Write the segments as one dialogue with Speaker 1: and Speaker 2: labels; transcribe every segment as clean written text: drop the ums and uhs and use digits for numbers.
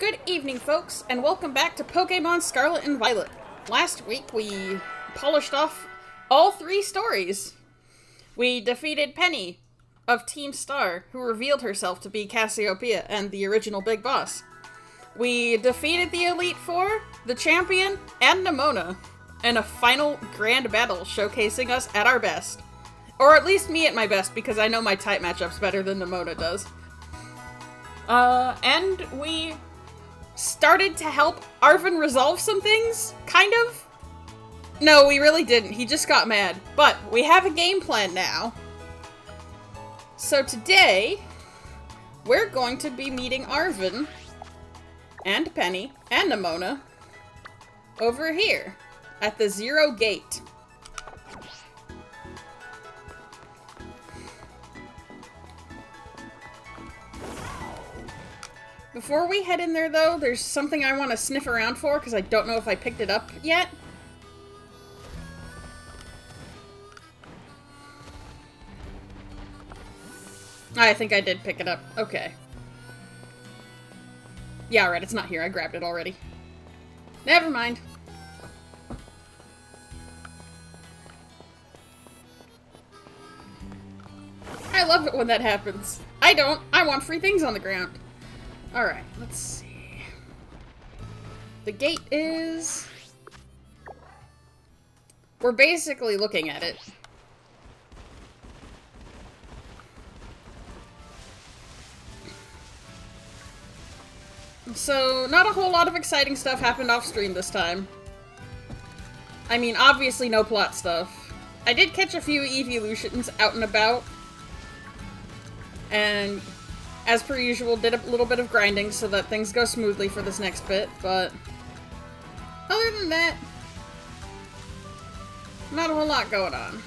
Speaker 1: Good evening, folks, and welcome back to Pokemon Scarlet and Violet. Last week, we polished off all 3 stories. We defeated Penny of Team Star, who revealed herself to be Cassiopeia and the original Big Boss. We defeated the Elite Four, the Champion, and Nemona, in a final grand battle showcasing us at our best. Or at least me at my best, because I know my type matchups better than Nemona does. And we started to help Arven resolve some things, kind of. No, we really didn't. He just got mad. But we have a game plan now. So today, we're going to be meeting Arven and Penny and Nemona over here at the Zero Gate. Before we head in there, though, there's something I want to sniff around for, because I don't know if I picked it up yet. I think I did pick it up. Okay. Yeah, alright, it's not here. I grabbed it already. Never mind. I love it when that happens. I don't. I want free things on the ground. Alright, let's see. The gate is... We're basically looking at it. So, not a whole lot of exciting stuff happened off stream this time. I mean, obviously no plot stuff. I did catch a few evolutions out and about. And... as per usual, did a little bit of grinding so that things go smoothly for this next bit, but other than that, not a whole lot going on.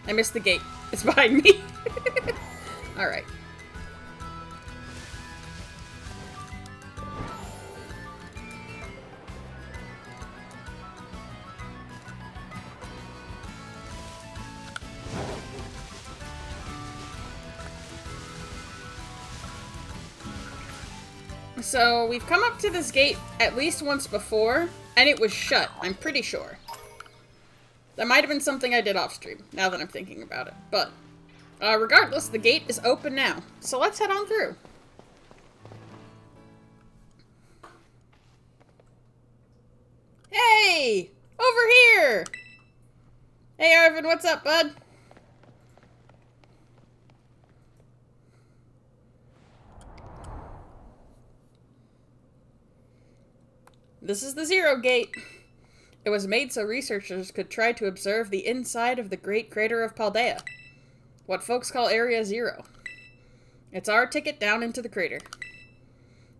Speaker 1: I missed the gate. It's behind me. Alright. So, we've come up to this gate at least once before, and it was shut, I'm pretty sure. That might have been something I did off stream, now that I'm thinking about it. But, regardless, the gate is open now. So let's head on through. Hey! Over here! Hey, Arven, what's up, bud? This is the Zero Gate. It was made so researchers could try to observe the inside of the Great Crater of Paldea, what folks call Area Zero. It's our ticket down into the crater.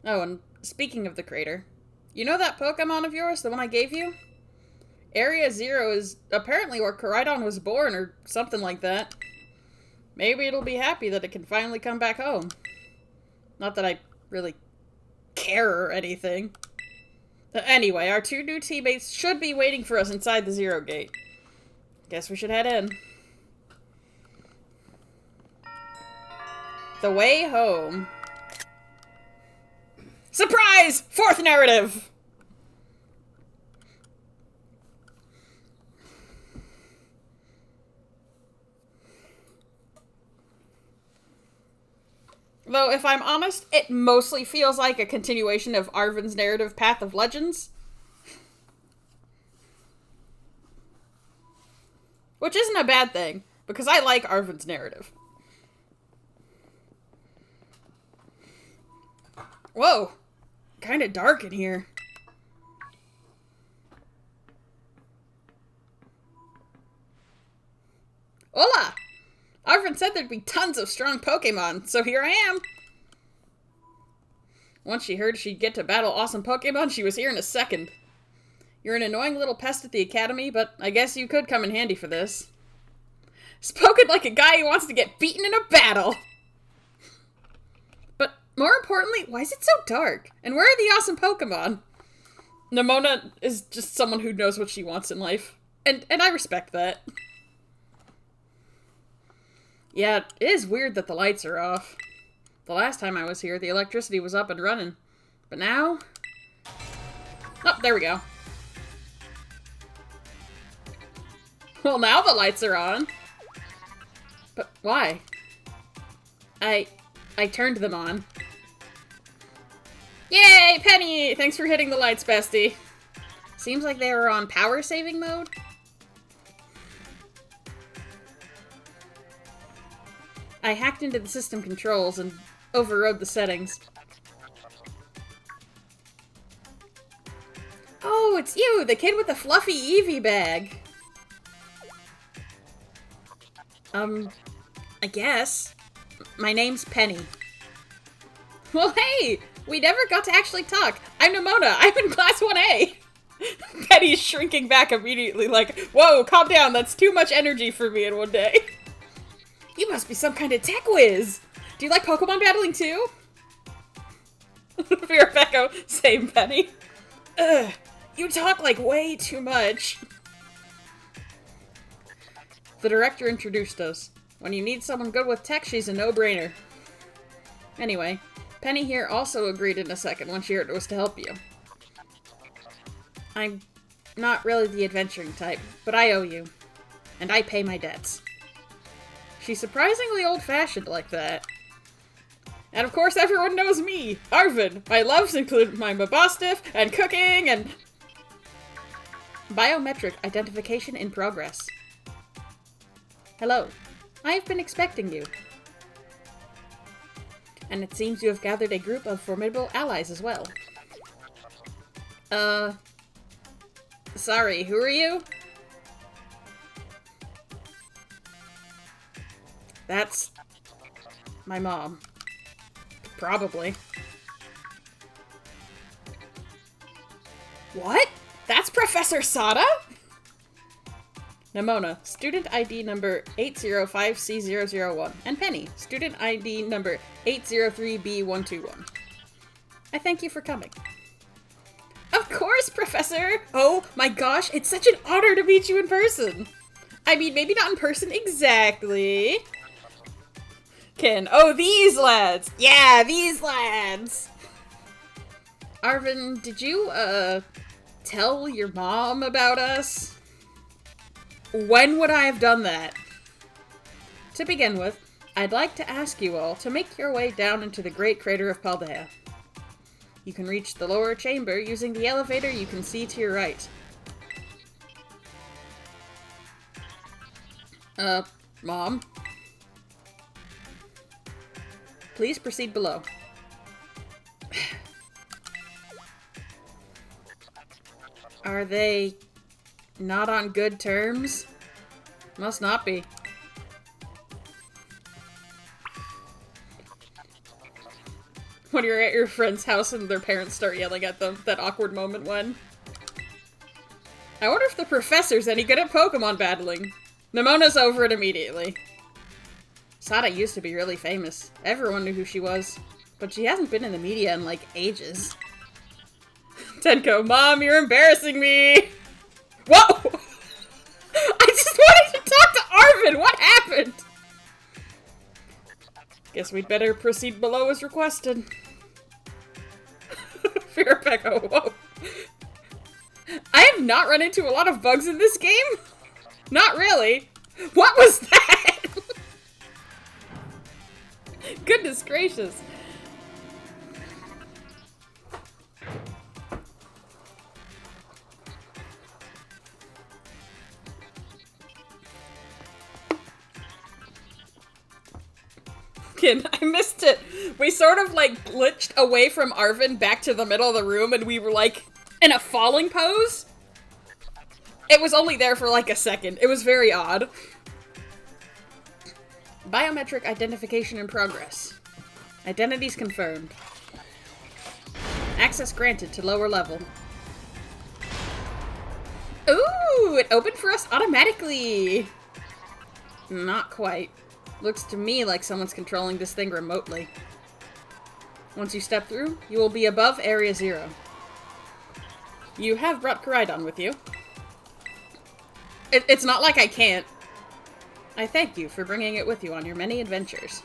Speaker 1: Oh, and speaking of the crater, you know that Pokemon of yours, the one I gave you? Area Zero is apparently where Koraidon was born, or something like that. Maybe it'll be happy that it can finally come back home. Not that I really care or anything. Anyway, our 2 new teammates should be waiting for us inside the Zero Gate. Guess we should head in. The way home. Surprise! 4th narrative! Though, if I'm honest, it mostly feels like a continuation of Arven's narrative Path of Legends. Which isn't a bad thing, because I like Arven's narrative. Whoa! Kinda dark in here. Hola! Arven said there'd be tons of strong Pokemon, so here I am! Once she heard she'd get to battle awesome Pokemon, she was here in a second. You're an annoying little pest at the academy, but I guess you could come in handy for this. Spoken like a guy who wants to get beaten in a battle! But more importantly, why is it so dark? And where are the awesome Pokemon? Nemona is just someone who knows what she wants in life. And I respect that. Yeah, it is weird that the lights are off. The last time I was here, the electricity was up and running. But now... Oh, there we go. Well, now the lights are on. But why? I turned them on. Yay, Penny! Thanks for hitting the lights, bestie. Seems like they were on power saving mode. I hacked into the system controls and overrode the settings. Oh, it's you, the kid with the fluffy Eevee bag. I guess. My name's Penny. Well, hey! We never got to actually talk. I'm Nimona. I'm in Class 1A. Penny's shrinking back immediately like, whoa, calm down. That's too much energy for me in one day. You must be some kind of tech whiz. Do you like Pokemon battling too? Fear of Echo. Same, Penny. Ugh. You talk like way too much. The director introduced us. When you need someone good with tech, she's a no-brainer. Anyway, Penny here also agreed in a second when she heard it was to help you. I'm not really the adventuring type, but I owe you. And I pay my debts. She's surprisingly old-fashioned like that. And of course everyone knows me, Arvin. My loves include my Mabostiff and cooking and... Biometric identification in progress. Hello. I have been expecting you. And it seems you have gathered a group of formidable allies as well. Sorry, who are you? That's... my mom. Probably. What? That's Professor Sada? Nimona, student ID number 805C001. And Penny, student ID number 803B121. I thank you for coming. Of course, Professor! Oh my gosh, it's such an honor to meet you in person! I mean, maybe not in person exactly. Oh, these lads! Yeah, these lads! Arvin, did you, tell your mom about us? When would I have done that? To begin with, I'd like to ask you all to make your way down into the Great Crater of Paldea. You can reach the lower chamber using the elevator you can see to your right. Mom? Please proceed below. Are they not on good terms? Must not be. When you're at your friend's house and their parents start yelling at them, that awkward moment when... I wonder if the professor's any good at Pokemon battling. Nimona's over it immediately. Sada used to be really famous. Everyone knew who she was. But she hasn't been in the media in, like, ages. Tenko, Mom, you're embarrassing me! Whoa! I just wanted to talk to Arvin! What happened? Guess we'd better proceed below as requested. Fear of Echo, whoa. I have not run into a lot of bugs in this game. Not really. What was that? Goodness gracious. I missed it. We sort of like glitched away from Arvin back to the middle of the room and we were like in a falling pose. It was only there for like a second. It was very odd. Biometric identification in progress. Identities confirmed. Access granted to lower level. Ooh, it opened for us automatically. Not quite. Looks to me like someone's controlling this thing remotely. Once you step through, you will be above Area 0. You have brought Koraidon with you. It's not like I can't. I thank you for bringing it with you on your many adventures.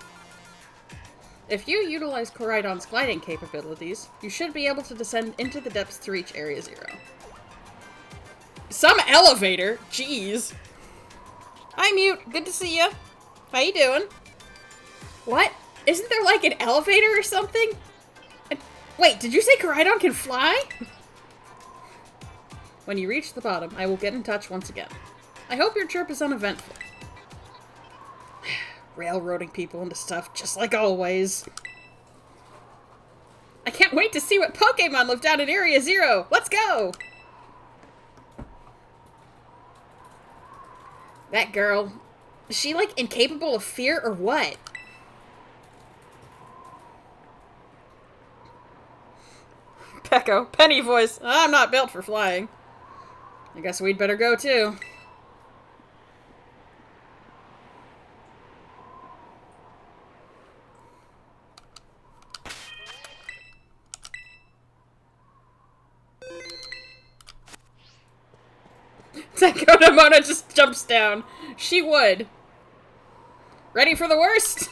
Speaker 1: If you utilize Koraidon's gliding capabilities, you should be able to descend into the depths to reach Area Zero. Some elevator? Jeez. Hi, Mute. Good to see you. How you doing? What? Isn't there like an elevator or something? Wait, did you say Koraidon can fly? When you reach the bottom, I will get in touch once again. I hope your trip is uneventful. Railroading people into stuff, just like always. I can't wait to see what Pokemon live down in Area Zero! Let's go! That girl, is she like incapable of fear or what? Pecco, Penny voice. I'm not built for flying. I guess we'd better go too. Dakota Mona just jumps down. She would. Ready for the worst?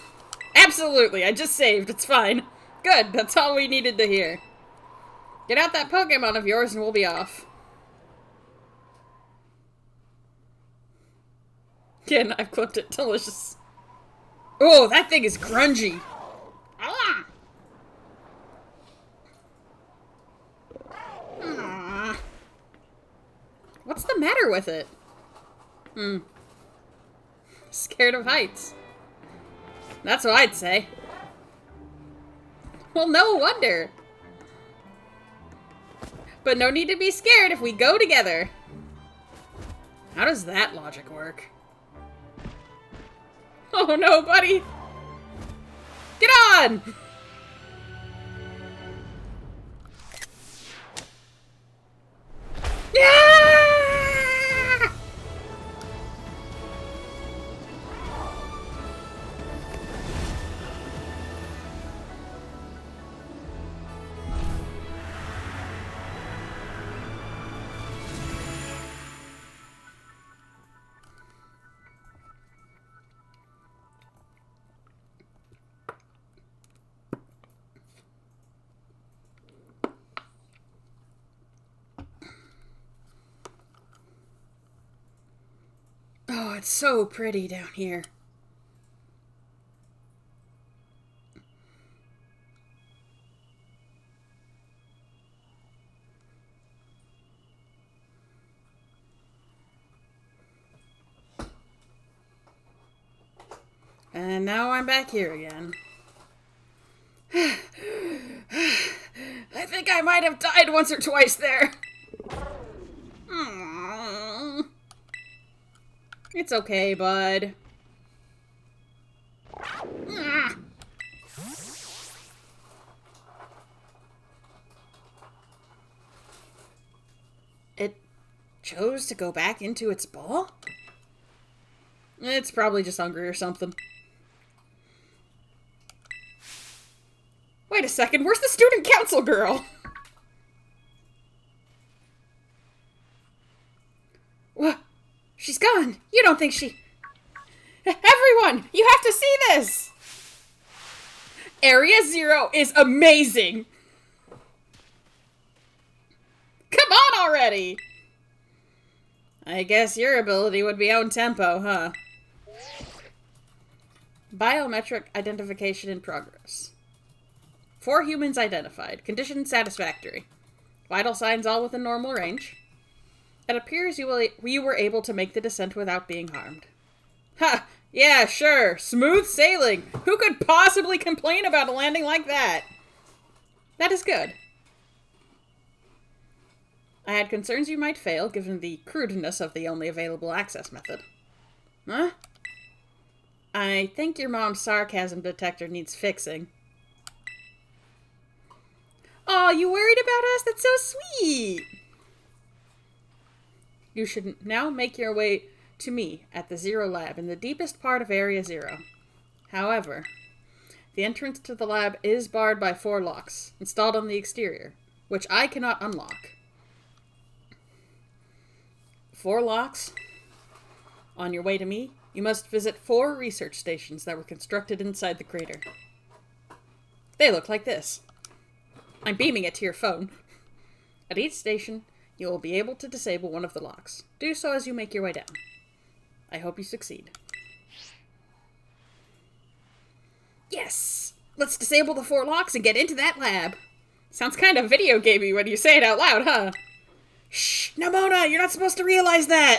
Speaker 1: Absolutely, I just saved. It's fine. Good, that's all we needed to hear. Get out that Pokemon of yours and we'll be off. Again, I've clipped it. Delicious. Oh, that thing is grungy. Ah! Ah. What's the matter with it? Scared of heights. That's what I'd say. Well, no wonder. But no need to be scared if we go together. How does that logic work? Oh no, buddy! Get on! Yeah! Oh, it's so pretty down here. And now I'm back here again. I think I might have died once or twice there. Aww. It's okay, bud. It chose to go back into its ball? It's probably just hungry or something. Wait a second, where's the student council girl? What? She's gone. You don't think she... Everyone, you have to see this! Area Zero is amazing! Come on already! I guess your ability would be own tempo, huh? Biometric identification in progress. 4 humans identified. Condition satisfactory. Vital signs all within normal range. It appears you were able to make the descent without being harmed. Ha! Yeah, sure. Smooth sailing. Who could possibly complain about a landing like that? That is good. I had concerns you might fail, given the crudeness of the only available access method. Huh? I think your mom's sarcasm detector needs fixing. Aw, you worried about us? That's so sweet! You should now make your way to me at the Zero Lab in the deepest part of Area Zero. However, the entrance to the lab is barred by 4 locks, installed on the exterior, which I cannot unlock. 4 locks? On your way to me, You must visit 4 research stations that were constructed inside the crater. They look like this. I'm beaming it to your phone. At each station, you will be able to disable one of the locks. Do so as you make your way down. I hope you succeed. Yes! Let's disable the 4 locks and get into that lab. Sounds kind of video gamey when you say it out loud, huh? Shh! Nimona, you're not supposed to realize that!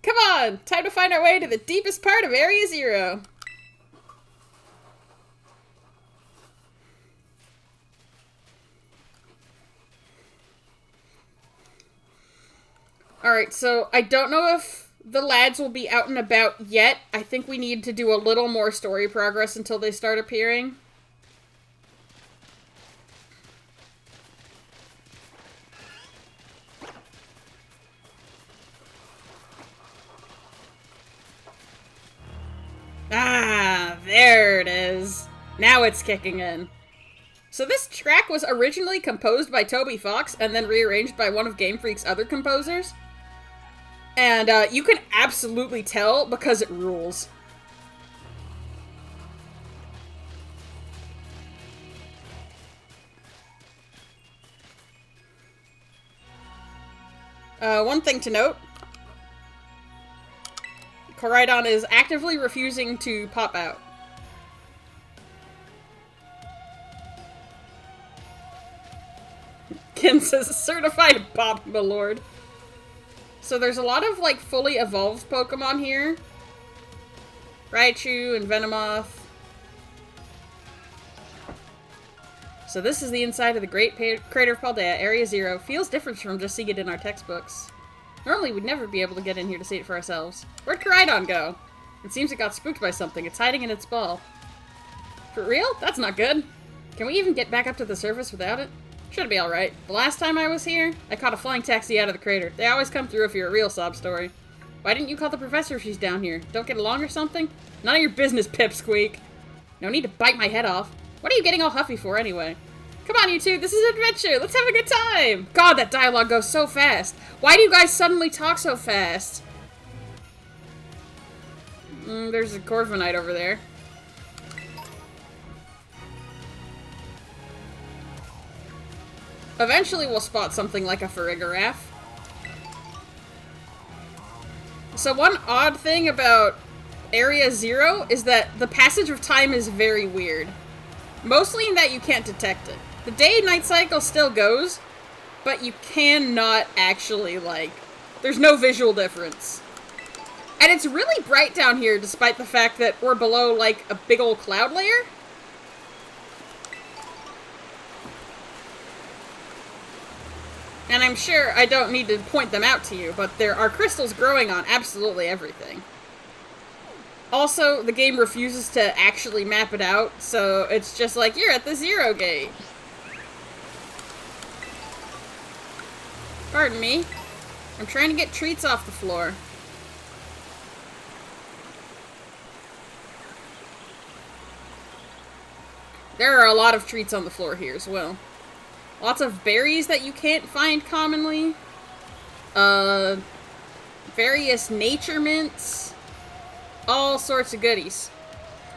Speaker 1: Come on! Time to find our way to the deepest part of Area Zero. Alright, so I don't know if the lads will be out and about yet. I think we need to do a little more story progress until they start appearing. Ah, there it is. Now it's kicking in. So this track was originally composed by Toby Fox and then rearranged by one of Game Freak's other composers. And you can absolutely tell because it rules. One thing to note. Koraidon is actively refusing to pop out. Ken says, certified bop, my lord. So there's a lot of, like, fully evolved Pokemon here. Raichu and Venomoth. So this is the inside of the Great Crater of Paldea, Area Zero. Feels different from just seeing it in our textbooks. Normally we'd never be able to get in here to see it for ourselves. Where'd Koraidon go? It seems it got spooked by something. It's hiding in its ball. For real? That's not good. Can we even get back up to the surface without it? Should be alright. The last time I was here, I caught a flying taxi out of the crater. They always come through if you're a real sob story. Why didn't you call the professor if she's down here? Don't get along or something? None of your business, Pipsqueak. No need to bite my head off. What are you getting all huffy for anyway? Come on, you two. This is an adventure. Let's have a good time. God, that dialogue goes so fast. Why do you guys suddenly talk so fast? There's a Corviknight over there. Eventually we'll spot something like a Farigiraf. So one odd thing about Area Zero is that the passage of time is very weird. Mostly in that you can't detect it. The day-night cycle still goes, but you cannot actually, like... There's no visual difference. And it's really bright down here despite the fact that we're below, like, a big old cloud layer. And I'm sure I don't need to point them out to you, but there are crystals growing on absolutely everything. Also, the game refuses to actually map it out, so it's just like, you're at the Zero Gate. Pardon me. I'm trying to get treats off the floor. There are a lot of treats on the floor here as well. Lots of berries that you can't find commonly. Various nature mints. All sorts of goodies.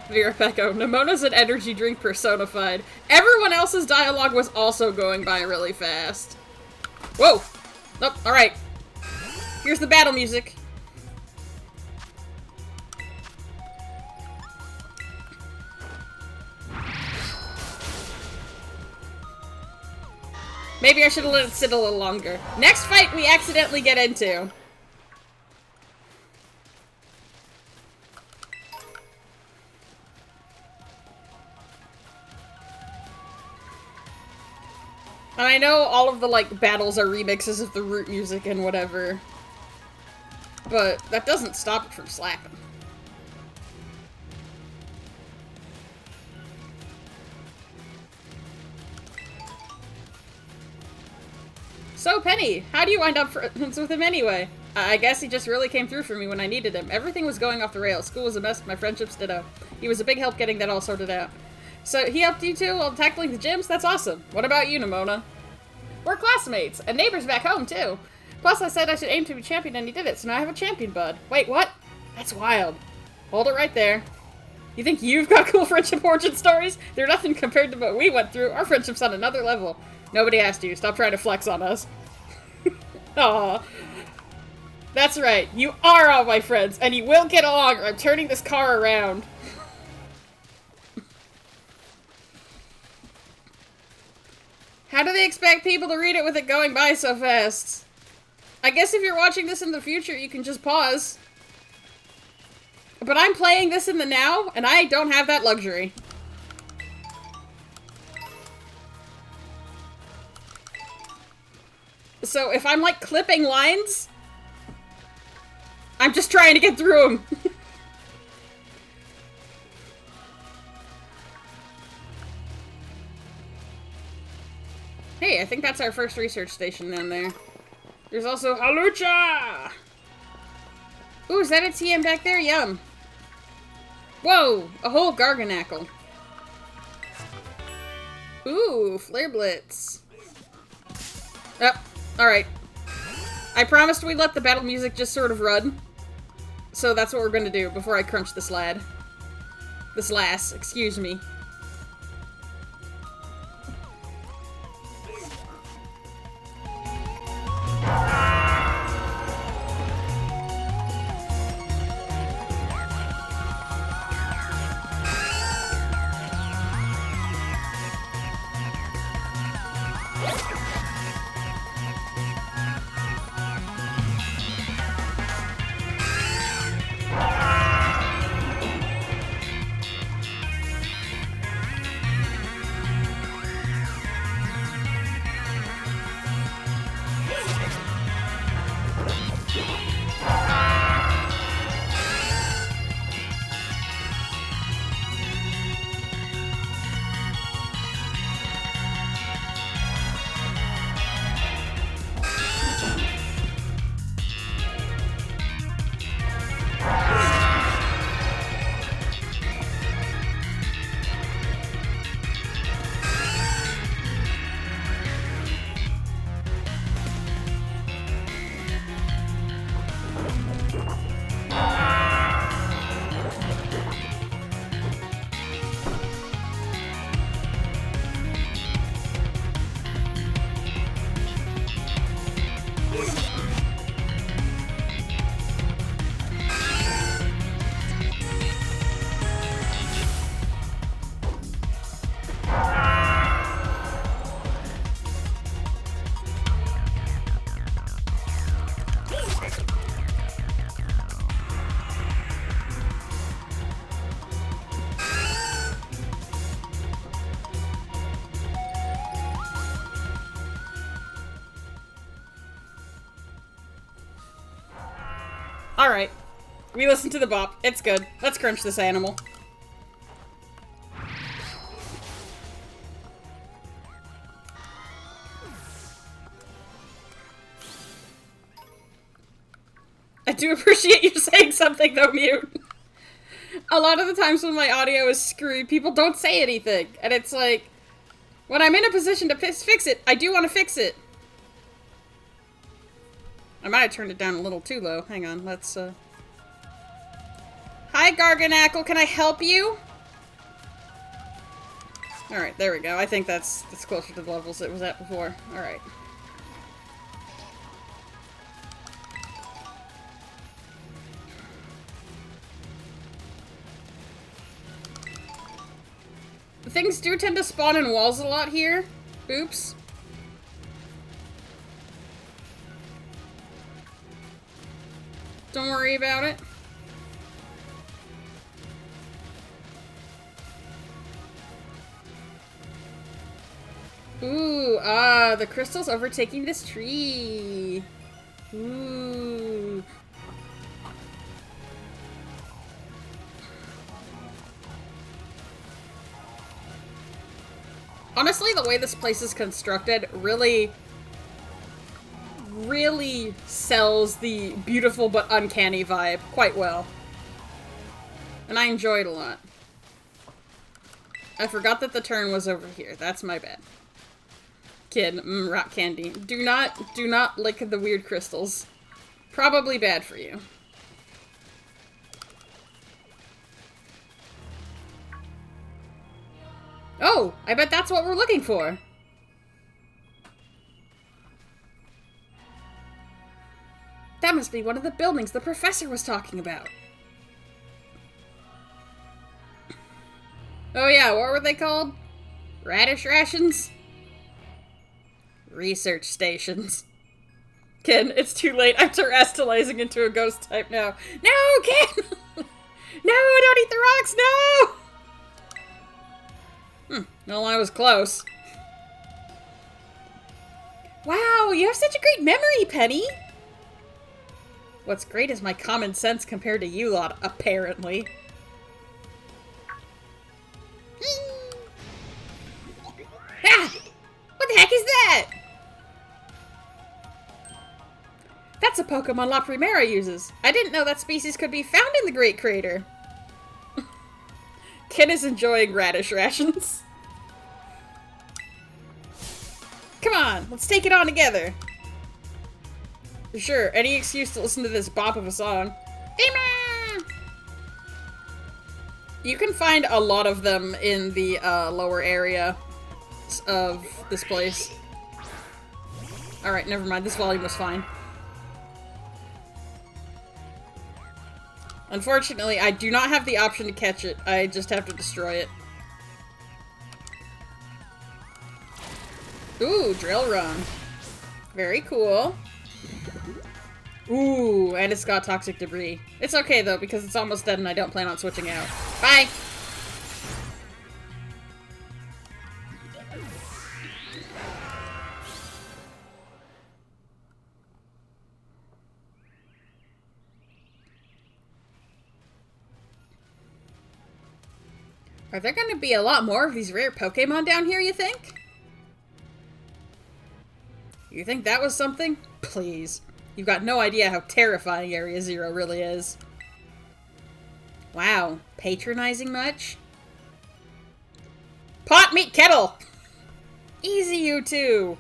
Speaker 1: Vera Pecco, Nemona's an energy drink personified. Everyone else's dialogue was also going by really fast. Whoa! Nope, alright. Here's the battle music. Maybe I should have let it sit a little longer. Next fight we accidentally get into. And I know all of the, like, battles are remixes of the root music and whatever. But that doesn't stop it from slapping. So, Penny, how do you wind up friends with him anyway? I guess he just really came through for me when I needed him. Everything was going off the rails. School was a mess, my friendships ditto. He was a big help getting that all sorted out. So, he helped you too while tackling the gyms? That's awesome. What about you, Nimona? We're classmates, and neighbors back home, too. Plus, I said I should aim to be champion, and he did it, so now I have a champion bud. Wait, what? That's wild. Hold it right there. You think you've got cool friendship origin stories? They're nothing compared to what we went through. Our friendship's on another level. Nobody asked you. Stop trying to flex on us. Aw. That's right. You are all my friends, and you will get along, or I'm turning this car around. How do they expect people to read it with it going by so fast? I guess if you're watching this in the future, you can just pause. But I'm playing this in the now, and I don't have that luxury. So if I'm, like, clipping lines, I'm just trying to get through them. Hey, I think that's our first research station down there. There's also Halucha! Ooh, is that a TM back there? Yum. Whoa! A whole Garganackle. Ooh, Flare Blitz. Yep. Alright. I promised we'd let the battle music just sort of run. So that's what we're gonna do before I crunch this lad. This lass, excuse me. Alright. We listened to the bop. It's good. Let's crunch this animal. I do appreciate you saying something, though, Mute. A lot of the times when my audio is screwed, people don't say anything. And it's like, when I'm in a position to fix it, I do want to fix it. I might have turned it down a little too low. Hang on, let's, Hi, Garganackle, can I help you? Alright, there we go. I think that's closer to the levels it was at before. Alright. Things do tend to spawn in walls a lot here. Oops. Don't worry about it. Ooh, the crystal's overtaking this tree. Ooh. Honestly, the way this place is constructed really sells the beautiful but uncanny vibe quite well. And I enjoy it a lot. I forgot that the turn was over here. That's my bad. Kid, rock candy. Do not lick the weird crystals. Probably bad for you. Oh, I bet that's what we're looking for. That must be one of the buildings the professor was talking about. Oh yeah, what were they called? Radish rations? Research stations. Ken, it's too late. I'm terrestrializing into a ghost type now. No, Ken! No, don't eat the rocks, no! Well, I was close. Wow, you have such a great memory, Penny! What's great is my common sense compared to you lot, apparently. Ah! What the heck is that? That's a Pokemon La Primera uses. I didn't know that species could be found in the Great Crater. Ken is enjoying radish rations. Come on, let's take it on together. Sure, any excuse to listen to this bop of a song. Amen! You can find a lot of them in the lower area of this place. Alright, never mind. This volume was fine. Unfortunately, I do not have the option to catch it. I just have to destroy it. Ooh, drill run. Very cool. Ooh, and it's got toxic debris. It's okay though, because it's almost dead and I don't plan on switching out. Bye! Are there gonna be a lot more of these rare Pokemon down here, you think? You think that was something? Please. You've got no idea how terrifying Area Zero really is. Wow. Patronizing much? Pot, meat, kettle! Easy, you two!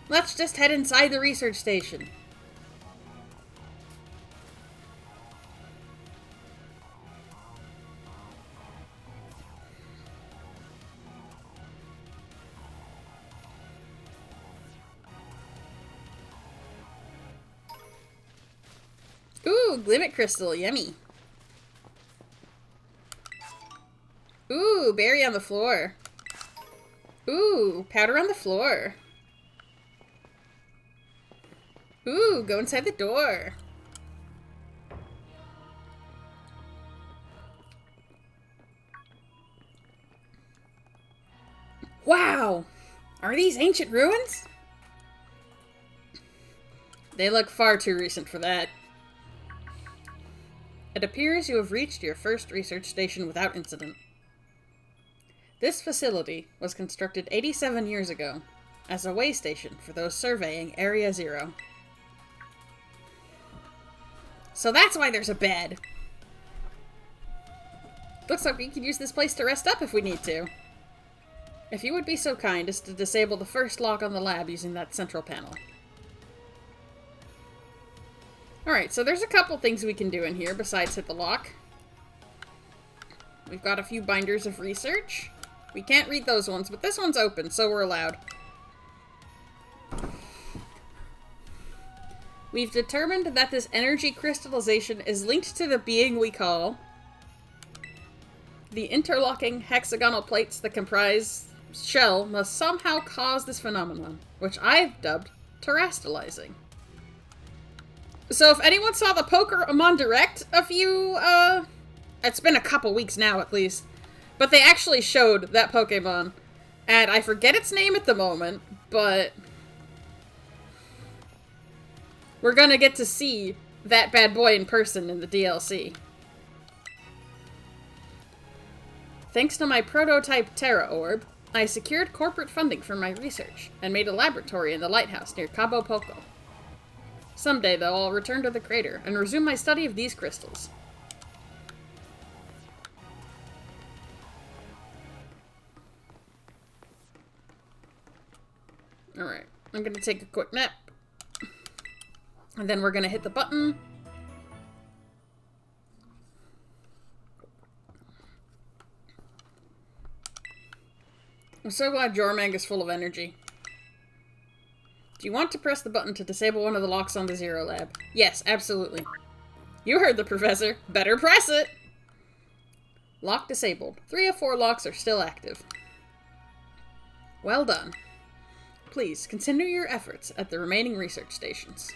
Speaker 1: Let's just head inside the research station. Ooh, Glimmet Crystal, yummy. Ooh, berry on the floor. Ooh, powder on the floor. Ooh, go inside the door. Wow! Are these ancient ruins? They look far too recent for that. It appears you have reached your first research station without incident. This facility was constructed 87 years ago as a way station for those surveying Area Zero. So that's why there's a bed. Looks like we can use this place to rest up if we need to. If you would be so kind as to disable the first lock on the lab using that central panel. Alright, so there's a couple things we can do in here besides hit the lock. We've got a few binders of research. We can't read those ones, but this one's open, so we're allowed. We've determined that this energy crystallization is linked to the being we call the interlocking hexagonal plates that comprise shell must somehow cause this phenomenon, which I've dubbed terrestrializing. So if anyone saw the Pokemon Direct it's been a couple weeks now at least, but they actually showed that Pokemon, and I forget its name at the moment, but we're gonna get to see that bad boy in person in the DLC. Thanks to my prototype Terra Orb, I secured corporate funding for my research, and made a laboratory in the lighthouse near Cabo Poco. Someday, though, I'll return to the crater, and resume my study of these crystals. Alright, I'm gonna take a quick nap. And then we're gonna hit the button. I'm so glad Jormang is full of energy. Do you want to press the button to disable one of the locks on the Zero Lab? Yes, absolutely. You heard the professor. Better press it! Lock disabled. 3 of 4 locks are still active. Well done. Please, continue your efforts at the remaining research stations.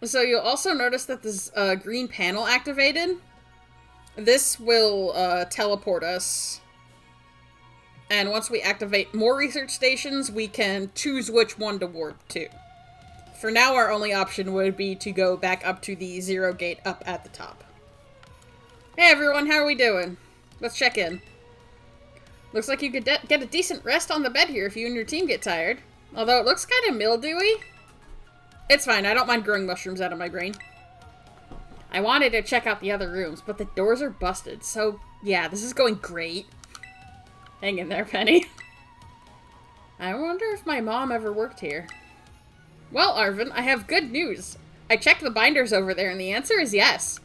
Speaker 1: So you'll also notice that this green panel activated. This will teleport us. And once we activate more research stations, we can choose which one to warp to. For now, our only option would be to go back up to the Zero Gate up at the top. Hey everyone, how are we doing? Let's check in. Looks like you could get a decent rest on the bed here if you and your team get tired. Although it looks kind of mildewy. It's fine, I don't mind growing mushrooms out of my brain. I wanted to check out the other rooms, but the doors are busted, so yeah, this is going great. Hang in there, Penny. I wonder if my mom ever worked here. Well, Arvin, I have good news. I checked the binders over there, and the answer is yes.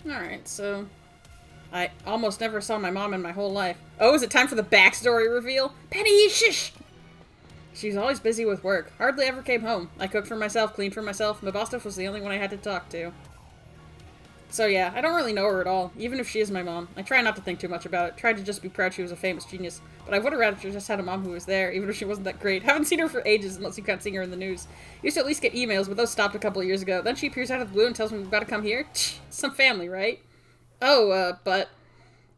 Speaker 1: Alright, so... I almost never saw my mom in my whole life. Oh, is it time for the backstory reveal? Penny, shush! She's always busy with work. Hardly ever came home. I cooked for myself, cleaned for myself. Mabostov was the only one I had to talk to. So yeah, I don't really know her at all, even if she is my mom. I try not to think too much about it. Tried to just be proud she was a famous genius. But I would have rather just had a mom who was there, even if she wasn't that great. Haven't seen her for ages, unless you can't see her in the news. Used to at least get emails, but those stopped a couple of years ago. Then she appears out of the blue and tells me we've got to come here. Some family, right? Oh, but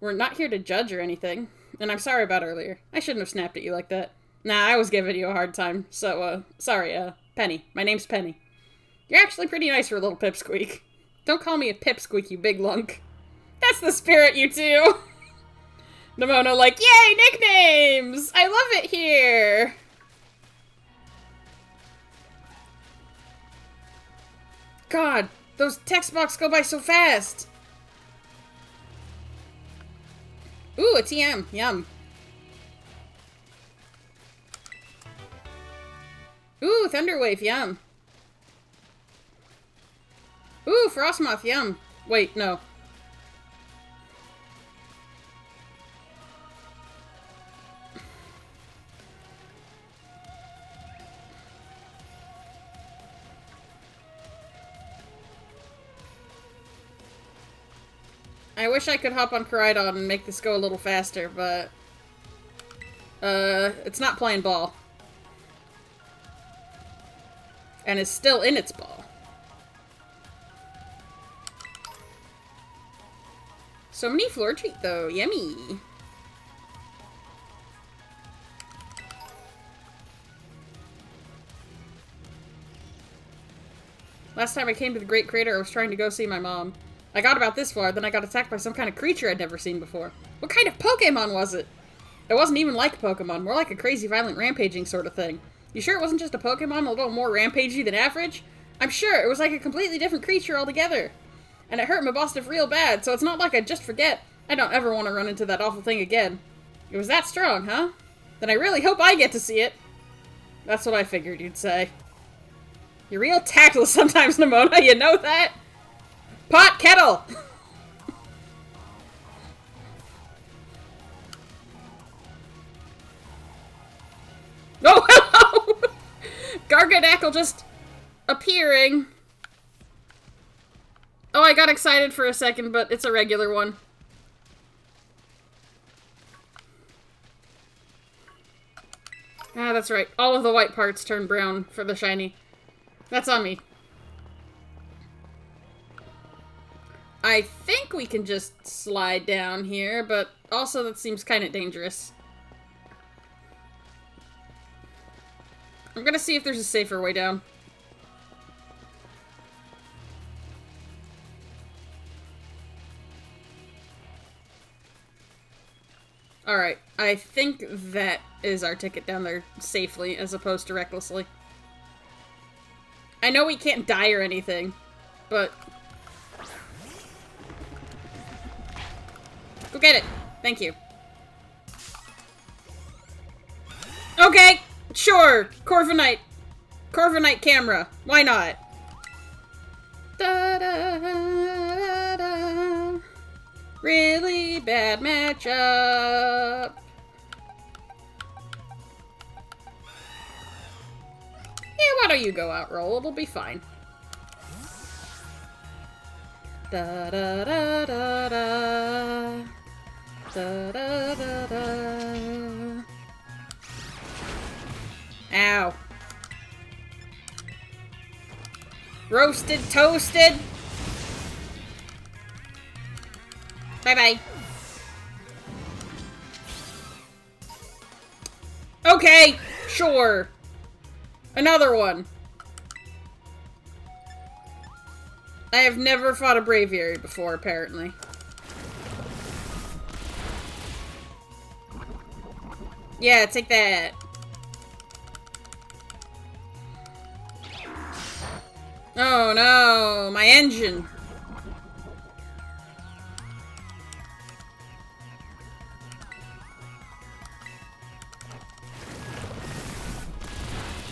Speaker 1: we're not here to judge or anything. And I'm sorry about earlier. I shouldn't have snapped at you like that. Nah, I was giving you a hard time. So, sorry, Penny. My name's Penny. You're actually pretty nice for a little pipsqueak. Don't call me a pipsqueak, you big lunk. That's the spirit, you two! Nimona like, yay, nicknames! I love it here! God, those text boxes go by so fast! Ooh, a TM. Yum. Ooh, Thunderwave. Yum. Ooh, Frostmoth. Yum. Wait, no. I wish I could hop on Koraidon and make this go a little faster, but... it's not playing ball. And is still in its ball. So many floor treat, though. Yummy! Last time I came to the Great Crater, I was trying to go see my mom. I got about this far, then I got attacked by some kind of creature I'd never seen before. What kind of Pokemon was it? It wasn't even like a Pokemon, more like a crazy, violent, rampaging sort of thing. You sure it wasn't just a Pokemon a little more rampagey than average? I'm sure, it was like a completely different creature altogether. And it hurt Mabostov real bad, so it's not like I'd just forget. I don't ever want to run into that awful thing again. It was that strong, huh? Then I really hope I get to see it. That's what I figured you'd say. You're real tactless sometimes, Nimona, you know that? Pot kettle! Oh, hello! Gargadackle just appearing. Oh, I got excited for a second, but it's a regular one. Ah, that's right. All of the white parts turn brown for the shiny. That's on me. I think we can just slide down here, but also that seems kind of dangerous. I'm gonna see if there's a safer way down. Alright, I think that is our ticket down there safely, as opposed to recklessly. I know we can't die or anything, but... Go get it. Thank you. Okay, sure. Corviknight. Corviknight camera. Why not? Da, da, da, da. Really bad matchup. Yeah, why don't you go out, roll? It'll be fine. Da da da da da. Da da da da. Ow. Roasted, toasted. Bye-bye. Okay, sure. Another one. I have never fought a Braviary before, apparently. Yeah, take that. Oh no, my engine.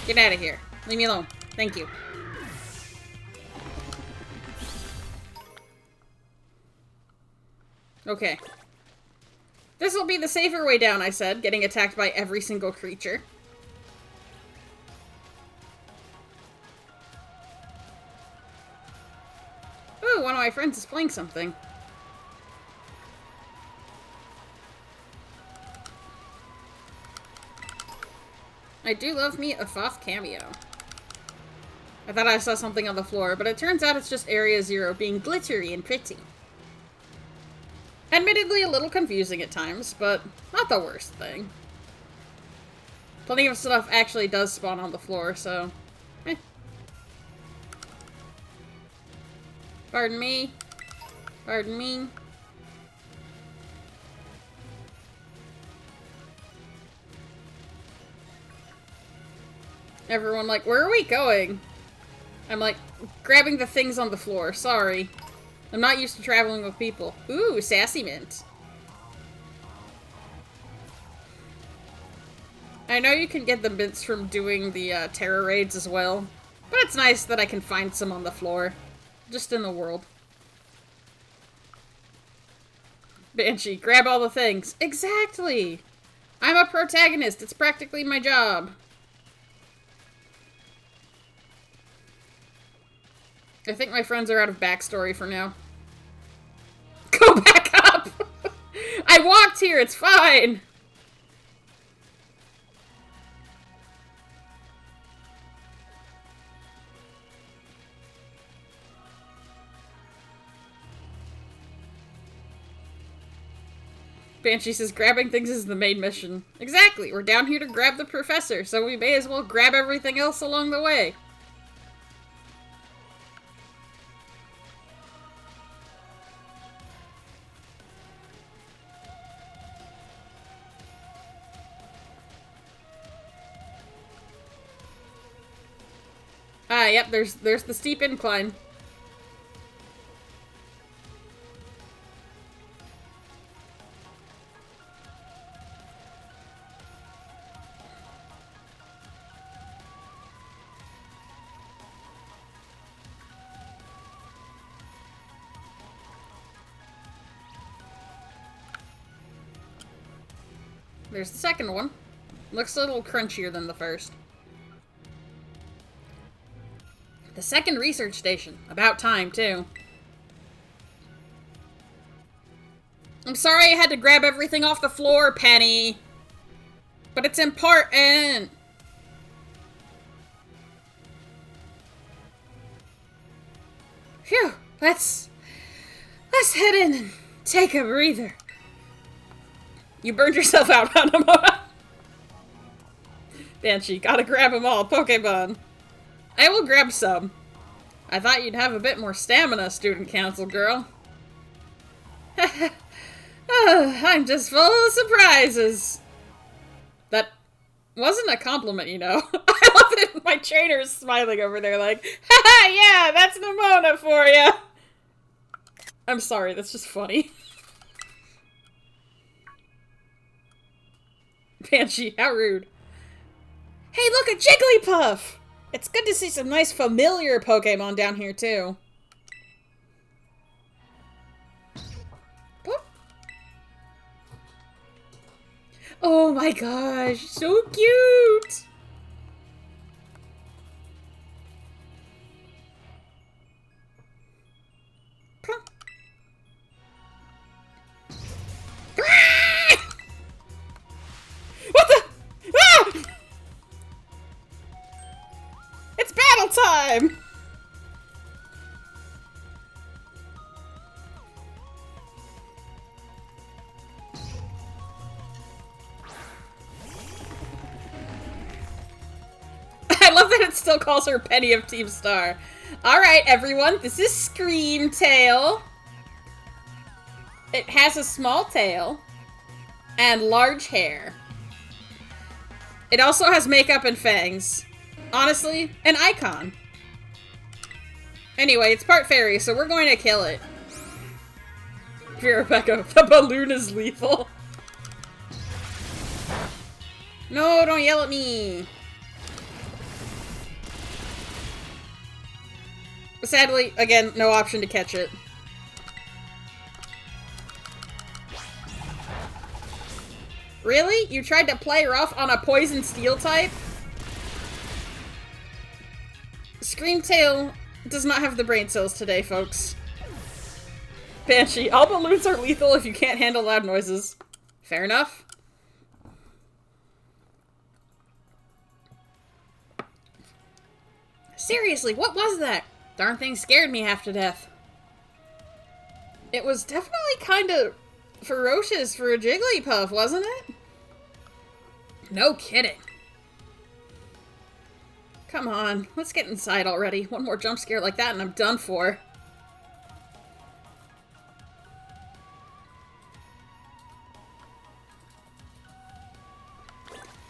Speaker 1: Get out of here. Leave me alone. Thank you. Okay. This will be the safer way down, I said, getting attacked by every single creature. Ooh, one of my friends is playing something. I do love me a Foth cameo. I thought I saw something on the floor, but it turns out it's just Area Zero being glittery and pretty. Admittedly a little confusing at times, but not the worst thing. Plenty of stuff actually does spawn on the floor, so... eh. Pardon me. Pardon me. Everyone like, where are we going? I'm like, grabbing the things on the floor, sorry. I'm not used to traveling with people. Ooh, sassy mint. I know you can get the mints from doing the terror raids as well, but it's nice that I can find some on the floor. Just in the world. Banshee, grab all the things. Exactly! I'm a protagonist, it's practically my job. I think my friends are out of backstory for now. Go back up! I walked here, it's fine! Banshee says grabbing things is the main mission. Exactly, we're down here to grab the professor, so we may as well grab everything else along the way. Ah, yep, there's the steep incline. There's the second one. Looks a little crunchier than the first. The second research station. About time, too. I'm sorry I had to grab everything off the floor, Penny. But it's important. Phew. Let's head in and take a breather. You burned yourself out, Hanamura. Banshee, gotta grab them all, Pokemon. I will grab some. I thought you'd have a bit more stamina, student council girl. I'm just full of surprises. That wasn't a compliment, you know. I love that my trainer is smiling over there like, haha, yeah, that's Nimona for ya. I'm sorry, that's just funny. Banshee, how rude. Hey, look, a Jigglypuff! It's good to see some nice familiar Pokemon down here, too. Boop. Oh my gosh, so cute! What the? Ah! It's battle time! I love that it still calls her Penny of Team Star. Alright, everyone, this is Screamtail. It has a small tail and large hair. It also has makeup and fangs. Honestly, an icon. Anyway, it's part fairy, so we're going to kill it. Rebecca, the balloon is lethal. No, don't yell at me. Sadly, again, no option to catch it. Really? You tried to play rough on a poison steel type? Screamtail does not have the brain cells today, folks. Banshee, all balloons are lethal if you can't handle loud noises. Fair enough. Seriously, what was that? Darn thing scared me half to death. It was definitely kind of ferocious for a Jigglypuff, wasn't it? No kidding. Come on, let's get inside already. One more jump scare like that and I'm done for.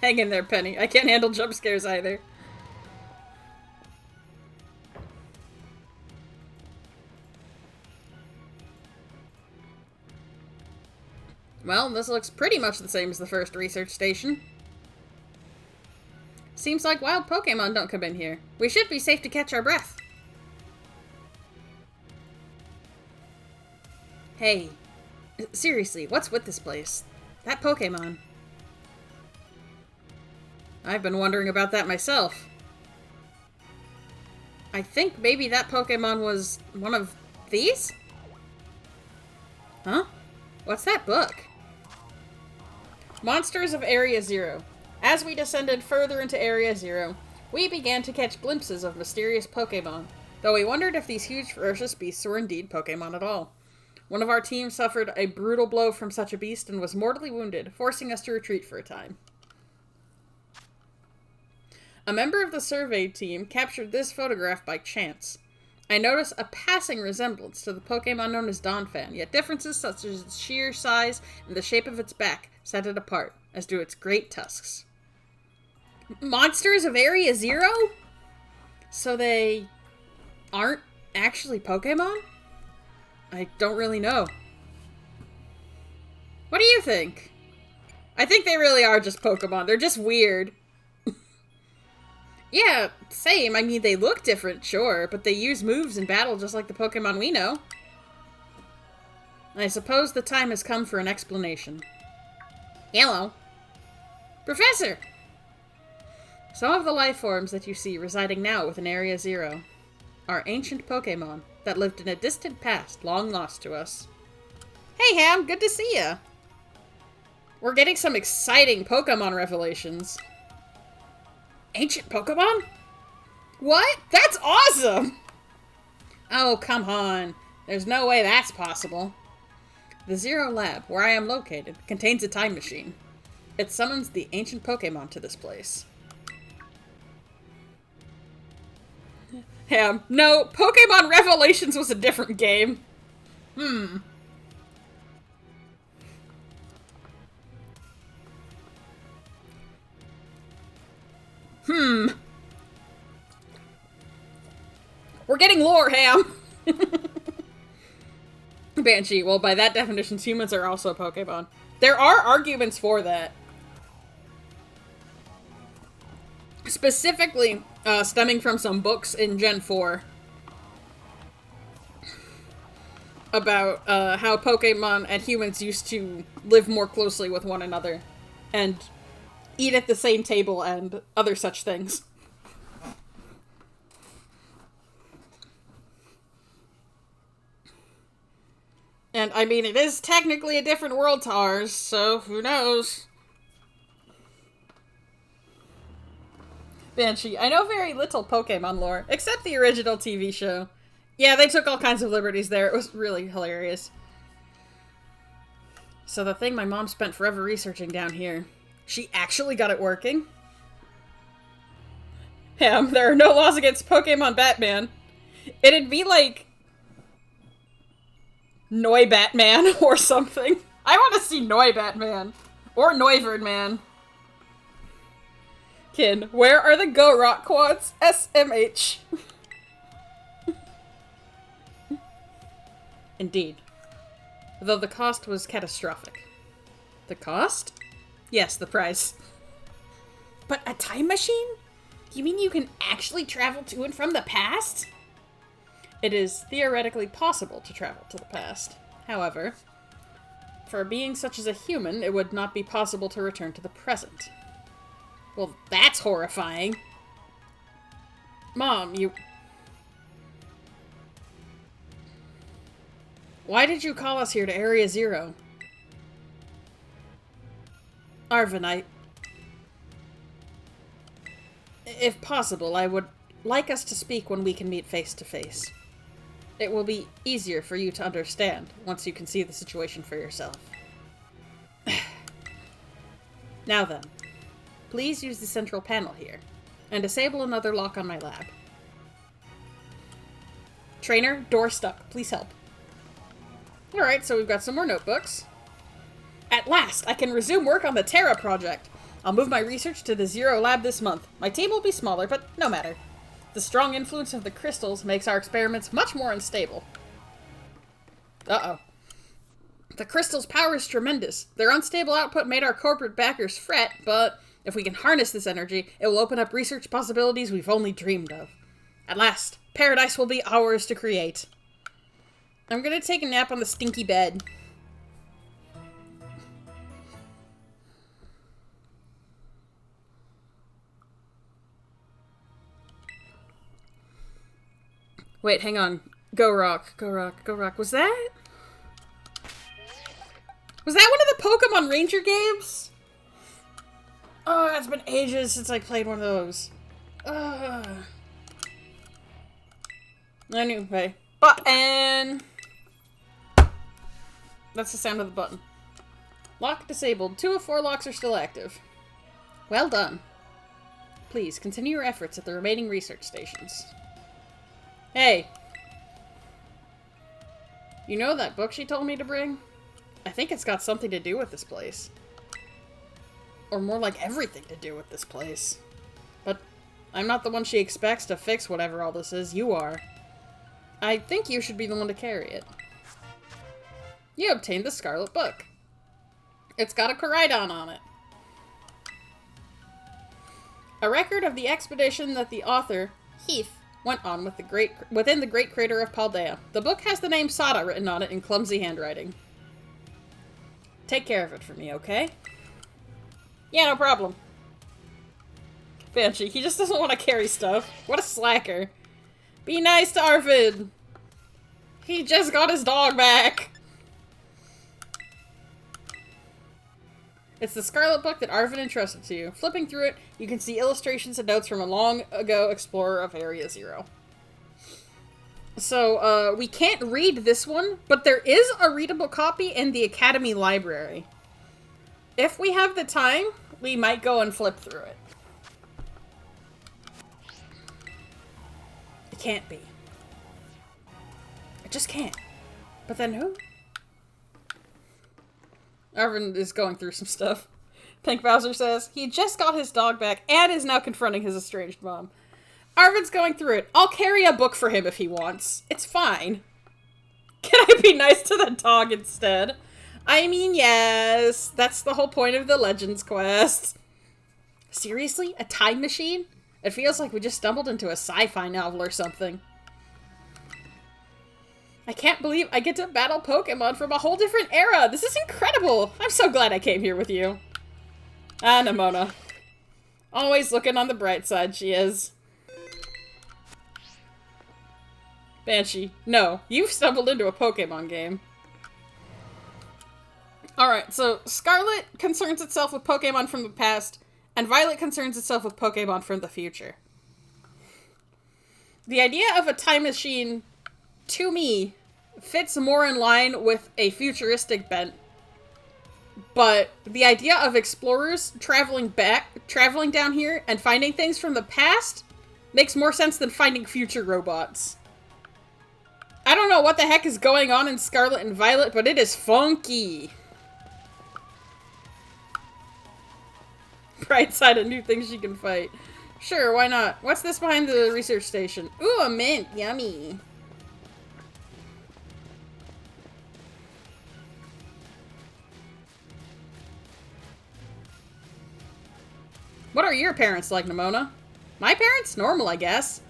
Speaker 1: Hang in there, Penny. I can't handle jump scares either. Well, this looks pretty much the same as the first research station. Seems like wild Pokemon don't come in here. We should be safe to catch our breath. Hey, seriously, what's with this place? That Pokemon. I've been wondering about that myself. I think maybe that Pokemon was one of these? Huh? What's that book? Monsters of Area Zero. As we descended further into Area Zero, we began to catch glimpses of mysterious Pokemon, though we wondered if these huge ferocious beasts were indeed Pokemon at all. One of our team suffered a brutal blow from such a beast and was mortally wounded, forcing us to retreat for a time. A member of the survey team captured this photograph by chance. I noticed a passing resemblance to the Pokemon known as Donphan, yet differences such as its sheer size and the shape of its back set it apart, as do its great tusks. Monsters of Area Zero? So they aren't actually Pokemon? I don't really know. What do you think? I think they really are just Pokemon. They're just weird. Yeah, same. I mean, they look different, sure, but they use moves in battle just like the Pokemon we know. I suppose the time has come for an explanation. Hello. Professor! Some of the life forms that you see residing now within Area Zero are ancient Pokemon that lived in a distant past long lost to us. Hey Ham, good to see ya! We're getting some exciting Pokemon revelations. Ancient Pokemon? What? That's awesome! Oh, come on. There's no way that's possible. The Zero Lab, where I am located, contains a time machine. It summons the ancient Pokemon to this place. No, Pokemon Revelations was a different game. We're getting lore, Ham! Banshee. Well, by that definition, humans are also Pokemon. There are arguments for that. Specifically, stemming from some books in Gen 4. About how Pokemon and humans used to live more closely with one another. And eat at the same table and other such things. And, I mean, it is technically a different world to ours, so who knows? Banshee. I know very little Pokemon lore, except the original TV show. Yeah, they took all kinds of liberties there. It was really hilarious. So the thing my mom spent forever researching down here, she actually got it working? There are no laws against Pokemon Batman. It'd be like Noi Batman or something. I want to see Noi Batman. Or Noivern Man. Kin, where are the Go Rock quads? SMH. Indeed. Though the cost was catastrophic. The cost? Yes, the price. But a time machine? You mean you can actually travel to and from the past? It is theoretically possible to travel to the past. However, for a being such as a human, it would not be possible to return to the present. Well, that's horrifying. Mom, you... Why did you call us here to Area Zero? Arvanite. If possible, I would like us to speak when we can meet face to face. It will be easier for you to understand once you can see the situation for yourself. Now then, please use the central panel here, and disable another lock on my lab. Trainer, door stuck. Please help. Alright, so we've got some more notebooks. At last, I can resume work on the Terra project. I'll move my research to the Zero Lab this month. My team will be smaller, but no matter. The strong influence of the crystals makes our experiments much more unstable. Uh-oh. The crystals' power is tremendous. Their unstable output made our corporate backers fret, but if we can harness this energy, it will open up research possibilities we've only dreamed of. At last, paradise will be ours to create. I'm gonna take a nap on the stinky bed. Wait, hang on. Go Rock, Go Rock, Go Rock. Was that one of the Pokemon Ranger games? Oh, it's been ages since I played one of those. Anyway. Button! That's the sound of the button. Lock disabled. 2 of 4 locks are still active. Well done. Please, continue your efforts at the remaining research stations. Hey! You know that book she told me to bring? I think it's got something to do with this place. Or more like everything to do with this place. But I'm not the one she expects to fix whatever all this is. You are. I think you should be the one to carry it. You obtained the Scarlet book. It's got a Koraidon on it. A record of the expedition that the author, Heath, went on with within the great crater of Paldea. The book has the name Sada written on it in clumsy handwriting. Take care of it for me, okay? Yeah, no problem. Banshee, he just doesn't want to carry stuff. What a slacker. Be nice to Arvid. He just got his dog back. It's the Scarlet book that Arvid entrusted to you. Flipping through it, you can see illustrations and notes from a long-ago explorer of Area Zero. So, we can't read this one, but there is a readable copy in the Academy Library. If we have the time, we might go and flip through it. It can't be. It just can't. But then who? Arvin is going through some stuff. Pink Bowser says, he just got his dog back and is now confronting his estranged mom. Arvin's going through it. I'll carry a book for him if he wants. It's fine. Can I be nice to the dog instead? I mean, yes. That's the whole point of the Legends quest. Seriously? A time machine? It feels like we just stumbled into a sci-fi novel or something. I can't believe I get to battle Pokemon from a whole different era. This is incredible. I'm so glad I came here with you. Ah, Nimona. Always looking on the bright side, she is. Banshee, no. You've stumbled into a Pokemon game. Alright, so Scarlet concerns itself with Pokemon from the past, and Violet concerns itself with Pokemon from the future. The idea of a time machine, to me, fits more in line with a futuristic bent. But the idea of explorers traveling down here and finding things from the past makes more sense than finding future robots. I don't know what the heck is going on in Scarlet and Violet, but it is funky. Bright side of new things she can fight. Sure, why not? What's this behind the research station? Ooh, a mint. Yummy. What are your parents like, Nimona? My parents? Normal, I guess.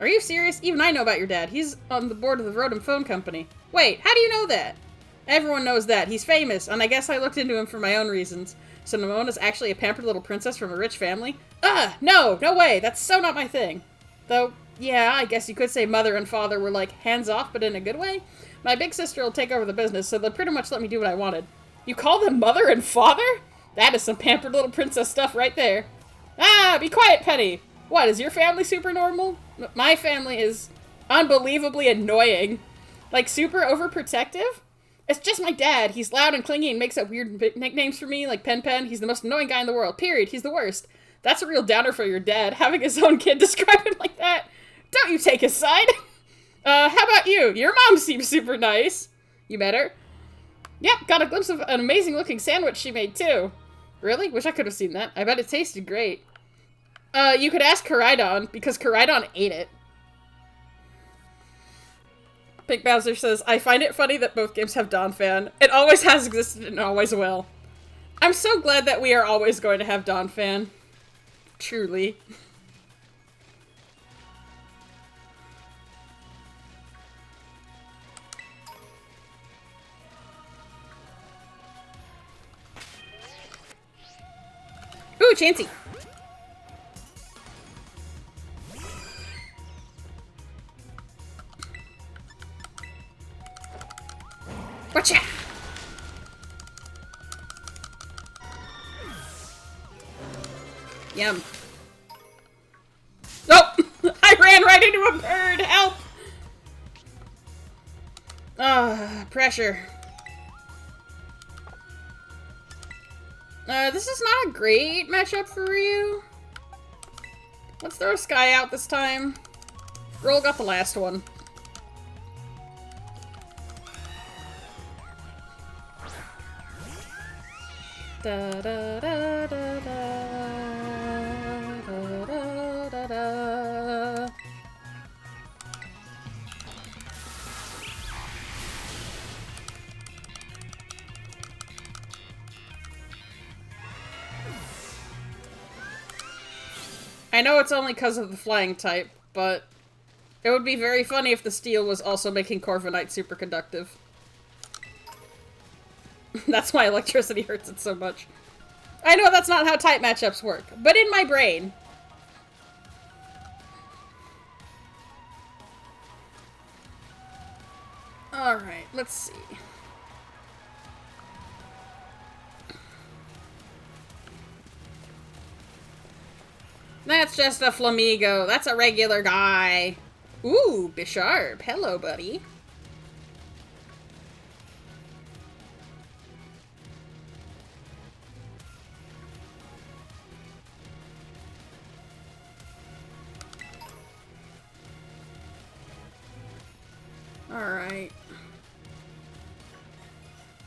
Speaker 1: Are you serious? Even I know about your dad. He's on the board of the Rotom Phone Company. Wait, how do you know that? Everyone knows that. He's famous, and I guess I looked into him for my own reasons. So Nimona's actually a pampered little princess from a rich family? Ugh! No! No way! That's so not my thing. Though, yeah, I guess you could say mother and father were like hands-off, but in a good way. My big sister will take over the business, so they'll pretty much let me do what I wanted. You call them mother and father? That is some pampered little princess stuff right there. Ah, be quiet, Penny! What, is your family super normal? My family is unbelievably annoying. Like, super overprotective? It's just my dad. He's loud and clingy and makes up weird nicknames for me, like Pen Pen. He's the most annoying guy in the world. Period. He's the worst. That's a real downer for your dad, having his own kid describe him like that. Don't you take his side. How about you? Your mom seems super nice. You met her? Yep, got a glimpse of an amazing looking sandwich she made too. Really? Wish I could have seen that. I bet it tasted great. You could ask Koraidon, because Koraidon ate it. Pink Bowser says, I find it funny that both games have Donphan. It always has existed and always will. I'm so glad that we are always going to have Donphan. Truly. Ooh, Chansey! Watcha! Yum. Oh! I ran right into a bird! Help! Pressure. This is not a great matchup for Ryu. Let's throw Sky out this time. Roll got the last one. Da da da da da da da da. I know it's only because of the flying type, but it would be very funny if the steel was also making Corviknight superconductive. That's why electricity hurts it so much. I know that's not how type matchups work, but in my brain. Alright, let's see. That's just a Flamigo. That's a regular guy. Ooh, Bisharp. Hello, buddy. Alright.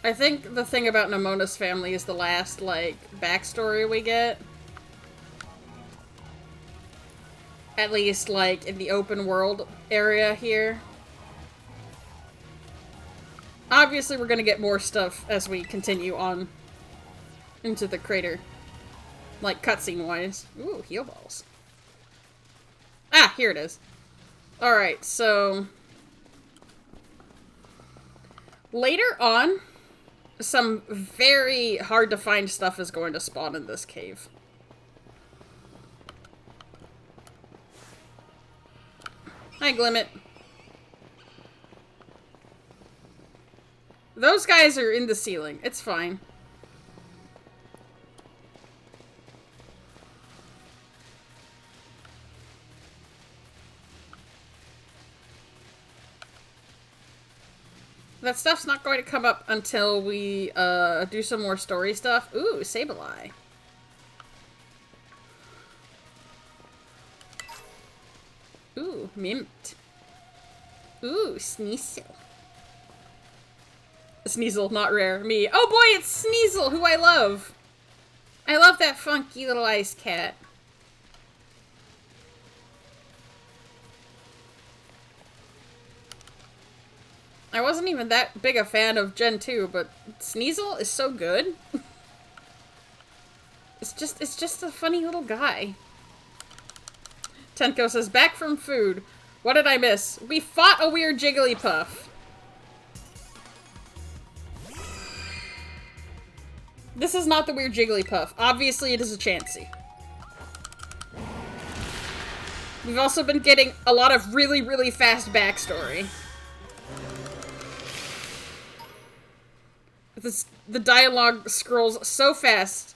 Speaker 1: I think the thing about Nimona's family is the last, like, backstory we get. At least, like, in the open world area here. Obviously, we're gonna get more stuff as we continue on into the crater. Like, cutscene-wise. Ooh, heal balls. Ah, here it is. Alright, so... later on, some very hard-to-find stuff is going to spawn in this cave. Hi, Glimmet. Those guys are in the ceiling. It's fine. That stuff's not going to come up until we do some more story stuff. Ooh, Sableye. Ooh, Mint. Ooh, Sneasel. Sneasel, not rare. Me. Oh boy, it's Sneasel, who I love. I love that funky little ice cat. I wasn't even that big a fan of Gen 2, but Sneasel is so good. It's just a funny little guy. Tenko says, back from food. What did I miss? We fought a weird Jigglypuff. This is not the weird Jigglypuff. Obviously, it is a Chansey. We've also been getting a lot of really, really fast backstory. The dialogue scrolls so fast.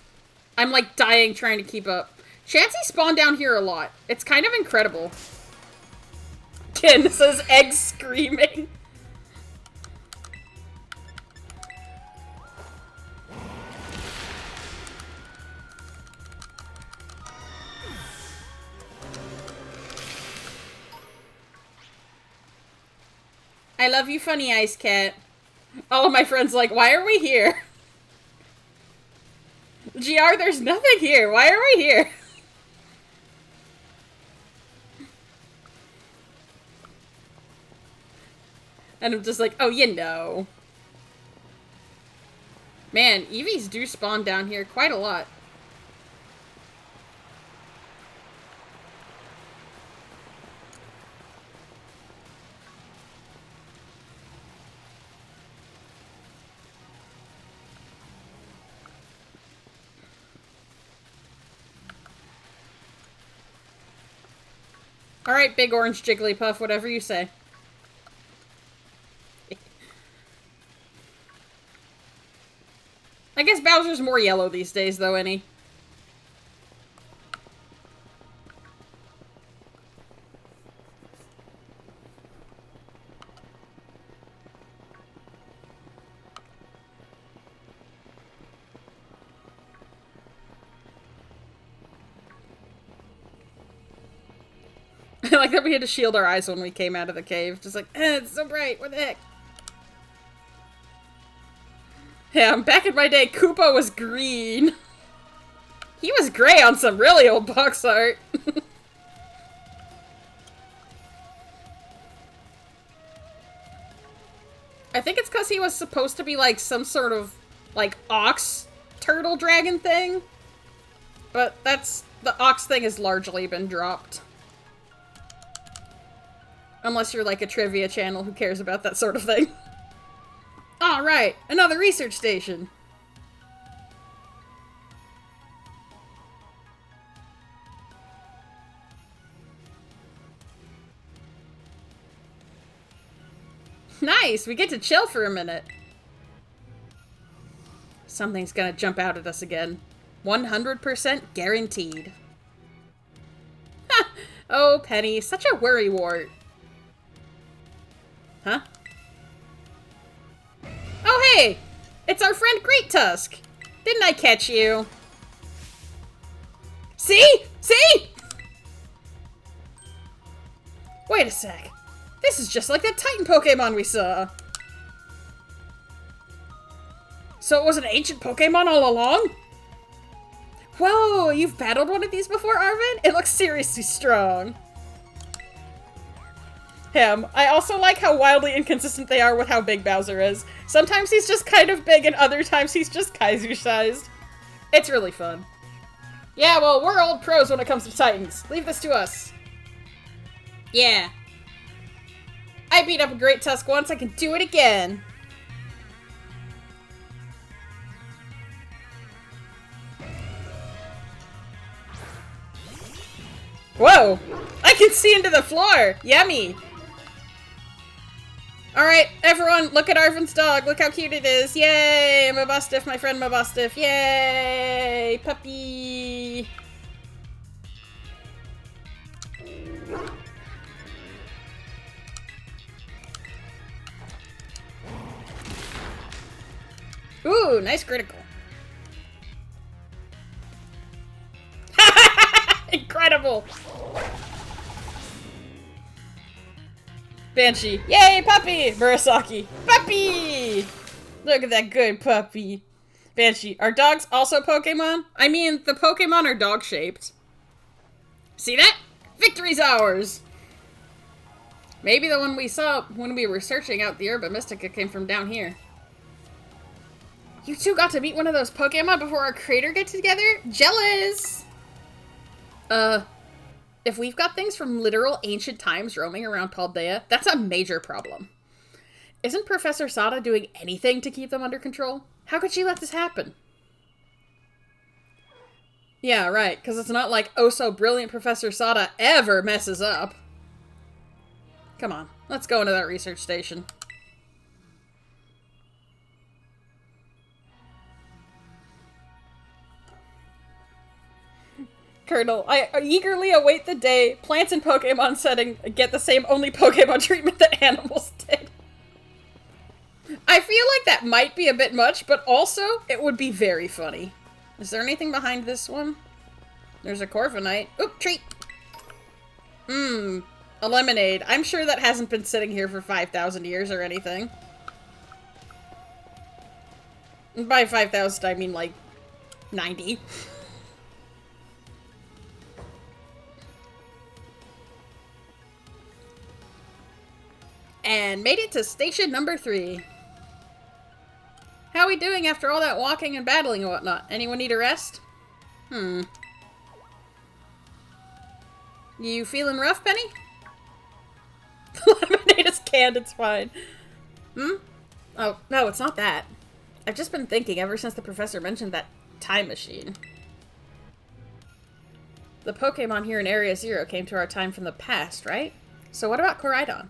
Speaker 1: I'm like dying trying to keep up. Chansey spawned down here a lot. It's kind of incredible. Ken says egg screaming. I love you, funny ice cat. All of my friends like, why are we here? GR, there's nothing here. Why are we here? And I'm just like, oh, you know. Man, Eevees do spawn down here quite a lot. Alright, big orange Jigglypuff, whatever you say. I guess Bowser's more yellow these days, though, ain't he? I like that we had to shield our eyes when we came out of the cave. Just like, it's so bright, what the heck? Yeah, back in my day, Koopa was green. He was gray on some really old box art. I think it's because he was supposed to be like some sort of like ox turtle dragon thing. But the ox thing has largely been dropped. Unless you're like a trivia channel who cares about that sort of thing. Alright, another research station. Nice, we get to chill for a minute. Something's gonna jump out at us again. 100% guaranteed. Ha! Oh, Penny, such a worrywart. Huh? Oh, hey! It's our friend Great Tusk! Didn't I catch you? See? See? Wait a sec. This is just like that Titan Pokemon we saw. So it was an ancient Pokemon all along? Whoa, you've battled one of these before, Arvin? It looks seriously strong. him. I also like how wildly inconsistent they are with how big Bowser is. Sometimes he's just kind of big and other times he's just Kaiser-sized. It's really fun. Yeah, well, we're old pros when it comes to Titans. Leave this to us. Yeah. I beat up a Great Tusk once, I can do it again. Whoa! I can see into the floor! Yummy! Alright, everyone, look at Arvin's dog. Look how cute it is. Yay! Mabustiff, my friend Mabustiff. Yay! Puppy! Ooh, nice critical. Incredible! Banshee. Yay, puppy! Murasaki. Puppy! Look at that good puppy. Banshee. Are dogs also Pokemon? I mean, the Pokemon are dog-shaped. See that? Victory's ours! Maybe the one we saw when we were searching out the Herba Mystica came from down here. You two got to meet one of those Pokemon before our crater get together? Jealous! If we've got things from literal ancient times roaming around Paldea, that's a major problem. Isn't Professor Sada doing anything to keep them under control? How could she let this happen? Yeah, right, because it's not like oh-so-brilliant Professor Sada ever messes up. Come on, let's go into that research station. Colonel, I eagerly await the day plants in Pokemon setting get the same only Pokemon treatment that animals did. I feel like that might be a bit much, but also it would be very funny. Is there anything behind this one? There's a Corviknight. Oop, treat! A lemonade. I'm sure that hasn't been sitting here for 5,000 years or anything. And by 5,000 I mean like 90. And made it to station number 3. How are we doing after all that walking and battling and whatnot? Anyone need a rest? You feeling rough, Penny? The lemonade is canned, it's fine. Oh, no, it's not that. I've just been thinking ever since the professor mentioned that time machine. The Pokemon here in Area Zero came to our time from the past, right? So what about Koraidon?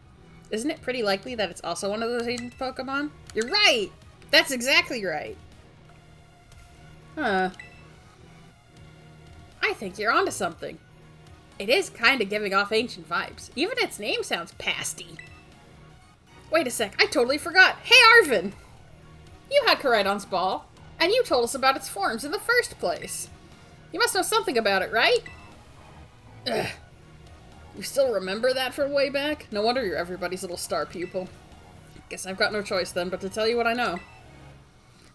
Speaker 1: Isn't it pretty likely that it's also one of those ancient Pokemon? You're right! That's exactly right. Huh. I think you're onto something. It is kind of giving off ancient vibes. Even its name sounds pasty. Wait a sec, I totally forgot. Hey, Arvin! You had Koraidon's ball, and you told us about its forms in the first place. You must know something about it, right? Ugh. You still remember that from way back? No wonder you're everybody's little star pupil. Guess I've got no choice then but to tell you what I know.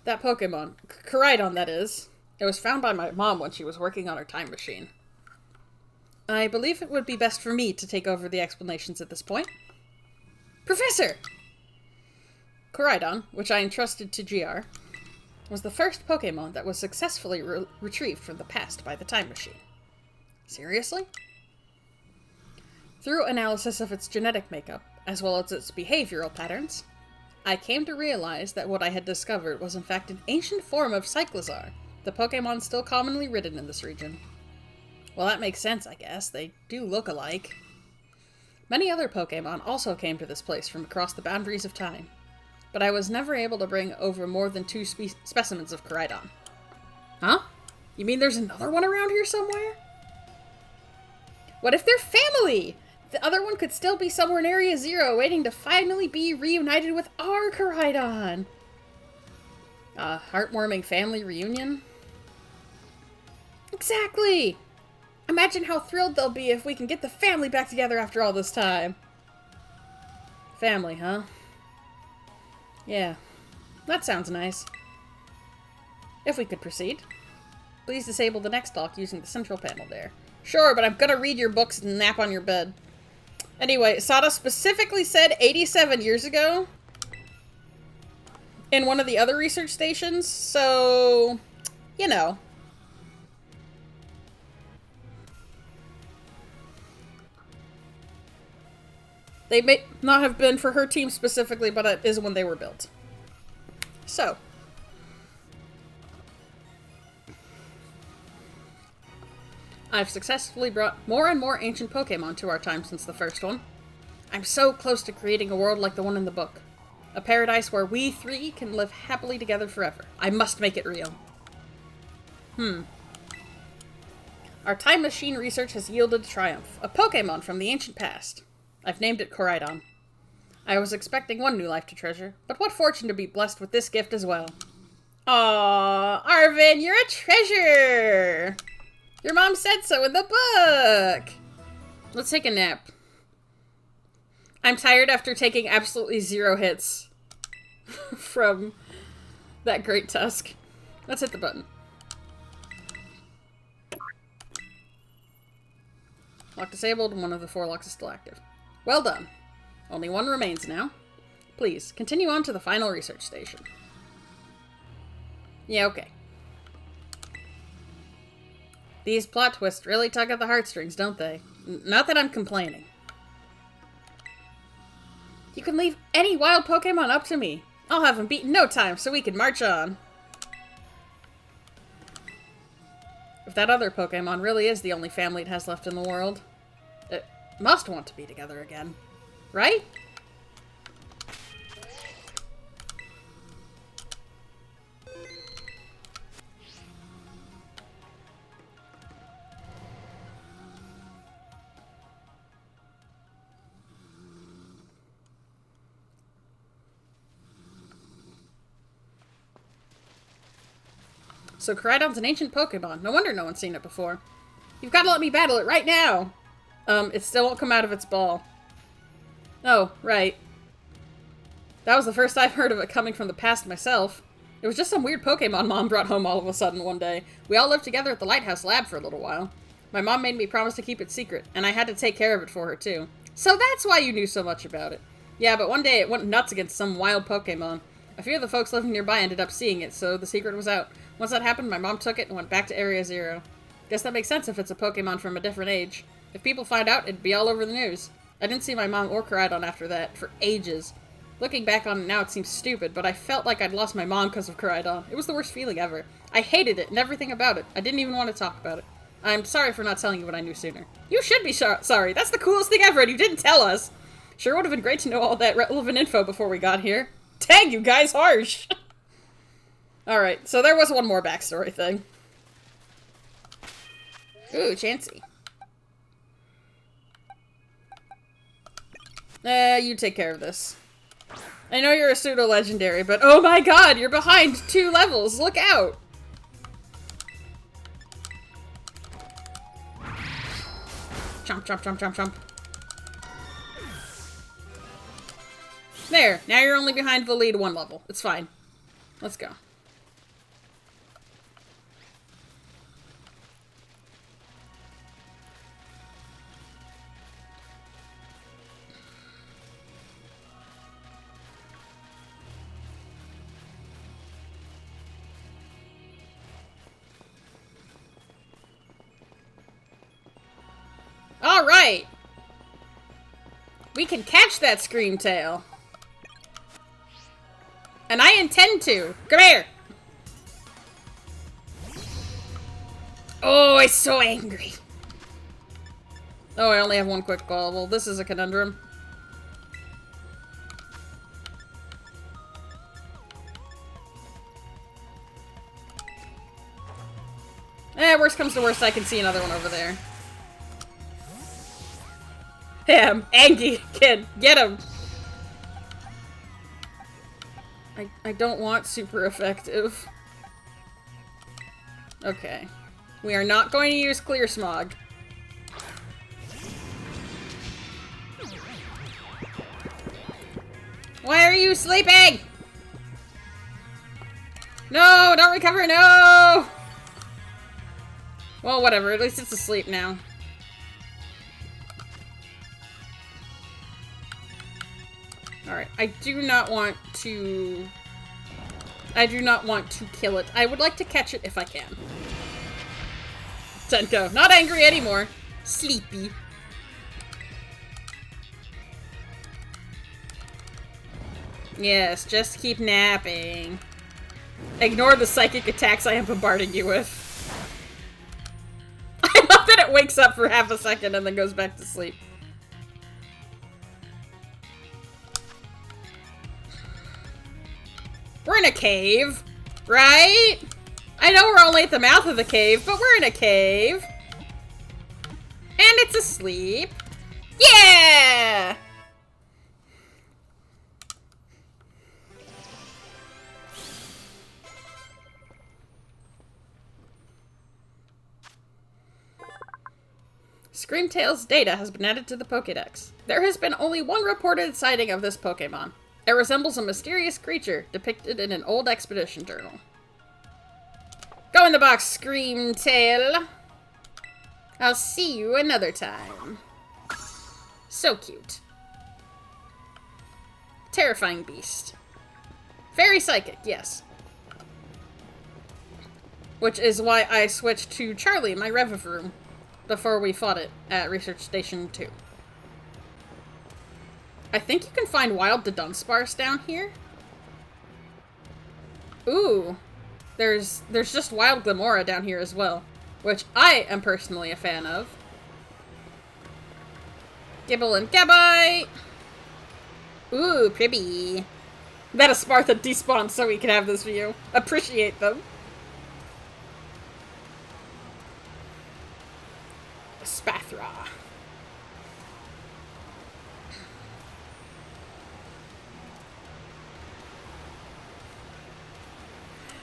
Speaker 1: That Pokemon, Koraidon that is, it was found by my mom when she was working on her time machine. I believe it would be best for me to take over the explanations at this point. Professor! Koraidon, which I entrusted to GR, was the first Pokemon that was successfully retrieved from the past by the time machine. Seriously? Through analysis of its genetic makeup, as well as its behavioral patterns, I came to realize that what I had discovered was in fact an ancient form of Cyclizar, the Pokemon still commonly ridden in this region. Well, that makes sense, I guess. They do look alike. Many other Pokemon also came to this place from across the boundaries of time, but I was never able to bring over more than 2 specimens of Koraidon. Huh? You mean there's another one around here somewhere? What if they're family? The other one could still be somewhere in Area Zero, waiting to finally be reunited with our Koraidon. A heartwarming family reunion? Exactly! Imagine how thrilled they'll be if we can get the family back together after all this time. Family, huh? Yeah, that sounds nice. If we could proceed. Please disable the next dock using the central panel there. Sure, but I'm gonna read your books and nap on your bed. Anyway, Sada specifically said 87 years ago in one of the other research stations, so, you know. They may not have been for her team specifically, but it is when they were built. So. I've successfully brought more and more ancient Pokemon to our time since the first one. I'm so close to creating a world like the one in the book. A paradise where we three can live happily together forever. I must make it real. Our time machine research has yielded triumph. A Pokemon from the ancient past. I've named it Koraidon. I was expecting one new life to treasure, but what fortune to be blessed with this gift as well. Aww, Arvin, you're a treasure! Your mom said so in the book! Let's take a nap. I'm tired after taking absolutely 0 hits from that great tusk. Let's hit the button. Lock disabled, and one of the 4 locks is still active. Well done. Only 1 remains now. Please, continue on to the final research station. Yeah, okay. These plot twists really tug at the heartstrings, don't they? Not that I'm complaining. You can leave any wild Pokemon up to me. I'll have them beat in no time so we can march on. If that other Pokemon really is the only family it has left in the world, it must want to be together again. Right? So Koraidon's an ancient Pokemon. No wonder no one's seen it before. You've got to let me battle it right now! It still won't come out of its ball. Oh, right. That was the first I've heard of it coming from the past myself. It was just some weird Pokemon Mom brought home all of a sudden one day. We all lived together at the Lighthouse Lab for a little while. My mom made me promise to keep it secret, and I had to take care of it for her too. So that's why you knew so much about it. Yeah, but one day it went nuts against some wild Pokemon. A few of the folks living nearby ended up seeing it, so the secret was out. Once that happened, my mom took it and went back to Area 0. Guess that makes sense if it's a Pokemon from a different age. If people find out, it'd be all over the news. I didn't see my mom or Koraidon after that, for ages. Looking back on it now, it seems stupid, but I felt like I'd lost my mom because of Koraidon. It was the worst feeling ever. I hated it and everything about it. I didn't even want to talk about it. I'm sorry for not telling you what I knew sooner. You should be sorry. That's the coolest thing ever, and you didn't tell us. Sure would have been great to know all that relevant info before we got here. Dang, you guys, harsh! Alright, so there was one more backstory thing. Ooh, Chansey. You take care of this. I know you're a pseudo-legendary, but oh my god, you're behind 2 levels! Look out! Chomp, chomp, chomp, chomp, chomp. There, now you're only behind the lead 1 level. It's fine. Let's go. Alright! We can catch that Screamtail. And I intend to. Come here! Oh, he's so angry. Oh, I only have 1 quick ball. Well, this is a conundrum. Worst comes to worst, I can see another one over there. Him! Angry kid! Get him! I don't want super effective. Okay. We are not going to use Clear Smog. Why are you sleeping? No! Don't recover! No! Well, whatever. At least it's asleep now. Alright, I do not want to kill it. I would like to catch it if I can. Tenko, not angry anymore. Sleepy. Yes, just keep napping. Ignore the psychic attacks I am bombarding you with. I love that it wakes up for half a second and then goes back to sleep. We're in a cave, right? I know we're only at the mouth of the cave, but we're in a cave. And it's asleep. Yeah! Screamtail's data has been added to the Pokédex. There has been only one reported sighting of this Pokémon. It resembles a mysterious creature depicted in an old expedition journal. Go in the box, Screamtail. I'll see you another time. So cute. Terrifying beast. Very psychic, yes. Which is why I switched to Charlie, my Revivroom, before we fought it at Research Station 2. I think you can find wild Dunsparce down here. Ooh. There's just wild Glimora down here as well, which I am personally a fan of. Gibble and Gabite! Ooh, pretty. That Spartha despawned so we can have this view. Appreciate them. Spathra.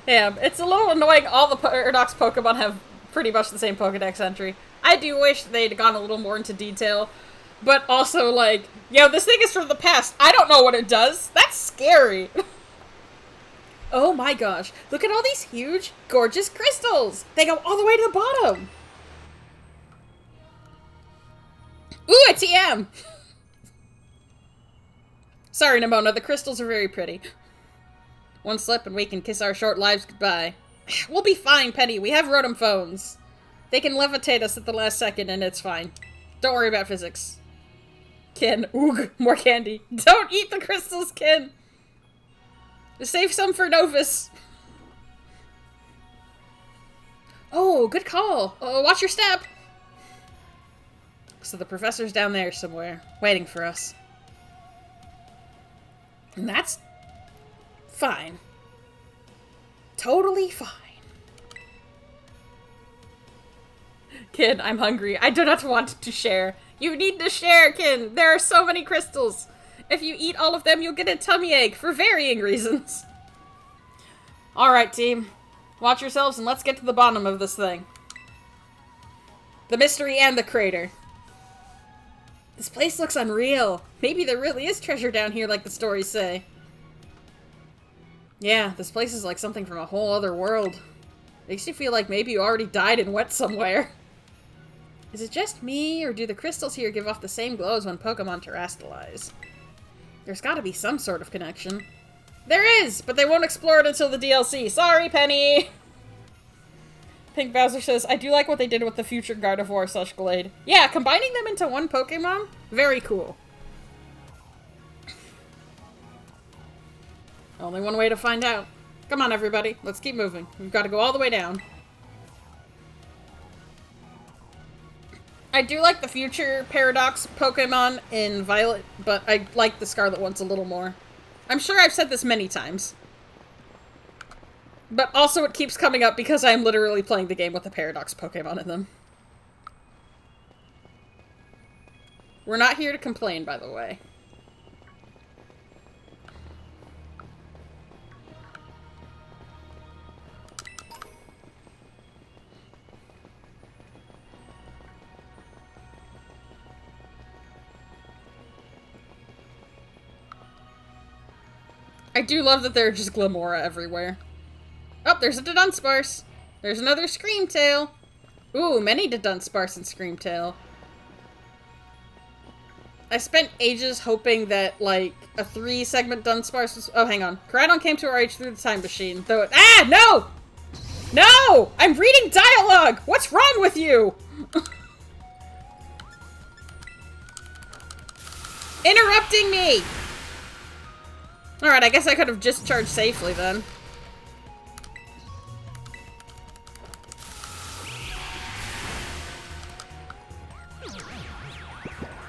Speaker 1: Damn, it's a little annoying all the Paradox Pokemon have pretty much the same Pokedex entry. I do wish they'd gone a little more into detail, but also like, yo, this thing is from the past. I don't know what it does. That's scary. Oh my gosh, look at all these huge, gorgeous crystals. They go all the way to the bottom. Ooh, a TM! Sorry, Nimona, the crystals are very pretty. One slip and we can kiss our short lives goodbye. We'll be fine, Penny. We have Rotom phones. They can levitate us at the last second and it's fine. Don't worry about physics. Kin. Oog, more candy. Don't eat the crystals, Kin! Save some for Novus. Oh, good call. Watch your step. So the professor's down there somewhere, waiting for us. And that's fine. Totally fine. Kin, I'm hungry. I do not want to share. You need to share, Kin. There are so many crystals. If you eat all of them, you'll get a tummy ache for varying reasons. Alright, team. Watch yourselves and let's get to the bottom of this thing. The mystery and the crater. This place looks unreal. Maybe there really is treasure down here like the stories say. Yeah, this place is like something from a whole other world. Makes you feel like maybe you already died and went somewhere. Is it just me, or do the crystals here give off the same glow as when Pokemon terrestrialize? There's gotta be some sort of connection. There is, but they won't explore it until the DLC. Sorry, Penny! Pink Bowser says, I do like what they did with the future Gardevoir / Glade. Yeah, combining them into one Pokemon? Very cool. Only one way to find out. Come on, everybody. Let's keep moving. We've got to go all the way down. I do like the future Paradox Pokemon in Violet, but I like the Scarlet ones a little more. I'm sure I've said this many times. But also it keeps coming up because I'm literally playing the game with the Paradox Pokemon in them. We're not here to complain, by the way. I do love that there are just Glimora everywhere. Oh, there's a Dunsparce. There's another Screamtail. Ooh, many Dunsparce and Screamtail. I spent ages hoping that, like, a 3-segment Dunsparce was... Oh, hang on. Koraidon came to our age through the time machine, though it... Ah, no! No! I'm reading dialogue! What's wrong with you? Interrupting me! Alright, I guess I could have discharged safely then.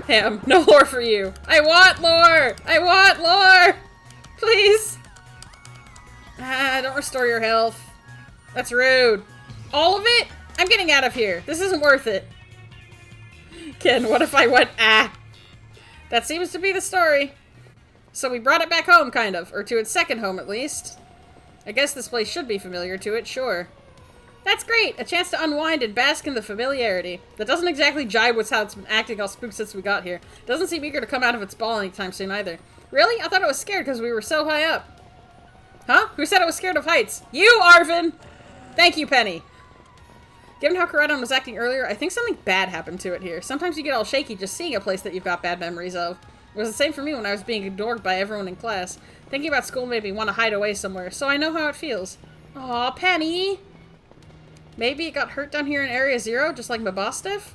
Speaker 1: Ham, no lore for you. I want lore! I want lore! Please! Ah, don't restore your health. That's rude. All of it? I'm getting out of here. This isn't worth it. Ken, what if I went, ah? That seems to be the story. So we brought it back home, kind of. Or to its second home, at least. I guess this place should be familiar to it, sure. That's great! A chance to unwind and bask in the familiarity. That doesn't exactly jibe with how it's been acting all spooked since we got here. Doesn't seem eager to come out of its ball anytime soon, either. Really? I thought it was scared because we were so high up. Huh? Who said it was scared of heights? You, Arvin! Thank you, Penny. Given how Koraidon was acting earlier, I think something bad happened to it here. Sometimes you get all shaky just seeing a place that you've got bad memories of. It was the same for me when I was being ignored by everyone in class. Thinking about school made me want to hide away somewhere, so I know how it feels. Aw, Penny! Maybe it got hurt down here in Area Zero, just like Mabosstiff?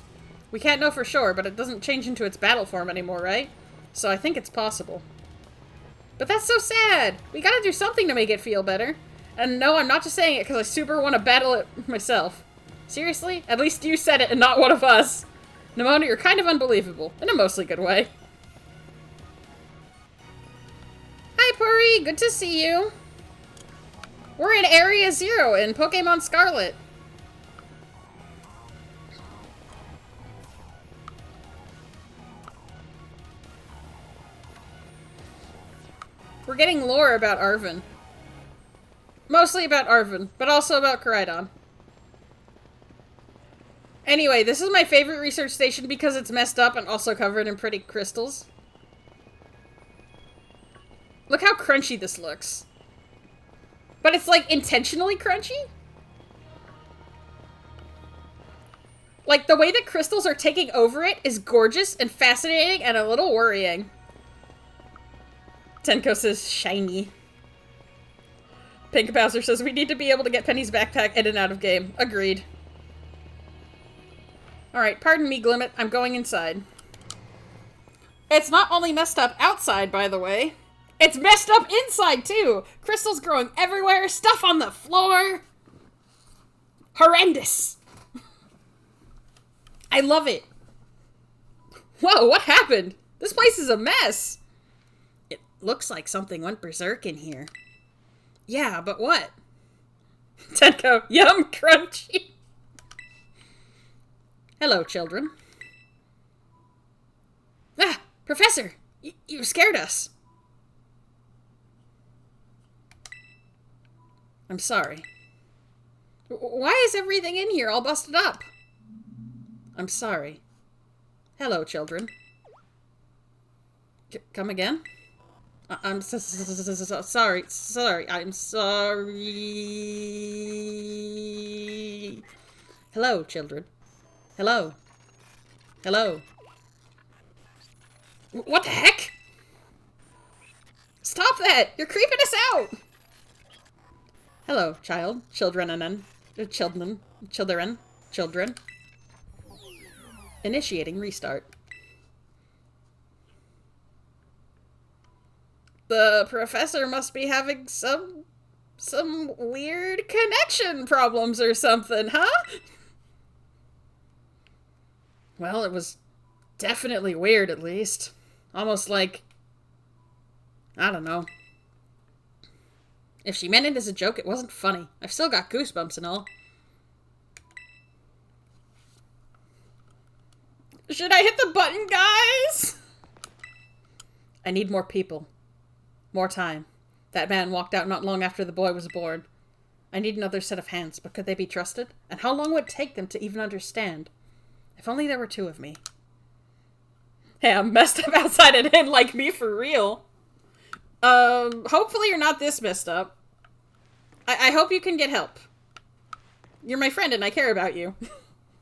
Speaker 1: We can't know for sure, but it doesn't change into its battle form anymore, right? So I think it's possible. But that's so sad! We gotta do something to make it feel better. And no, I'm not just saying it because I super want to battle it myself. Seriously? At least you said it and not one of us. Nimona, you're kind of unbelievable. In a mostly good way. Hi, Puri! Good to see you. We're in Area Zero in Pokemon Scarlet. We're getting lore about Arvin. Mostly about Arvin, but also about Koraidon. Anyway, this is my favorite research station because it's messed up and also covered in pretty crystals. Look how crunchy this looks. But it's like intentionally crunchy? Like the way that crystals are taking over it is gorgeous and fascinating and a little worrying. Tenko says shiny. Pink Bowser says we need to be able to get Penny's backpack in and out of game. Agreed. Alright, pardon me, Glimmet. I'm going inside. It's not only messed up outside, by the way. It's messed up inside, too! Crystals growing everywhere, stuff on the floor. Horrendous! I love it. Whoa, what happened? This place is a mess. It looks like something went berserk in here. Yeah, but what? Tenko, yum, crunchy. Hello, children. Ah, Professor! You scared us. I'm sorry. Why is everything in here all busted up? I'm sorry. Hello, children. Come again? I'm sorry. Sorry. I'm sorry. Hello, children. Hello. Hello. What the heck? Stop that! You're creeping us out! Hello, child. Children. Initiating restart. The professor must be having some weird connection problems or something, huh? Well, it was definitely weird, at least. Almost like, I don't know. If she meant it as a joke, it wasn't funny. I've still got goosebumps and all. Should I hit the button, guys? I need more people. More time. That man walked out not long after the boy was born. I need another set of hands, but could they be trusted? And how long would it take them to even understand? If only there were two of me. Hey, I'm messed up outside and in like me for real. Hopefully you're not this messed up. I hope you can get help. You're my friend and I care about you.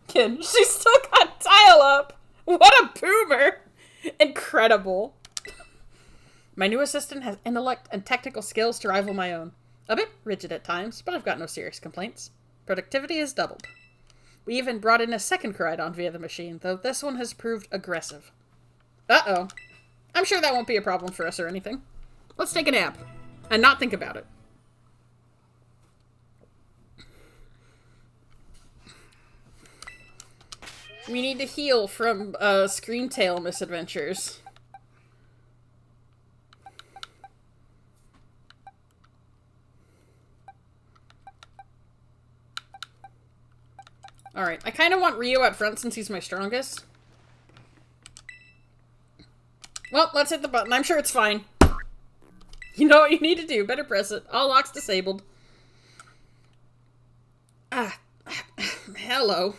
Speaker 1: Ken, she's still got dial-up. What a boomer. Incredible. My new assistant has intellect and technical skills to rival my own. A bit rigid at times, but I've got no serious complaints. Productivity is doubled. We even brought in a second Koraidon via the machine, though this one has proved aggressive. Uh-oh. I'm sure that won't be a problem for us or anything. Let's take a nap. And not think about it. We need to heal from, Screamtail misadventures. Alright, I kind of want Rio out front since he's my strongest. Well, let's hit the button. I'm sure it's fine. You know what you need to do. Better press it. All locks disabled. Hello.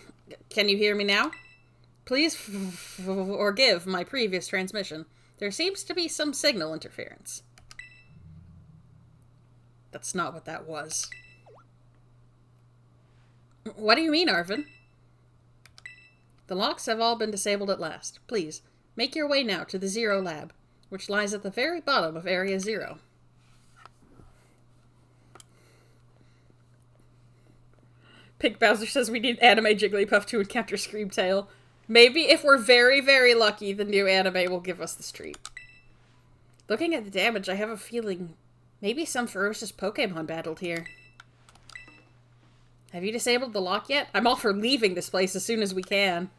Speaker 1: Can you hear me now? Please forgive my previous transmission. There seems to be some signal interference. That's not what that was. What do you mean, Arvin? The locks have all been disabled at last. Please, make your way now to the Zero Lab, which lies at the very bottom of Area Zero. Pink Bowser says we need anime Jigglypuff to encounter Screamtail. Maybe if we're very, very lucky, the new anime will give us this treat. Looking at the damage, I have a feeling maybe some ferocious Pokemon battled here. Have you disabled the lock yet? I'm all for leaving this place as soon as we can.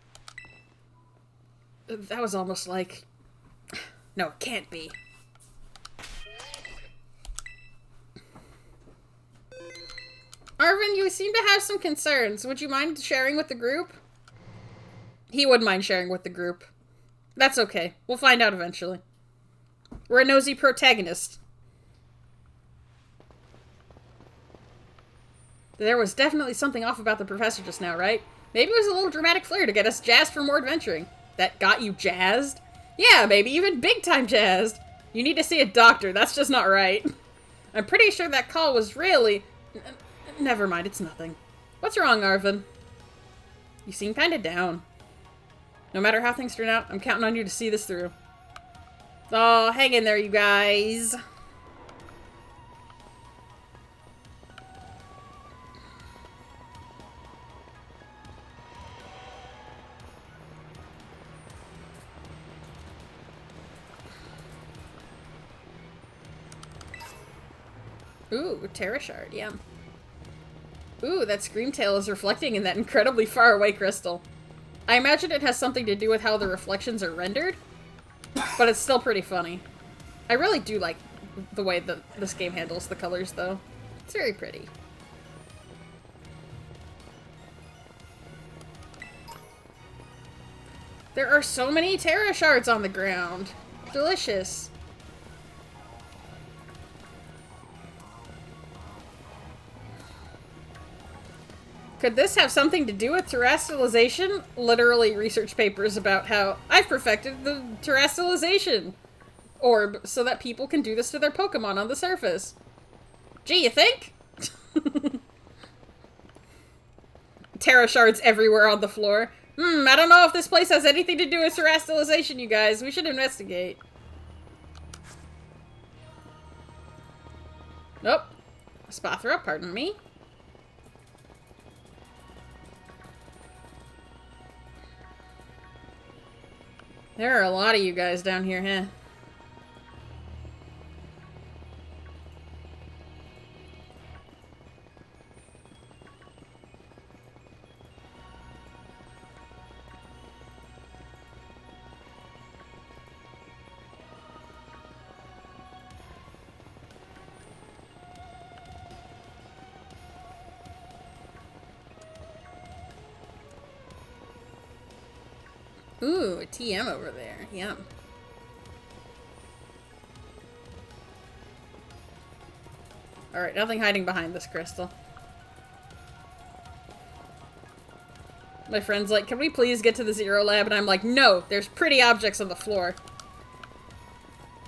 Speaker 1: That was almost like... No, it can't be. Arvin, you seem to have some concerns. Would you mind sharing with the group? He wouldn't mind sharing with the group. That's okay. We'll find out eventually. We're a nosy protagonist. There was definitely something off about the professor just now, right? Maybe it was a little dramatic flair to get us jazzed for more adventuring. That got you jazzed? Yeah, maybe even big-time jazzed. You need to see a doctor. That's just not right. I'm pretty sure that call was really... Never mind, it's nothing. What's wrong, Arvin? You seem kinda down. No matter how things turn out, I'm counting on you to see this through. Oh, hang in there, you guys. Ooh, Terra Shard, yeah. Ooh, that Screamtail is reflecting in that incredibly far away crystal. I imagine it has something to do with how the reflections are rendered, but it's still pretty funny. I really do like the way that this game handles the colors, though. It's very pretty. There are so many Terra Shards on the ground. Delicious. Could this have something to do with terrestrialization? Literally research papers about how I've perfected the terrestrialization orb so that people can do this to their Pokemon on the surface. Gee, you think? Terra Shards everywhere on the floor. I don't know if this place has anything to do with terrestrialization, you guys. We should investigate. Nope. Spathra, pardon me. There are a lot of you guys down here, huh? Ooh, a TM over there. Yum. Alright, nothing hiding behind this crystal. My friend's like, can we please get to the Zero Lab? And I'm like, no, there's pretty objects on the floor.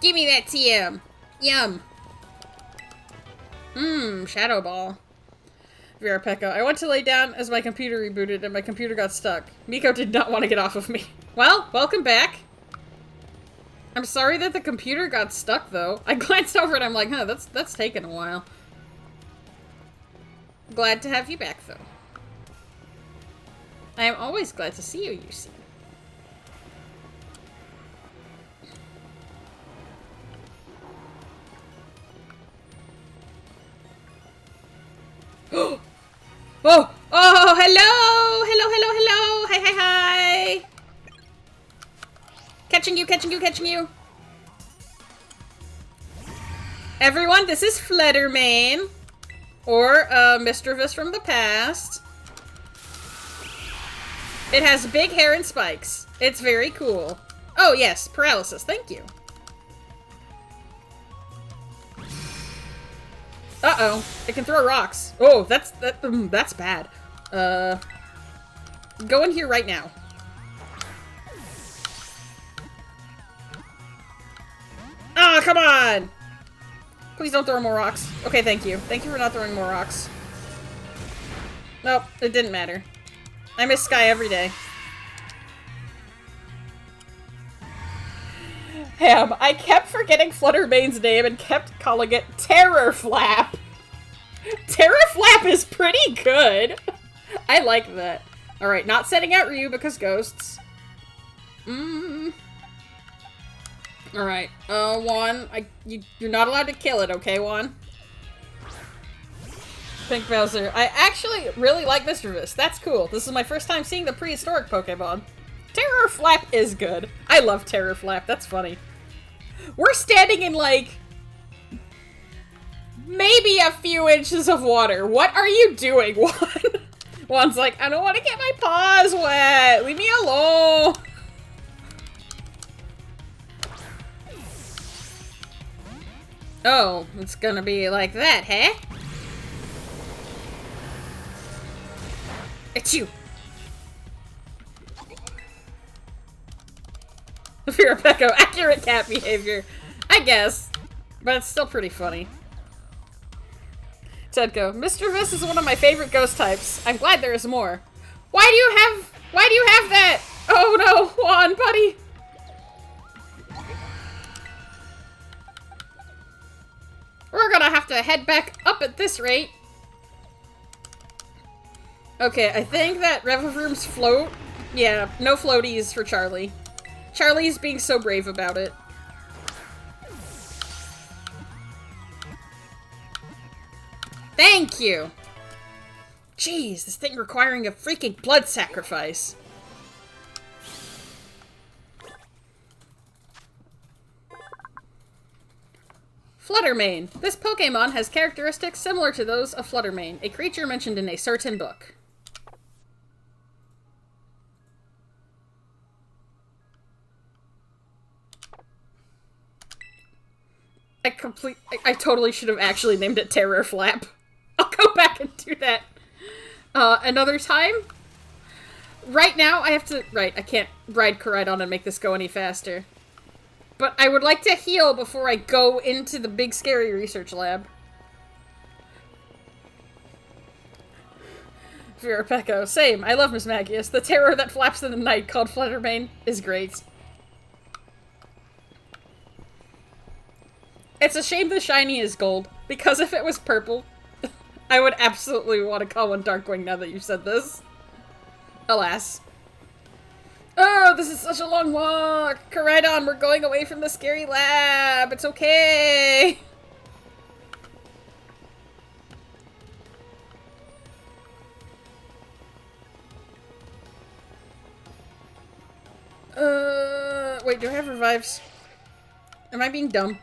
Speaker 1: Give me that TM. Yum. Shadow Ball. Vera Pekka. I went to lay down as my computer rebooted and my computer got stuck. Miko did not want to get off of me. Well, welcome back. I'm sorry that the computer got stuck, though. I glanced over and I'm like, huh, that's taken a while. Glad to have you back, though. I am always glad to see you, you see. Oh! Oh! Hello! Hello, hello, hello! Hi, hi, hi! Catching you, catching you, catching you! Everyone, this is Fluttermane. Or, Mischievous from the past. It has big hair and spikes. It's very cool. Oh, yes, paralysis. Thank you. Uh-oh. It can throw rocks. Oh, that's bad. Go in here right now. Ah, come on! Please don't throw more rocks. Okay, thank you. Thank you for not throwing more rocks. Nope, it didn't matter. I miss Sky every day. Ham, I kept forgetting Fluttermane's name and kept calling it Terror Flap. Terror Flap is pretty good. I like that. Alright, not setting out Ryu because ghosts. Alright, Juan, you're not allowed to kill it, okay, Juan? Pink Bowser. I actually really like Mischievous. That's cool. This is my first time seeing the prehistoric Pokemon. Terror Flap is good. I love Terror Flap. That's funny. We're standing in, like, maybe a few inches of water. What are you doing, Juan? Juan's like, I don't want to get my paws wet. Leave me alone. Oh, it's gonna be like that, huh? It's you! Firapeko, accurate cat behavior. I guess. But it's still pretty funny. Tedko, Mischievous is one of my favorite ghost types. I'm glad there is more. Why do you have that? Oh no, Juan, buddy! We're gonna have to head back up at this rate. Okay, I think that Revavroom's float... Yeah, no floaties for Charlie. Charlie's being so brave about it. Thank you! Jeez, this thing requiring a freaking blood sacrifice. Fluttermane. This Pokemon has characteristics similar to those of Fluttermane, a creature mentioned in a certain book. I totally should have actually named it Terror Flap. I'll go back and do that another time. Right now, I have to... Right, I can't ride Koraidon and make this go any faster. But I would like to heal before I go into the big scary research lab. Firapeko, same. I love Miss Magius. The terror that flaps in the night called Fluttermane is great. It's a shame the shiny is gold, because if it was purple, I would absolutely want to call one Darkwing now that you said this. Alas. Oh, this is such a long walk! Koraidon, we're going away from the scary lab! It's okay! Wait, do I have revives? Am I being dumb?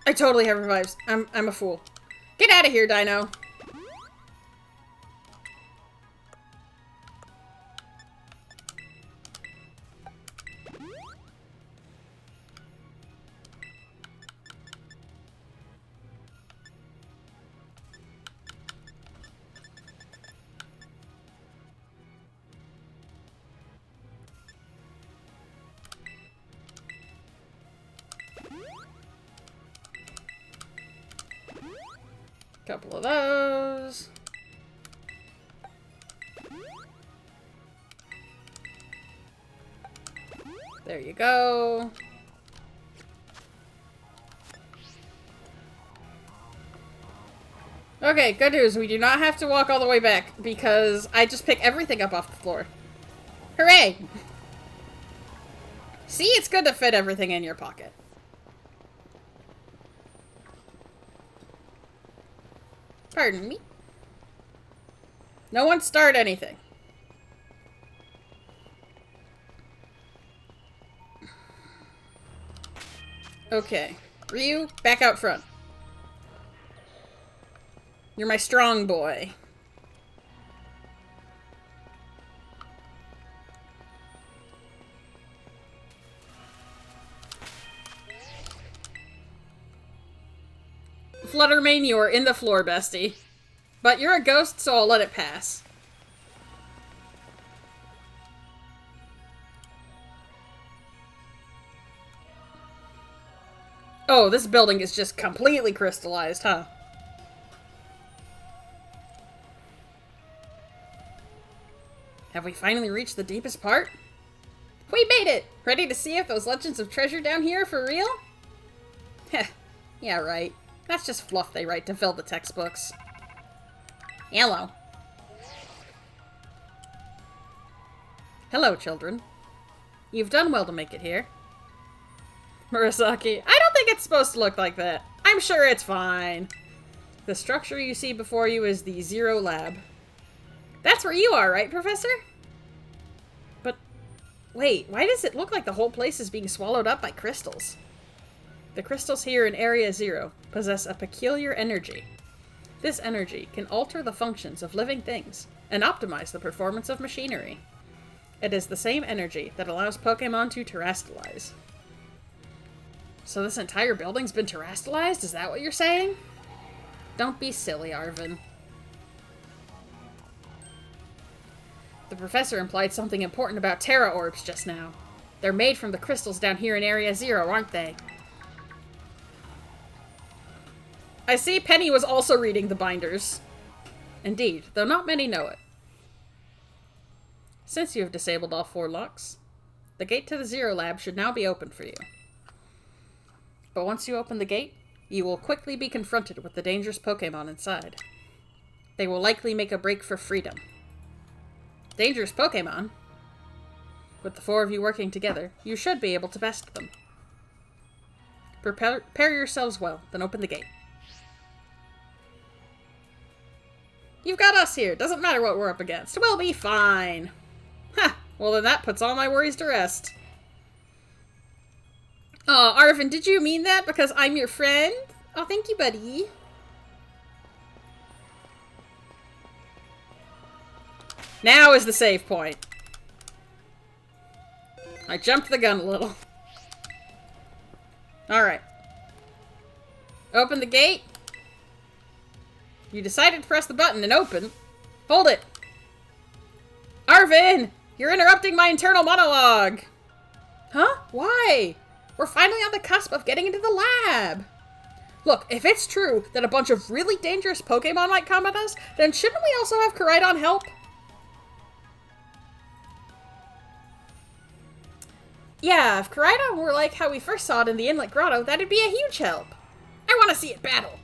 Speaker 1: I totally have revives. I'm a fool. Get out of here, Dino! Couple of those. There you go. Okay, good news. We do not have to walk all the way back because I just pick everything up off the floor. Hooray! See, it's good to fit everything in your pocket. Pardon me? No one start anything. Okay. Ryu, back out front. You're my strong boy. Fluttermane, you are in the floor, bestie. But you're a ghost, so I'll let it pass. Oh, this building is just completely crystallized, huh? Have we finally reached the deepest part? We made it! Ready to see if those legends of treasure down here are for real? Heh, yeah, right. That's just fluff they write to fill the textbooks. Hello. Hello, children. You've done well to make it here. Murasaki, I don't think it's supposed to look like that. I'm sure it's fine. The structure you see before you is the Zero Lab. That's where you are, right, Professor? But, wait, why does it look like the whole place is being swallowed up by crystals? The crystals here in Area Zero possess a peculiar energy. This energy can alter the functions of living things and optimize the performance of machinery. It is the same energy that allows Pokemon to terrestrialize. So this entire building's been terrestrialized? Is that what you're saying? Don't be silly, Arvin. The professor implied something important about Terra Orbs just now. They're made from the crystals down here in Area Zero, aren't they? I see Penny was also reading the binders. Indeed, though not many know it. Since you have disabled all 4 locks, the gate to the Zero Lab should now be open for you. But once you open the gate, you will quickly be confronted with the dangerous Pokemon inside. They will likely make a break for freedom. Dangerous Pokemon? With the 4 of you working together, you should be able to best them. Prepare yourselves well, then open the gate. You've got us here. Doesn't matter what we're up against. We'll be fine. Ha! Well, then that puts all my worries to rest. Oh, Arvin, did you mean that because I'm your friend? Oh, thank you, buddy. Now is the save point. I jumped the gun a little. Alright. Open the gate. You decided to press the button and open. Hold it. Arvin! You're interrupting my internal monologue! Huh? Why? We're finally on the cusp of getting into the lab! Look, if it's true that a bunch of really dangerous Pokemon might combat us, then shouldn't we also have Koraidon help? Yeah, if Koraidon were like how we first saw it in the Inlet Grotto, that'd be a huge help. I want to see it battle.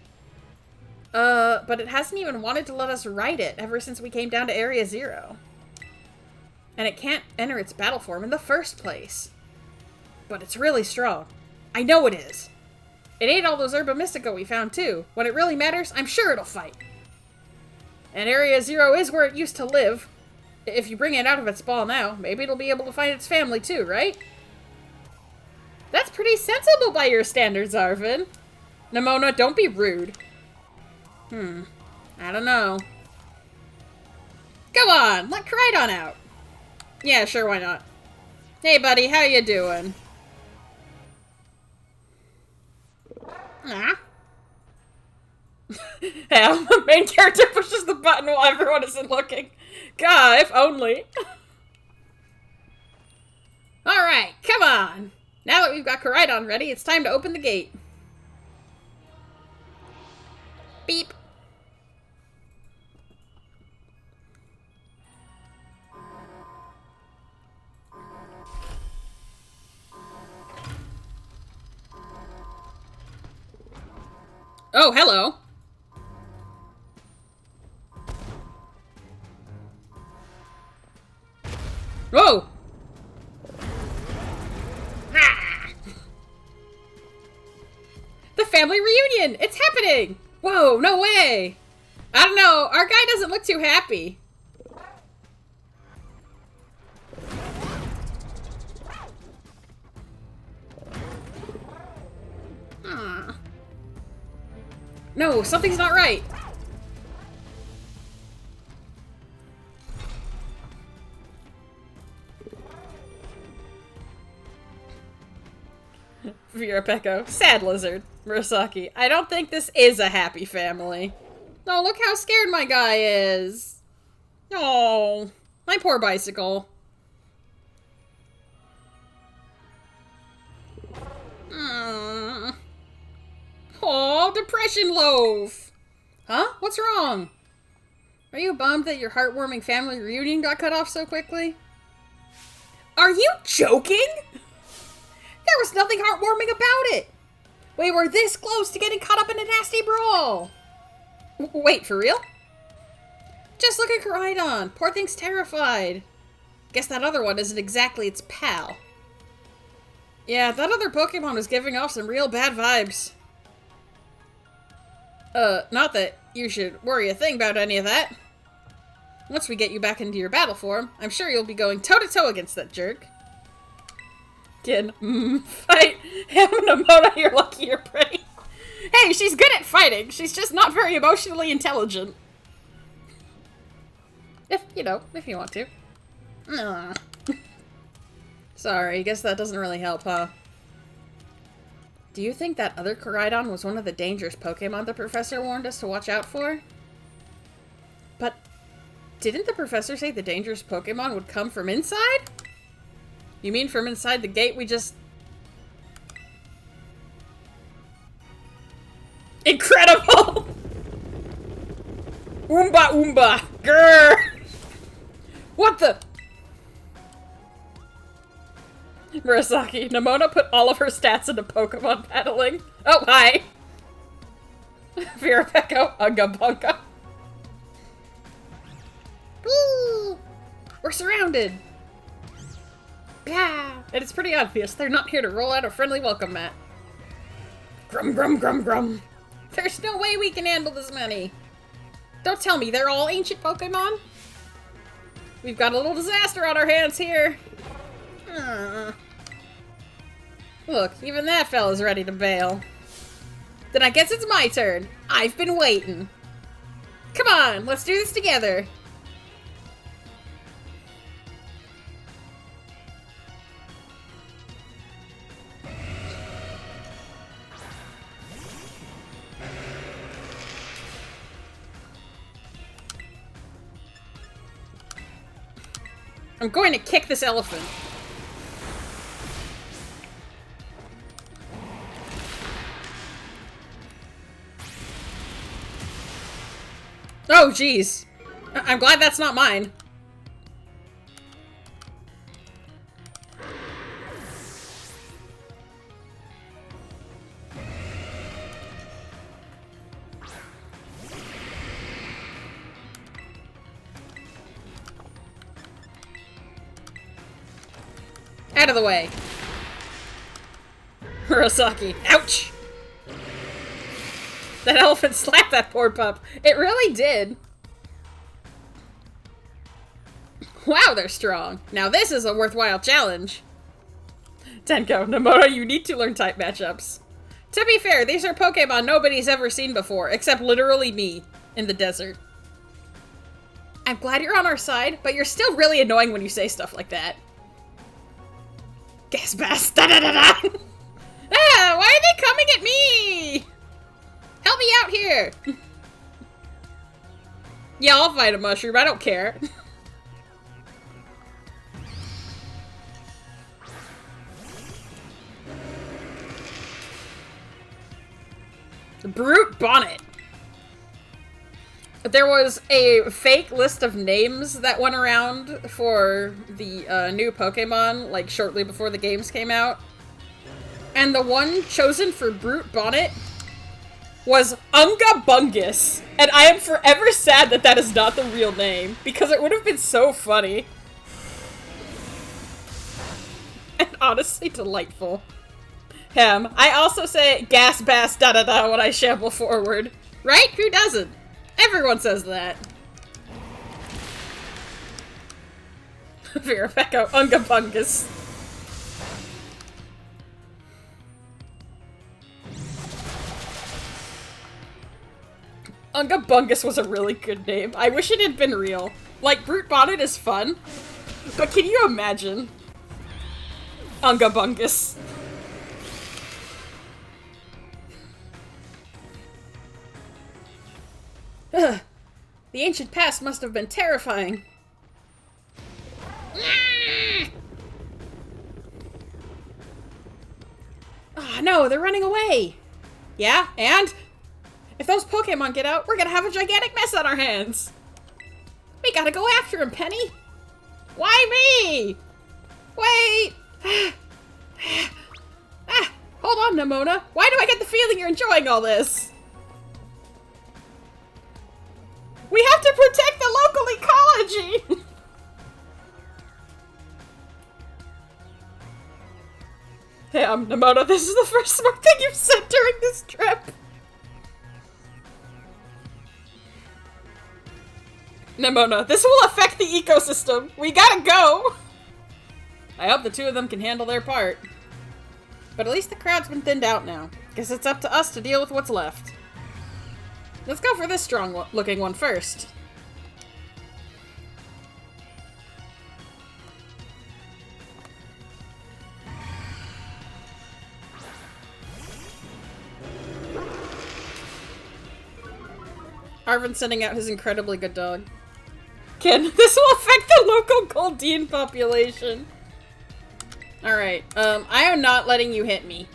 Speaker 1: But it hasn't even wanted to let us ride it ever since we came down to Area Zero. And it can't enter its battle form in the first place. But it's really strong. I know it is. It ate all those Herba Mystica we found too. When it really matters, I'm sure it'll fight. And Area Zero is where it used to live. If you bring it out of its ball now, maybe it'll be able to find its family too, right? That's pretty sensible by your standards, Arvin. Nimona, don't be rude. I don't know. Go on, let Koraidon out. Yeah, sure, why not? Hey, buddy, how you doing? Ah. Yeah, the main character pushes the button while everyone isn't looking. God, if only. Alright, come on. Now that we've got Koraidon ready, it's time to open the gate. Beep. Oh, hello. Whoa! Ah! The family reunion! It's happening! Whoa, no way! I don't know, our guy doesn't look too happy. No, something's not right. Vera Pecco. Sad lizard. Murasaki. I don't think this is a happy family. Oh, look how scared my guy is. Oh, my poor bicycle. Oh, depression loaf. Huh? What's wrong? Are you bummed that your heartwarming family reunion got cut off so quickly? Are you joking? There was nothing heartwarming about it. We were this close to getting caught up in a nasty brawl. Wait, for real? Just look at Koraidon. Poor thing's terrified. Guess that other one isn't exactly its pal. Yeah, that other Pokemon was giving off some real bad vibes. Not that you should worry a thing about any of that. Once we get you back into your battle form, I'm sure you'll be going toe-to-toe against that jerk. Fight. Namona, you're lucky you're pretty. Hey, she's good at fighting. She's just not very emotionally intelligent. If you want to. Sorry, guess that doesn't really help, huh? Do you think that other Koraidon was one of the dangerous Pokemon the professor warned us to watch out for? But didn't the professor say the dangerous Pokemon would come from inside? You mean from inside the gate we just... Incredible! Oomba Oomba! Grrr! What the... Murasaki, Namona put all of her stats into Pokemon battling. Oh, hi! Vera Pecco, Unga Bunga. Woo! We're surrounded! Yeah! And it's pretty obvious they're not here to roll out a friendly welcome mat. Grum grum grum grum. There's no way we can handle this many. Don't tell me they're all ancient Pokemon? We've got a little disaster on our hands here. Look, even that fella's ready to bail. Then I guess it's my turn. I've been waiting. Come on, let's do this together. I'm going to kick this elephant. Oh, jeez. I'm glad that's not mine. Out of the way. Murasaki. Ouch! That elephant slapped that poor pup. It really did. Wow, they're strong. Now this is a worthwhile challenge. Tenko, Namona, you need to learn type matchups. To be fair, these are Pokemon nobody's ever seen before, except literally me, in the desert. I'm glad you're on our side, but you're still really annoying when you say stuff like that. Gasbass, da-da-da-da! Ah, why are they coming at me? Help me out here! Yeah, I'll fight a mushroom, I don't care. Brute Bonnet. There was a fake list of names that went around for the new Pokemon, like, shortly before the games came out. And the one chosen for Brute Bonnet was Unga Bungus, and I am forever sad that that is not the real name, because it would have been so funny. And honestly delightful. I also say gas bass da da da when I shamble forward. Right? Who doesn't? Everyone says that. Vera Pecco, Unga Bungus. Unga Bungus was a really good name. I wish it had been real. Like, Brute Bonnet is fun, but can you imagine? Unga Bungus. Ugh. The ancient past must have been terrifying. Ah, no, they're running away. Yeah, and? If those Pokemon get out, we're gonna have a gigantic mess on our hands. We gotta go after him, Penny. Why me? Wait. Hold on, Nemona. Why do I get the feeling you're enjoying all this? We have to protect the local ecology! Damn, Nemona, this is the first smart thing you've said during this trip. Nemona, this will affect the ecosystem. We gotta go! I hope the two of them can handle their part. But at least the crowd's been thinned out now. Guess it's up to us to deal with what's left. Let's go for this strong-looking one first. Arvin's sending out his incredibly good dog. Ken, this will affect the local Goldeen population. Alright, I am not letting you hit me.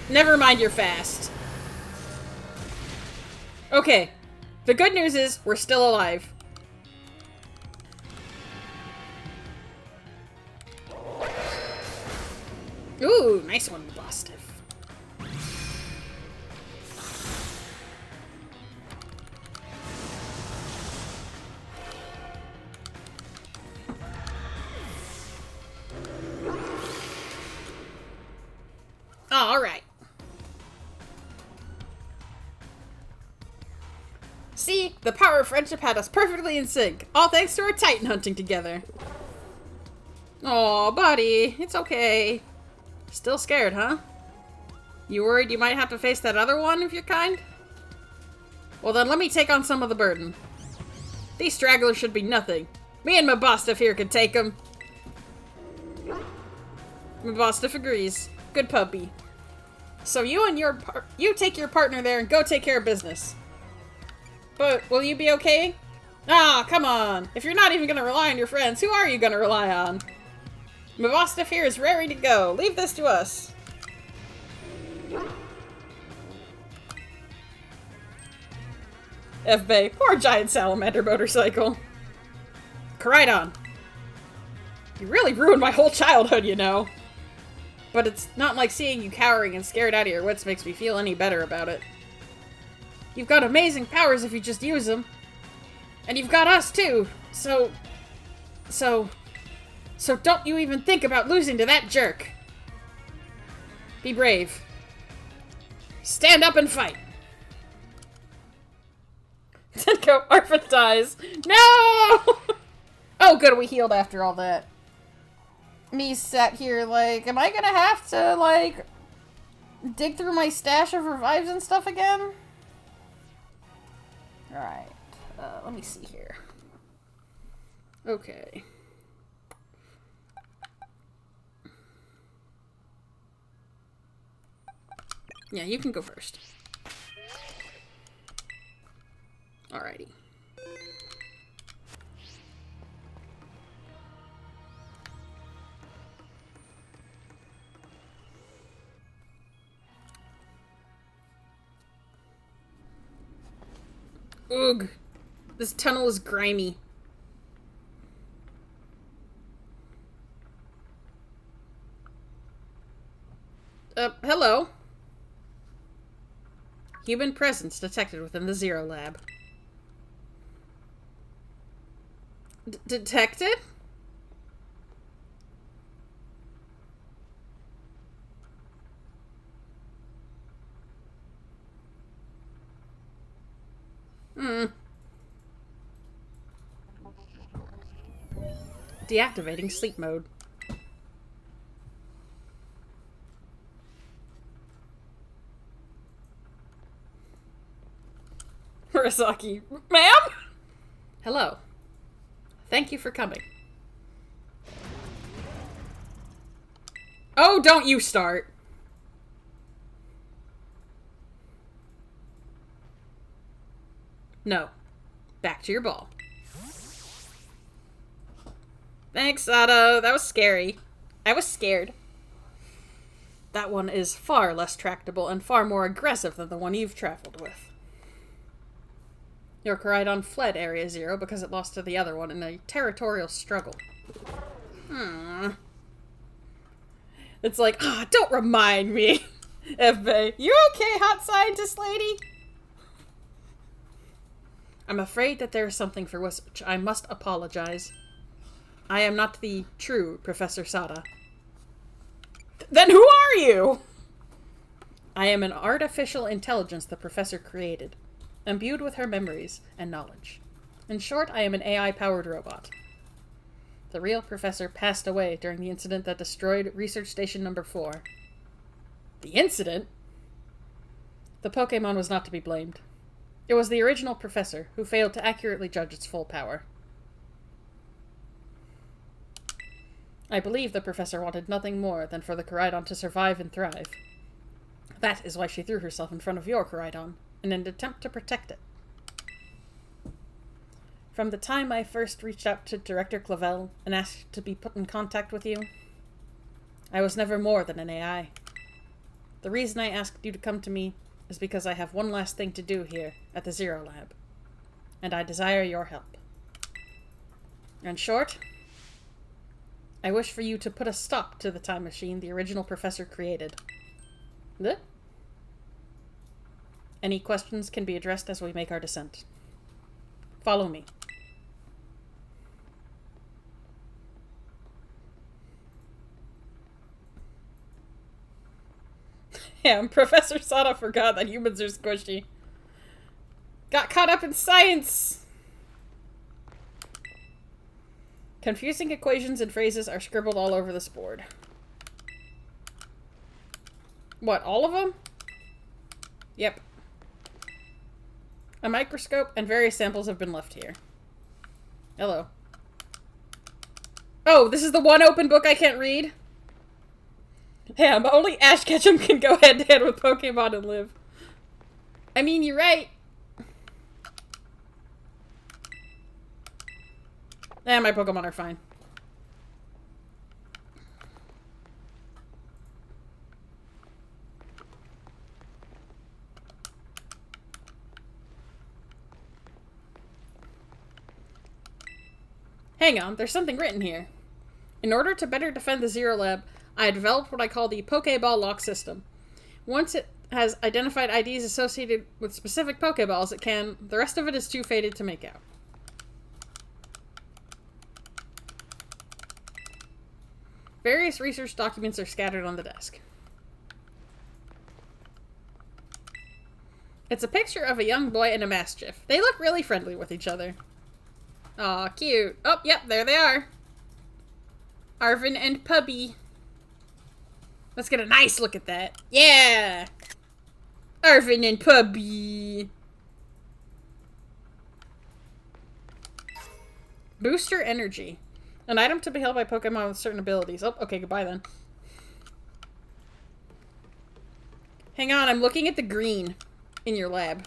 Speaker 1: Never mind, you're fast. Okay, the good news is we're still alive. Ooh, nice one, Bostiff. Alright. See, the power of friendship had us perfectly in sync, all thanks to our Titan hunting together. Aw, buddy, it's okay. Still scared, huh? You worried you might have to face that other one if you're kind? Well then let me take on some of the burden. These stragglers should be nothing. Me and Mabostiff here can take them. Mabostiff agrees. Good puppy. So you and you take your partner there and go take care of business. But will you be okay? Ah, come on. If you're not even gonna rely on your friends, who are you gonna rely on? Mabostiff here is raring to go. Leave this to us. F-Bay, poor giant salamander motorcycle. Koraidon. You really ruined my whole childhood, you know. But it's not like seeing you cowering and scared out of your wits makes me feel any better about it. You've got amazing powers if you just use them. And you've got us too. So don't you even think about losing to that jerk. Be brave. Stand up and fight. Tenko, Arfith dies. No! Oh good, we healed after all that. Me sat here like, am I gonna have to, like, dig through my stash of revives and stuff again? Alright, let me see here. Okay. Yeah, you can go first. Alrighty. Ugh. This tunnel is grimy. Hello. Human presence detected within the Zero Lab. Detected? Deactivating sleep mode. Murasaki. Ma'am? Hello. Thank you for coming. Oh, don't you start. No. Back to your ball. Thanks, Sato. That was scary. I was scared. That one is far less tractable and far more aggressive than the one you've traveled with. Your Koraidon fled Area Zero because it lost to the other one in a territorial struggle. It's like, don't remind me. F.A. You okay, hot scientist lady? I'm afraid that there is something for which I must apologize. I am not the true Professor Sada. Then who are you? I am an artificial intelligence the professor created, imbued with her memories and knowledge. In short, I am an AI-powered robot. The real professor passed away during the incident that destroyed Research Station Number 4. The incident? The Pokémon was not to be blamed. It was the original professor who failed to accurately judge its full power. I believe the professor wanted nothing more than for the Koraidon to survive and thrive. That is why she threw herself in front of your Koraidon, in an attempt to protect it. From the time I first reached out to Director Clavel and asked to be put in contact with you, I was never more than an AI. The reason I asked you to come to me is because I have one last thing to do here at the Zero Lab, and I desire your help. In short, I wish for you to put a stop to the time machine the original professor created. Blech? Any questions can be addressed as we make our descent. Follow me. Damn, Professor Sada forgot that humans are squishy. Got caught up in science! Confusing equations and phrases are scribbled all over this board. What, all of them? Yep. A microscope and various samples have been left here. Hello. Oh, this is the one open book I can't read? Damn, only Ash Ketchum can go head-to-head with Pokemon and live. I mean, you're right. My Pokemon are fine. Hang on, there's something written here. In order to better defend the Zero Lab, I developed what I call the Pokeball Lock System. Once it has identified IDs associated with specific Pokeballs, the rest of it is too faded to make out. Various research documents are scattered on the desk. It's a picture of a young boy and a Mastiff. They look really friendly with each other. Aw, cute. Oh, yep, there they are. Arvin and Puppy. Let's get a nice look at that. Yeah! Arvin and Puppy. Booster Energy. An item to be held by Pokemon with certain abilities. Oh, okay, goodbye then. Hang on, I'm looking at the green in your lab.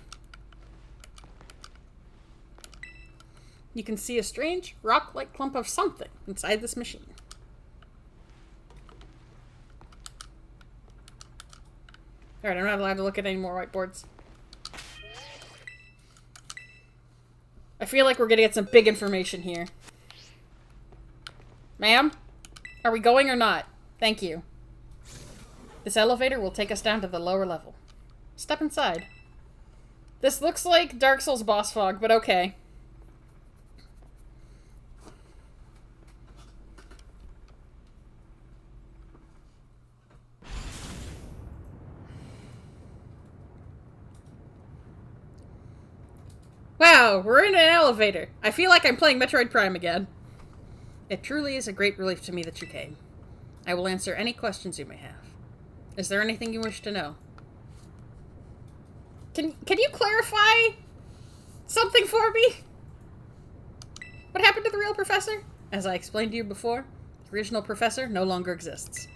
Speaker 1: You can see a strange, rock-like clump of something inside this machine. Alright, I'm not allowed to look at any more whiteboards. I feel like we're gonna get some big information here. Ma'am? Are we going or not? Thank you. This elevator will take us down to the lower level. Step inside. This looks like Dark Souls boss fog, but okay. Wow, we're in an elevator. I feel like I'm playing Metroid Prime again. It truly is a great relief to me that you came. I will answer any questions you may have. Is there anything you wish to know? Can you clarify something for me? What happened to the real professor? As I explained to you before, the original professor no longer exists.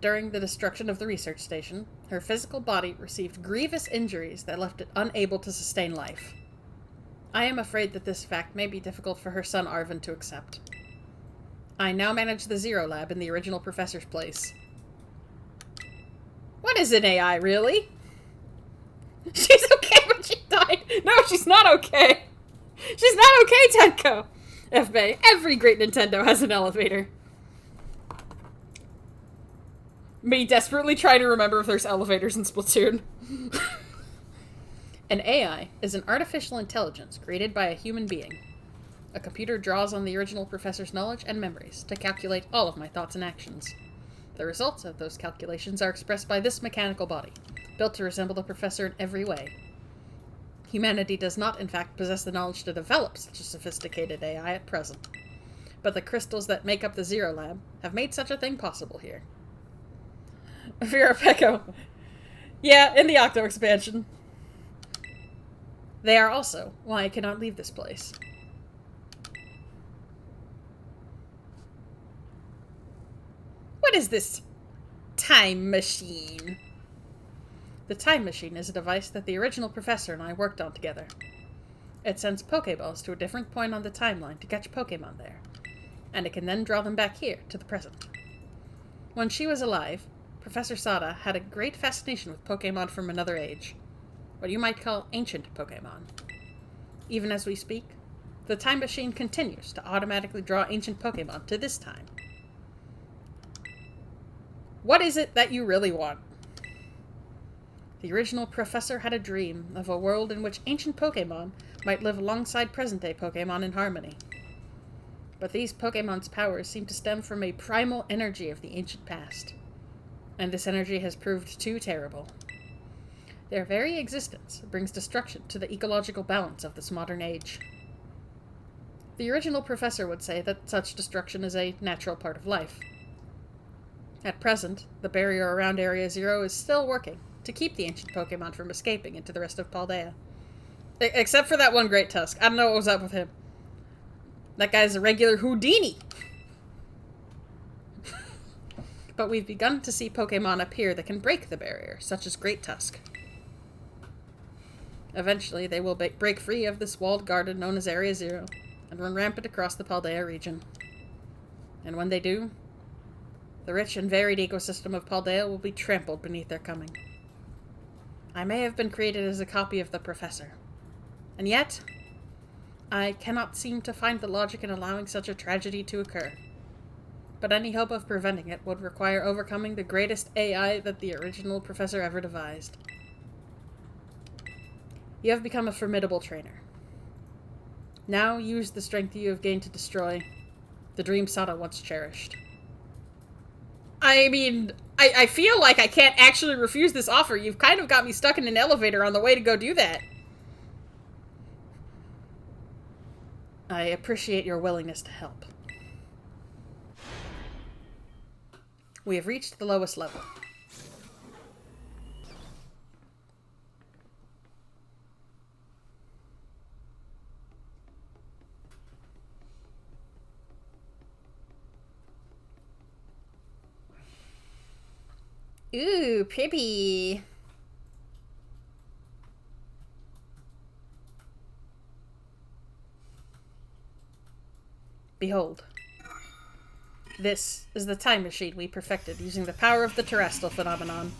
Speaker 1: During the destruction of the research station, her physical body received grievous injuries that left it unable to sustain life. I am afraid that this fact may be difficult for her son Arvin to accept. I now manage the Zero Lab in the original professor's place. What is an AI, really? She's okay, but she died. No, she's not okay. She's not okay, Tenko. FB, every great Nintendo has an elevator. Me desperately trying to remember if there's elevators in Splatoon. An AI is an artificial intelligence created by a human being. A computer draws on the original professor's knowledge and memories to calculate all of my thoughts and actions. The results of those calculations are expressed by this mechanical body, built to resemble the professor in every way. Humanity does not, in fact, possess the knowledge to develop such a sophisticated AI at present. But the crystals that make up the Zero Lab have made such a thing possible here. Vera Pecco. Yeah, in the Octo expansion. They are also why I cannot leave this place. What is this time machine? The time machine is a device that the original professor and I worked on together. It sends Pokeballs to a different point on the timeline to catch Pokemon there, and it can then draw them back here to the present. When she was alive, Professor Sada had a great fascination with Pokemon from another age, what you might call ancient Pokemon. Even as we speak, the time machine continues to automatically draw ancient Pokemon to this time. What is it that you really want? The original professor had a dream of a world in which ancient Pokemon might live alongside present-day Pokemon in harmony. But these Pokemon's powers seem to stem from a primal energy of the ancient past, and this energy has proved too terrible. Their very existence brings destruction to the ecological balance of this modern age. The original professor would say that such destruction is a natural part of life. At present, the barrier around Area Zero is still working to keep the ancient Pokemon from escaping into the rest of Paldea. Except for that one Great Tusk. I don't know what was up with him. That guy's a regular Houdini! But we've begun to see Pokemon appear that can break the barrier, such as Great Tusk. Eventually, they will break free of this walled garden known as Area Zero, and run rampant across the Paldea region. And when they do, the rich and varied ecosystem of Paldea will be trampled beneath their coming. I may have been created as a copy of the Professor, and yet, I cannot seem to find the logic in allowing such a tragedy to occur. But any hope of preventing it would require overcoming the greatest AI that the original Professor ever devised. You have become a formidable trainer. Now use the strength you have gained to destroy the dream Sada once cherished. I mean, I feel like I can't actually refuse this offer. You've kind of got me stuck in an elevator on the way to go do that. I appreciate your willingness to help. We have reached the lowest level. Ooh, pretty. Behold. This is the time machine we perfected using the power of the terrestrial phenomenon.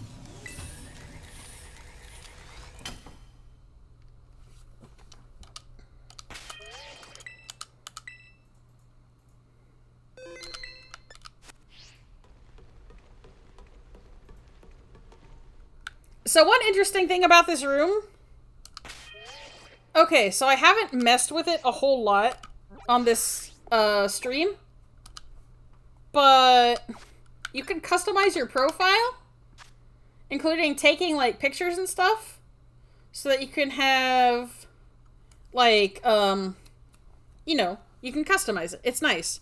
Speaker 1: So one interesting thing about this room... Okay, so I haven't messed with it a whole lot on this stream. But you can customize your profile, including taking, like, pictures and stuff, so that you can have, like, you know, you can customize it. It's nice.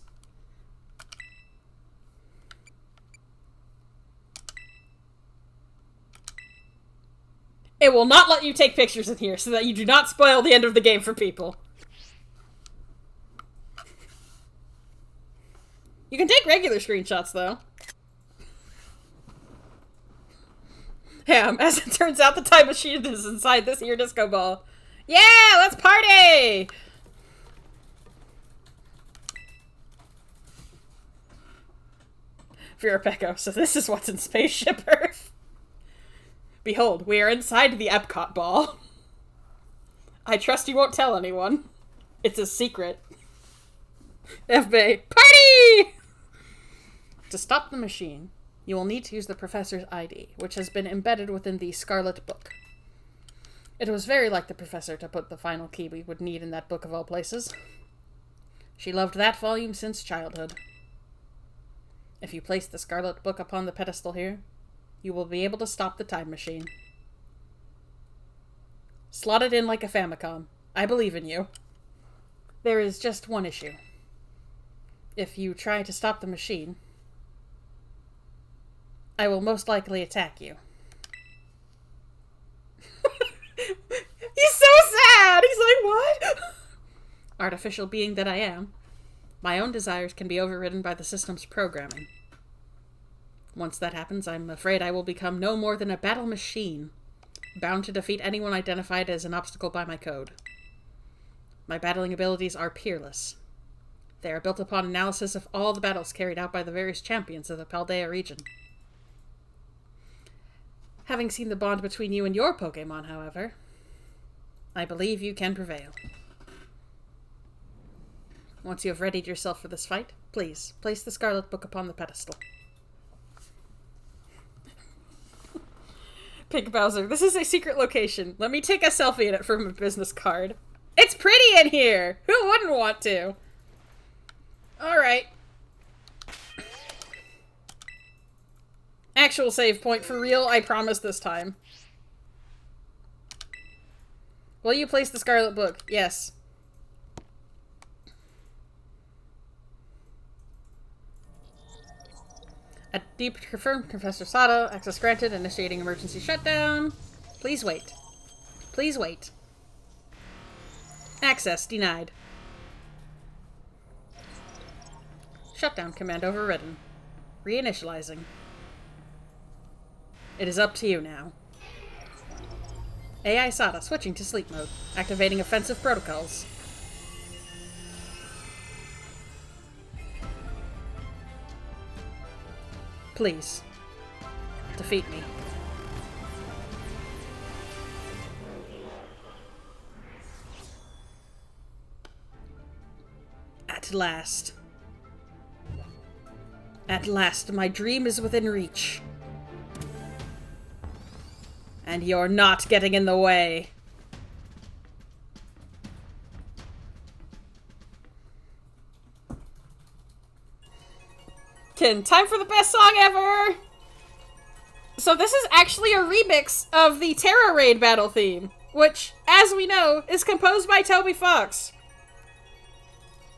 Speaker 1: It will not let you take pictures in here, so that you do not spoil the end of the game for people. You can take regular screenshots, though. As it turns out, the time machine is inside this here disco ball. Yeah, let's party! Vera Pecco, so this is what's in Spaceship Earth. Behold, we are inside the Epcot ball. I trust you won't tell anyone. It's a secret. FB, party! To stop the machine, you will need to use the professor's ID, which has been embedded within the Scarlet book. It was very like the professor to put the final key we would need in that book of all places. She loved that volume since childhood. If you place the Scarlet book upon the pedestal here, you will be able to stop the time machine. Slot it in like a Famicom. I believe in you. There is just one issue. If you try to stop the machine, I will most likely attack you. He's so sad! He's like, what? Artificial being that I am, my own desires can be overridden by the system's programming. Once that happens, I'm afraid I will become no more than a battle machine, bound to defeat anyone identified as an obstacle by my code. My battling abilities are peerless. They are built upon analysis of all the battles carried out by the various champions of the Paldea region. Having seen the bond between you and your Pokémon, however, I believe you can prevail. Once you have readied yourself for this fight, please, place the Scarlet book upon the pedestal. Pink Bowser, this is a secret location. Let me take a selfie in it from a business card. It's pretty in here! Who wouldn't want to? Alright. Actual save point for real, I promise this time. Will you place the Scarlet book? Yes. A deep confirmed Professor Sada. Access granted. Initiating emergency shutdown. Please wait. Please wait. Access denied. Shutdown command overridden. Reinitializing. It is up to you now. AI Sada switching to sleep mode. Activating offensive protocols. Please. Defeat me. At last. At last, my dream is within reach. And you're not getting in the way. Time for the best song ever! So this is actually a remix of the Terra Raid battle theme, which, as we know, is composed by Toby Fox.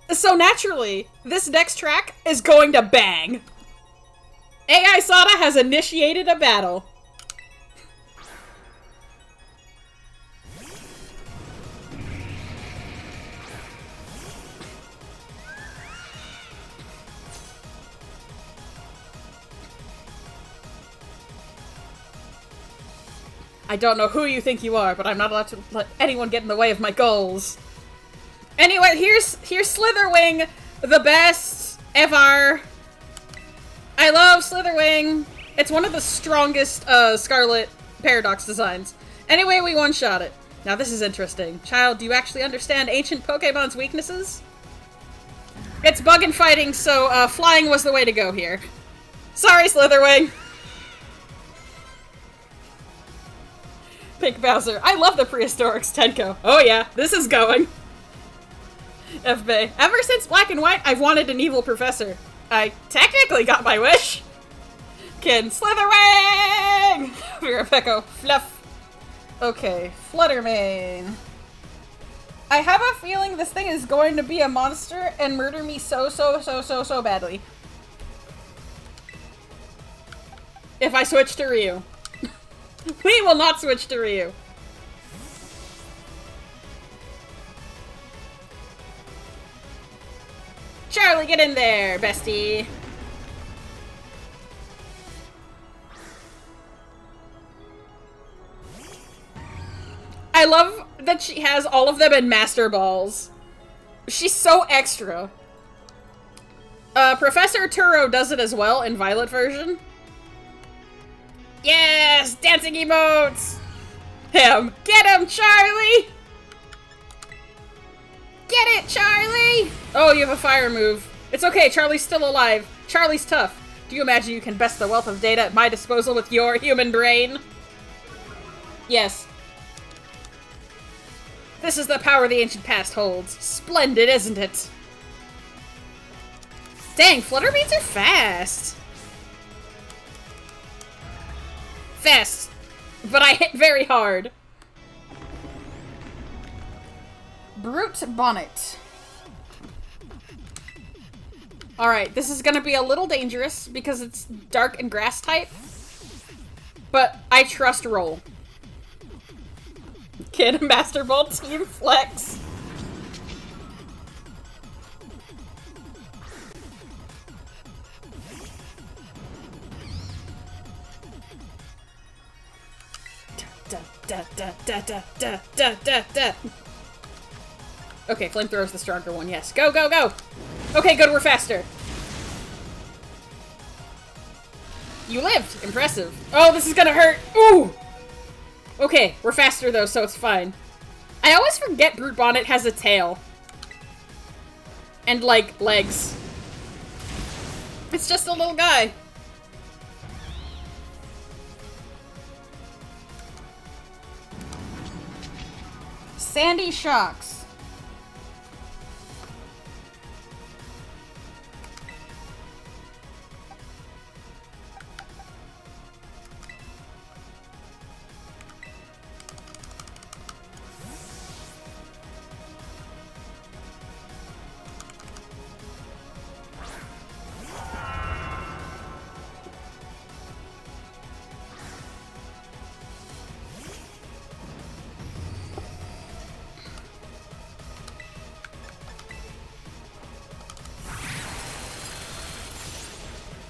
Speaker 1: So naturally, this next track is going to bang. AI Sada has initiated a battle. I don't know who you think you are, but I'm not allowed to let anyone get in the way of my goals. Anyway, here's Slitherwing, the best ever. I love Slitherwing. It's one of the strongest Scarlet Paradox designs. Anyway, we one-shot it. Now this is interesting. Child, do you actually understand ancient Pokemon's weaknesses? It's bug and fighting, so flying was the way to go here. Sorry, Slitherwing. Pink Bowser. I love the prehistoric Tenko. Oh yeah, this is going. FB. Ever since Black and White, I've wanted an evil professor. I technically got my wish. Kin Slitherwing! Virapeko. Fluff. Okay, Fluttermane. I have a feeling this thing is going to be a monster and murder me so badly. If I switch to Ryu. We will not switch to Ryu. Charlie, get in there, bestie. I love that she has all of them in Master Balls. She's so extra. Professor Turo does it as well in Violet version. Yes! Dancing emotes! Him! Get him, Charlie! Get it, Charlie! Oh, you have a fire move. It's okay, Charlie's still alive. Charlie's tough. Do you imagine you can best the wealth of data at my disposal with your human brain? Yes. This is the power the ancient past holds. Splendid, isn't it? Dang, Flutterbeats are fast. Fast. But I hit very hard. Brute Bonnet. Alright, this is gonna be a little dangerous because it's dark and grass type. But I trust roll. Kid Master Ball Team Flex. Okay, Flamethrow's the stronger one, yes. Go, go, go! Okay, good, we're faster. You lived! Impressive. Oh, this is gonna hurt! Ooh! Okay, we're faster though, so it's fine. I always forget Brute Bonnet has a tail. And, like, legs. It's just a little guy. Sandy Shocks.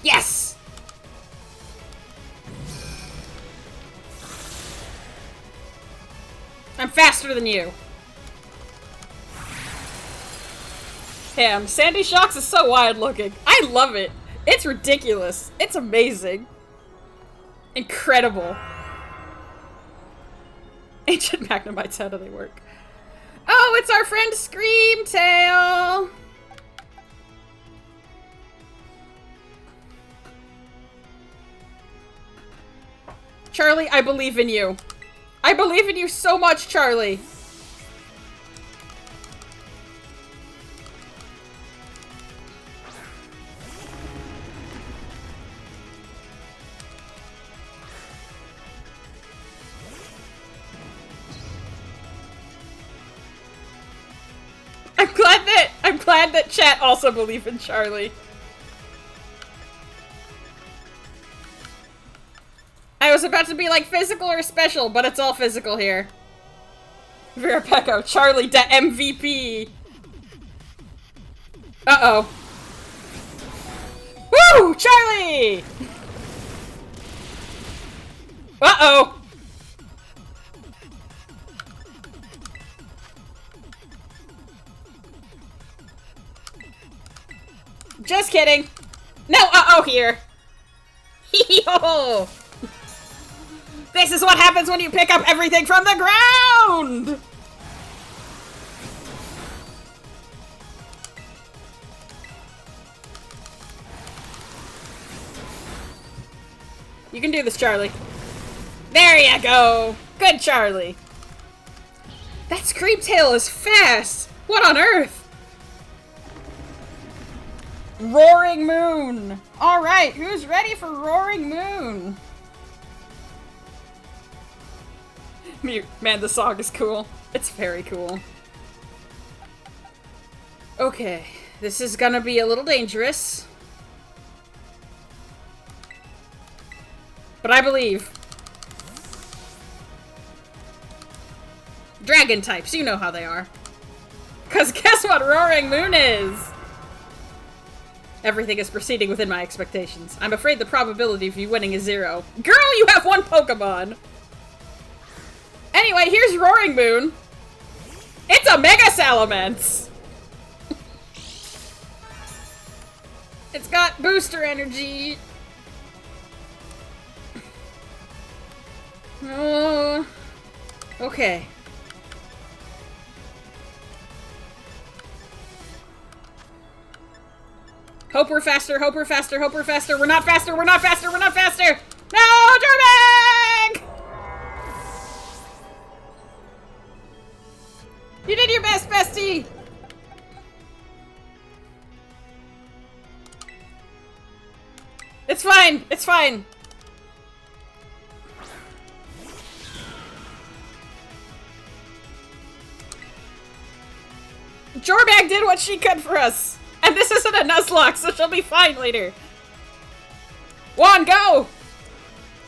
Speaker 1: Yes! I'm faster than you. Damn, Sandy Shocks is so wild looking. I love it. It's ridiculous. It's amazing. Incredible. Ancient Magnemites, how do they work? Oh, it's our friend Screamtail! Charlie, I believe in you. I believe in you so much, Charlie. I'm glad that chat also believe in Charlie. I was about to be like physical or special, but it's all physical here. Virapeko, Charlie the MVP. Uh-oh. Woo! Charlie! Uh-oh. Just kidding. No uh-oh here. Hee-hee-ho-ho. This is what happens when you pick up everything from the ground! You can do this, Charlie. There you go! Good, Charlie. That scream tail is fast! What on earth? Roaring Moon! Alright, who's ready for Roaring Moon? Man, the song is cool. It's very cool. Okay, this is gonna be a little dangerous. But I believe. Dragon types, you know how they are. Cause guess what Roaring Moon is? Everything is proceeding within my expectations. I'm afraid the probability of you winning is 0. Girl, you have 1 Pokemon! Anyway, here's Roaring Moon. It's a Mega Salamence! It's got booster energy. Oh, okay. Hope we're faster, hope we're faster, hope we're faster. We're not faster, we're not faster, we're not faster! No, Germag! You did your best, bestie! It's fine, it's fine. Jorbag did what she could for us! And this isn't a Nuzlocke, so she'll be fine later. Juan, go!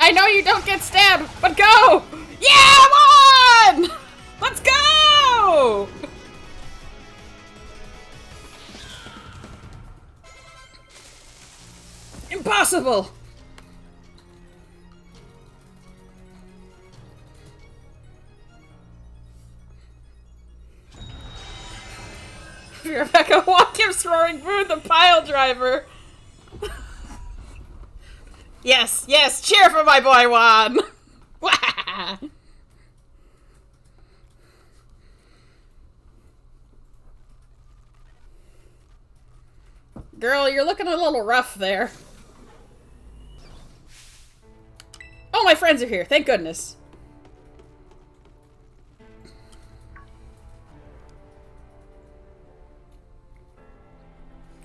Speaker 1: I know you don't get stabbed, but go! Yeah, Juan! Let's go! Impossible! Rebecca, Juan gives Roaring Moon the pile driver. Yes, yes, cheer for my boy Juan. Girl, you're looking a little rough there. Oh, my friends are here, thank goodness.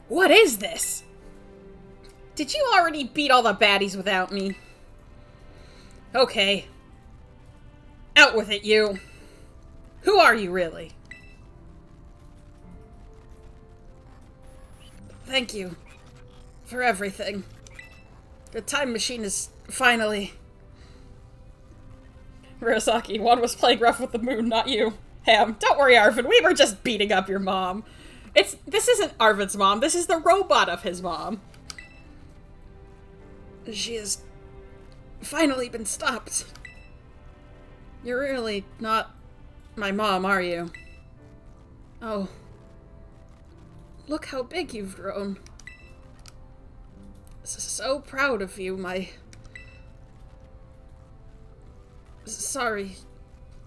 Speaker 1: What is this? Did you already beat all the baddies without me? Okay. Out with it, you. Who are you, really? Thank you for everything. The time machine is finally... Murasaki, Juan was playing rough with the moon, not you. Ham, don't worry, Arvin, we were just beating up your mom. This isn't Arvin's mom, this is the robot of his mom. She has finally been stopped. You're really not my mom, are you? Oh. Look how big you've grown. So proud of you, my... Sorry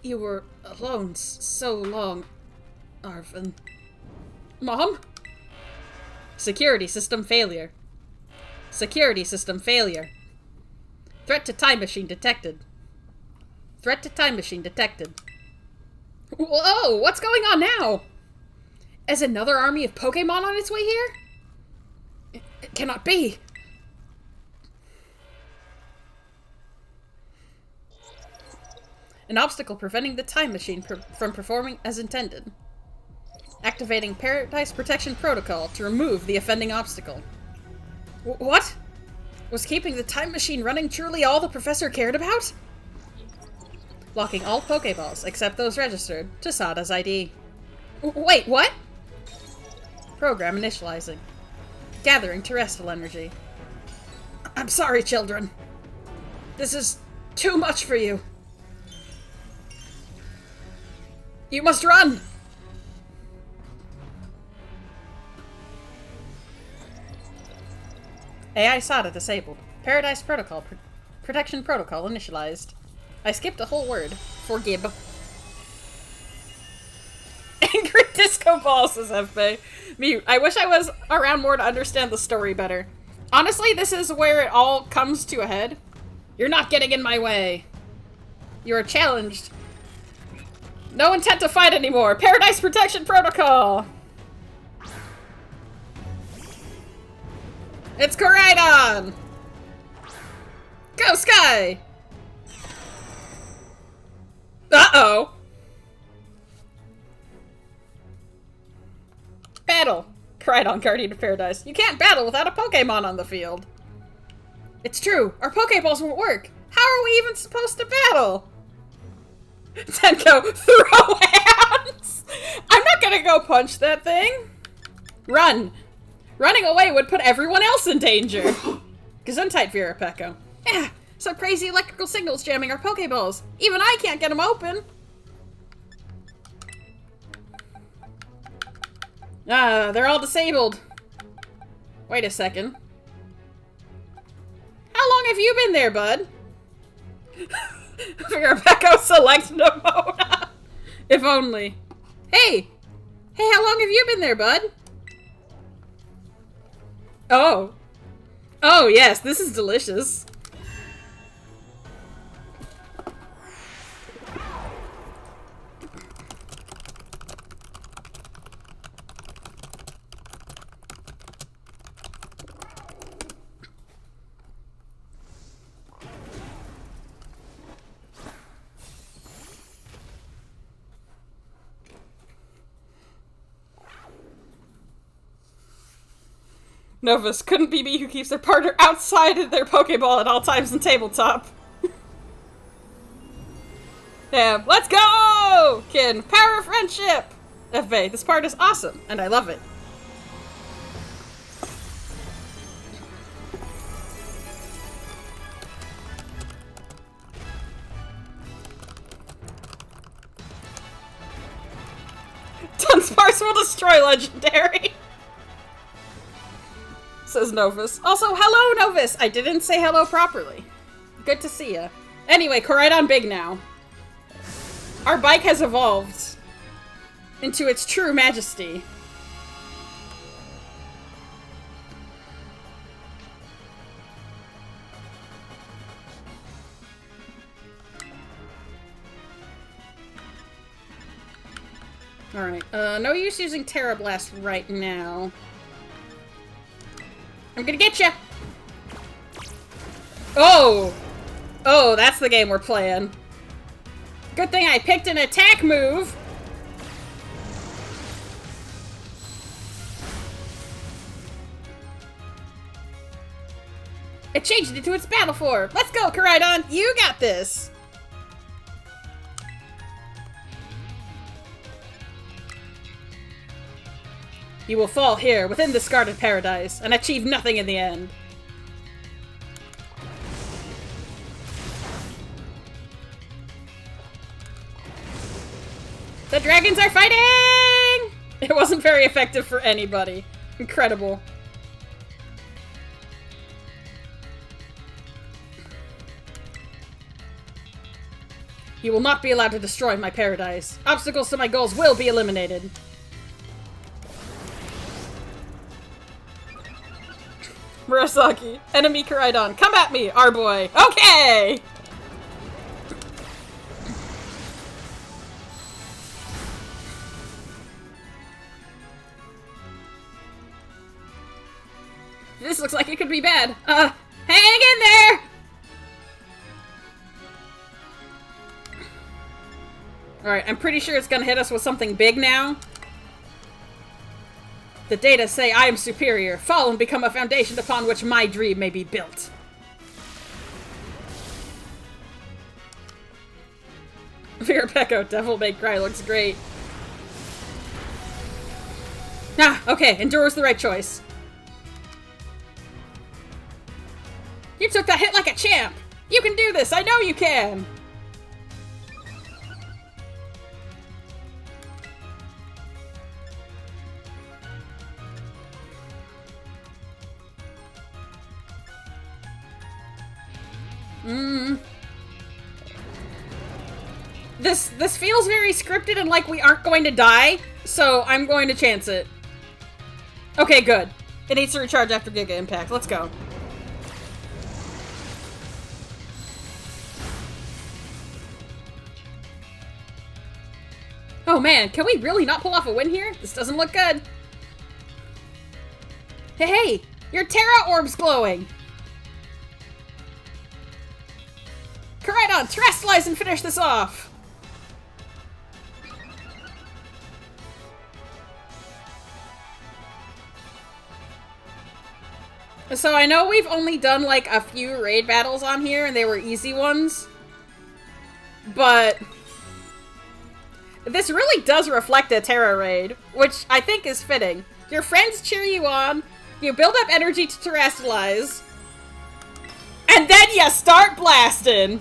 Speaker 1: you were alone so long, Arvin. Mom? Security system failure. Security system failure. Threat to time machine detected. Threat to time machine detected. Whoa, what's going on now? Is another army of Pokemon on its way here? It cannot be. An obstacle preventing the time machine from performing as intended. Activating Paradise Protection Protocol to remove the offending obstacle. What? Was keeping the time machine running truly all the professor cared about? Locking all Pokeballs, except those registered, to Sada's ID. Wait, what? Program initializing. Gathering terrestrial energy. I'm sorry, children. This is too much for you. You must run! AI SATA disabled. Paradise Protocol Protection Protocol initialized. I skipped a whole word. Forgive. Angry Disco Ball, says FB. Mute. I wish I was around more to understand the story better. Honestly, this is where it all comes to a head. You're not getting in my way. You are challenged. No intent to fight anymore. Paradise Protection Protocol. It's Koraidon! Go, Sky! Uh-oh. Battle. Koraidon, Guardian of Paradise. You can't battle without a Pokemon on the field. It's true. Our Pokeballs won't work. How are we even supposed to battle? Tenko, throw hands! I'm not gonna go punch that thing. Run. Running away would put everyone else in danger. Gesundheit, Virapecco. Yeah, some crazy electrical signals jamming our Pokeballs. Even I can't get them open. They're all disabled. Wait a second. How long have you been there, bud? Virapecco, select Nemona. If only. Hey! Hey, how long have you been there, bud? Oh. Oh, yes, this is delicious. Novus, couldn't be me who keeps their partner outside of their Pokeball at all times in tabletop. Damn, let's go! Kin, power of friendship! FA, this part is awesome, and I love it. Dunsparce will destroy Legendary! Says Novus. Also, hello, Novus! I didn't say hello properly. Good to see ya. Anyway, Koraidon big now. Our bike has evolved into its true majesty. Alright, no use using Terra Blast right now. I'm gonna get ya! Oh! Oh, that's the game we're playing. Good thing I picked an attack move! It changed into its battle form! Let's go, Koraidon! You got this! You will fall here, within the Scarlet Paradise, and achieve nothing in the end. The dragons are fighting! It wasn't very effective for anybody. Incredible. You will not be allowed to destroy my paradise. Obstacles to my goals will be eliminated. Murasaki, enemy Koraidon, come at me, our boy. Okay! This looks like it could be bad. Hang in there! Alright, I'm pretty sure it's gonna hit us with something big now. The data say I am superior. Fall and become a foundation upon which my dream may be built. Virapecco, Devil May Cry looks great. Ah, okay, Endure was the right choice. You took that hit like a champ! You can do this! I know you can! This feels very scripted and like we aren't going to die, so I'm going to chance it. Okay, good. It needs to recharge after Giga Impact. Let's go. Oh man, can we really not pull off a win here? This doesn't look good. Hey, your Terra Orb's glowing! Koraidon, terrestrialize and finish this off! So I know we've only done like a few raid battles on here and they were easy ones. But this really does reflect a Terra raid, which I think is fitting. Your friends cheer you on, you build up energy to terrestrialize, and then you start blasting!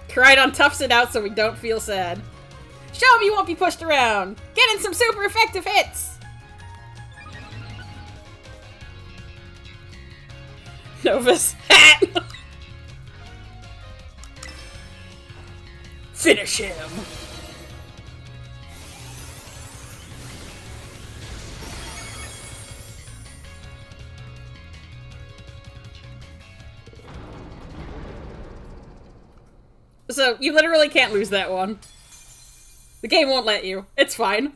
Speaker 1: Koraidon toughs it out so we don't feel sad. Show him you won't be pushed around! Get in some super effective hits! Nova's hat! Finish him! So, you literally can't lose that one. The game won't let you. It's fine.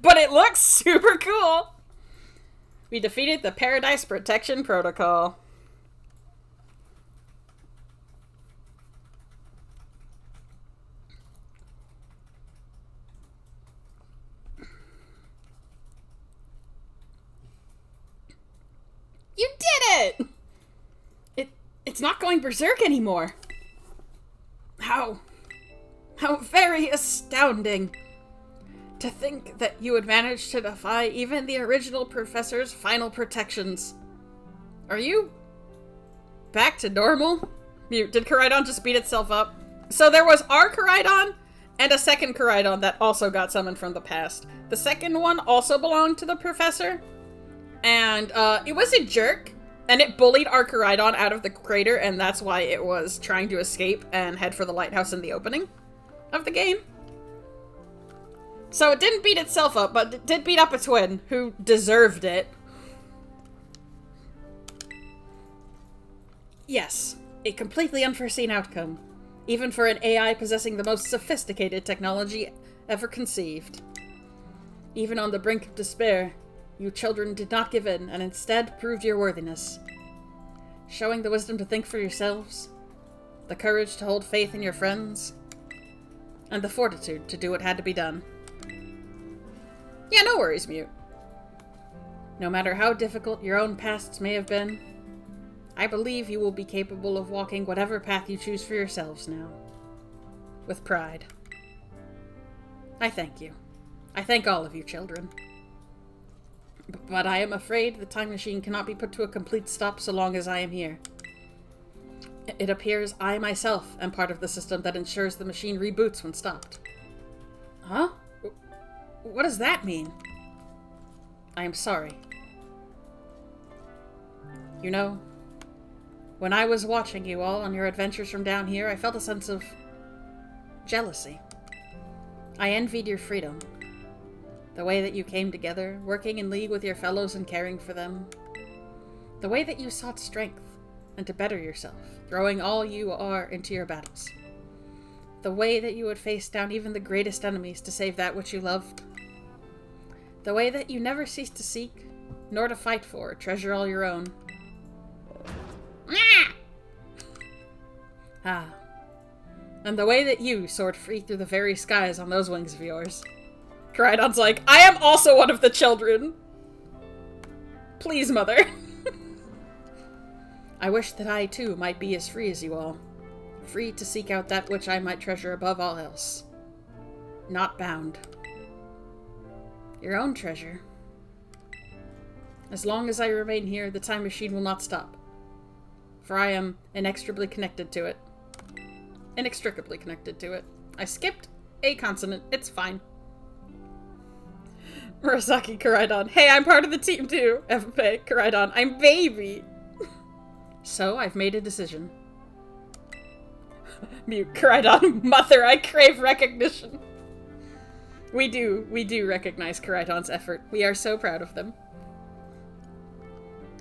Speaker 1: But it looks super cool! We defeated the Paradise Protection Protocol. You did it! It's not going berserk anymore. How very astounding. To think that you would manage to defy even the original professor's final protections. Are you back to normal? Did Koraidon just beat itself up? So there was our Koraidon and a second Koraidon that also got summoned from the past. The second one also belonged to the professor. And it was a jerk. And it bullied our Koraidon out of the crater, and that's why it was trying to escape and head for the lighthouse in the opening of the game. So it didn't beat itself up, but it did beat up a twin, who deserved it. Yes, a completely unforeseen outcome, even for an AI possessing the most sophisticated technology ever conceived. Even on the brink of despair, you children did not give in, and instead proved your worthiness. Showing the wisdom to think for yourselves, the courage to hold faith in your friends, and the fortitude to do what had to be done. Yeah, no worries, Mute. No matter how difficult your own pasts may have been, I believe you will be capable of walking whatever path you choose for yourselves now. With pride. I thank you. I thank all of you, children. But I am afraid the time machine cannot be put to a complete stop so long as I am here. It appears I myself am part of the system that ensures the machine reboots when stopped. Huh? What does that mean? I am sorry. You know, when I was watching you all on your adventures from down here, I felt a sense of jealousy. I envied your freedom. The way that you came together, working in league with your fellows and caring for them. The way that you sought strength and to better yourself, throwing all you are into your battles. The way that you would face down even the greatest enemies to save that which you loved. The way that you never ceased to seek, nor to fight for, or treasure all your own. Ah. And the way that you soared free through the very skies on those wings of yours. Koraidon's like, I am also one of the children. Please, mother. I wish that I, too, might be as free as you all. Free to seek out that which I might treasure above all else. Not bound. Your own treasure. As long as I remain here, the time machine will not stop. For I am inextricably connected to it. Inextricably connected to it. I skipped A consonant. It's fine. Murasaki Karaidon. Hey, I'm part of the team too. FFA Karaidon. I'm baby. So, I've made a decision. Mute Karaidon. Mother, I crave recognition. We do recognize Karaidon's effort. We are so proud of them.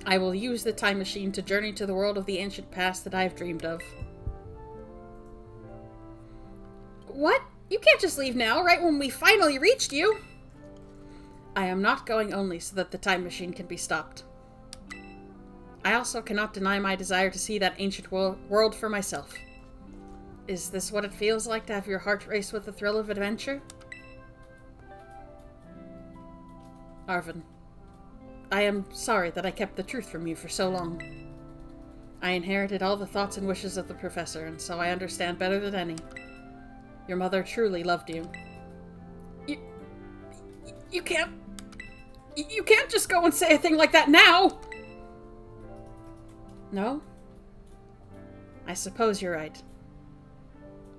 Speaker 1: I will use the time machine to journey to the world of the ancient past that I have dreamed of. What? You can't just leave now, right when we finally reached you! I am not going only so that the time machine can be stopped. I also cannot deny my desire to see that ancient world for myself. Is this what it feels like to have your heart race with the thrill of adventure? Arvin, I am sorry that I kept the truth from you for so long. I inherited all the thoughts and wishes of the professor, and so I understand better than any. Your mother truly loved you. You can't... You can't just go and say a thing like that now! No? I suppose you're right.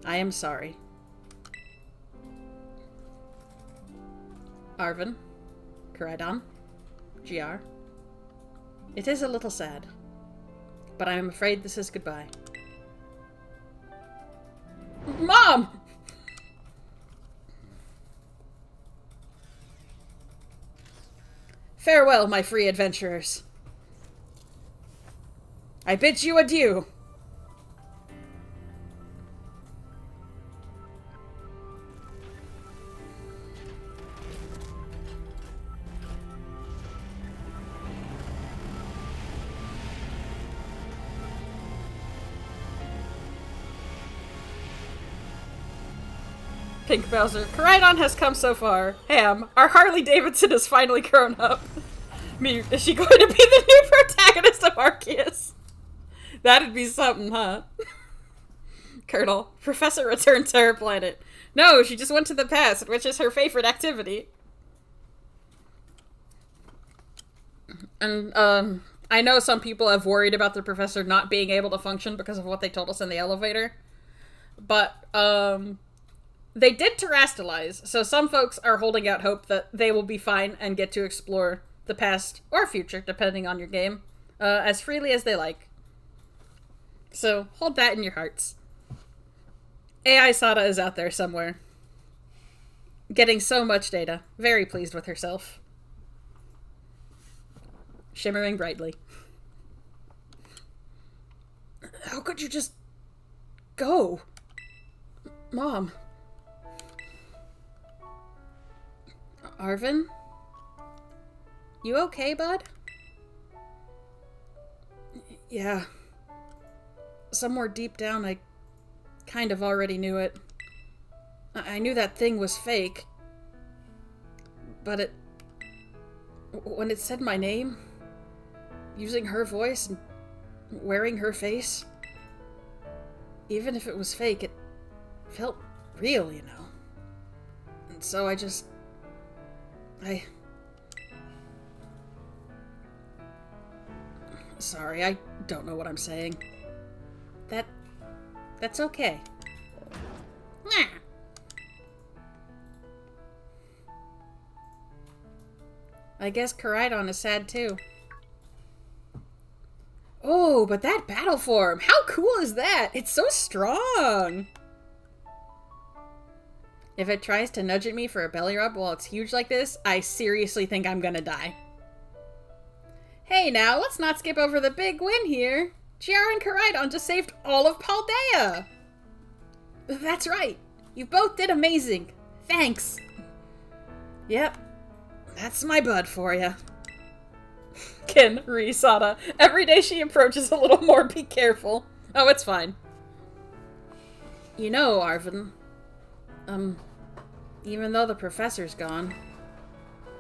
Speaker 1: I am sorry. Arvin, Karaidon, GR. It is a little sad, but I am afraid this is goodbye. Mom! Farewell, my free adventurers. I bid you adieu. Pink Bowser. Karaidon has come so far. Ham, our Harley Davidson has finally grown up. Mute, is she going to be the new protagonist of Arceus? That'd be something, huh? Colonel, Professor returned to her planet. No, she just went to the past, which is her favorite activity. And, I know some people have worried about the professor not being able to function because of what they told us in the elevator. But, they did terrestrialize, so some folks are holding out hope that they will be fine and get to explore the past or future, depending on your game, as freely as they like. So, hold that in your hearts. AI Sada is out there somewhere. Getting so much data. Very pleased with herself. Shimmering brightly. How could you just... go? Mom. Arvin? You okay, bud? Yeah. Somewhere deep down, I kind of already knew it. I knew that thing was fake. But it... when it said my name, using her voice and wearing her face, even if it was fake, it felt real, you know. And so I just... Sorry, I don't know what I'm saying. That's okay. Nah. I guess Karaidon is sad too. Oh, but that battle form! How cool is that? It's so strong! If it tries to nudge at me for a belly rub while it's huge like this, I seriously think I'm gonna die. Hey now, let's not skip over the big win here. GR and Karaidon just saved all of Paldea! That's right. You both did amazing. Thanks. Yep. That's my bud for ya. Kin, Risada. Every day she approaches a little more, be careful. Oh, it's fine. You know, Arvin, even though the professor's gone,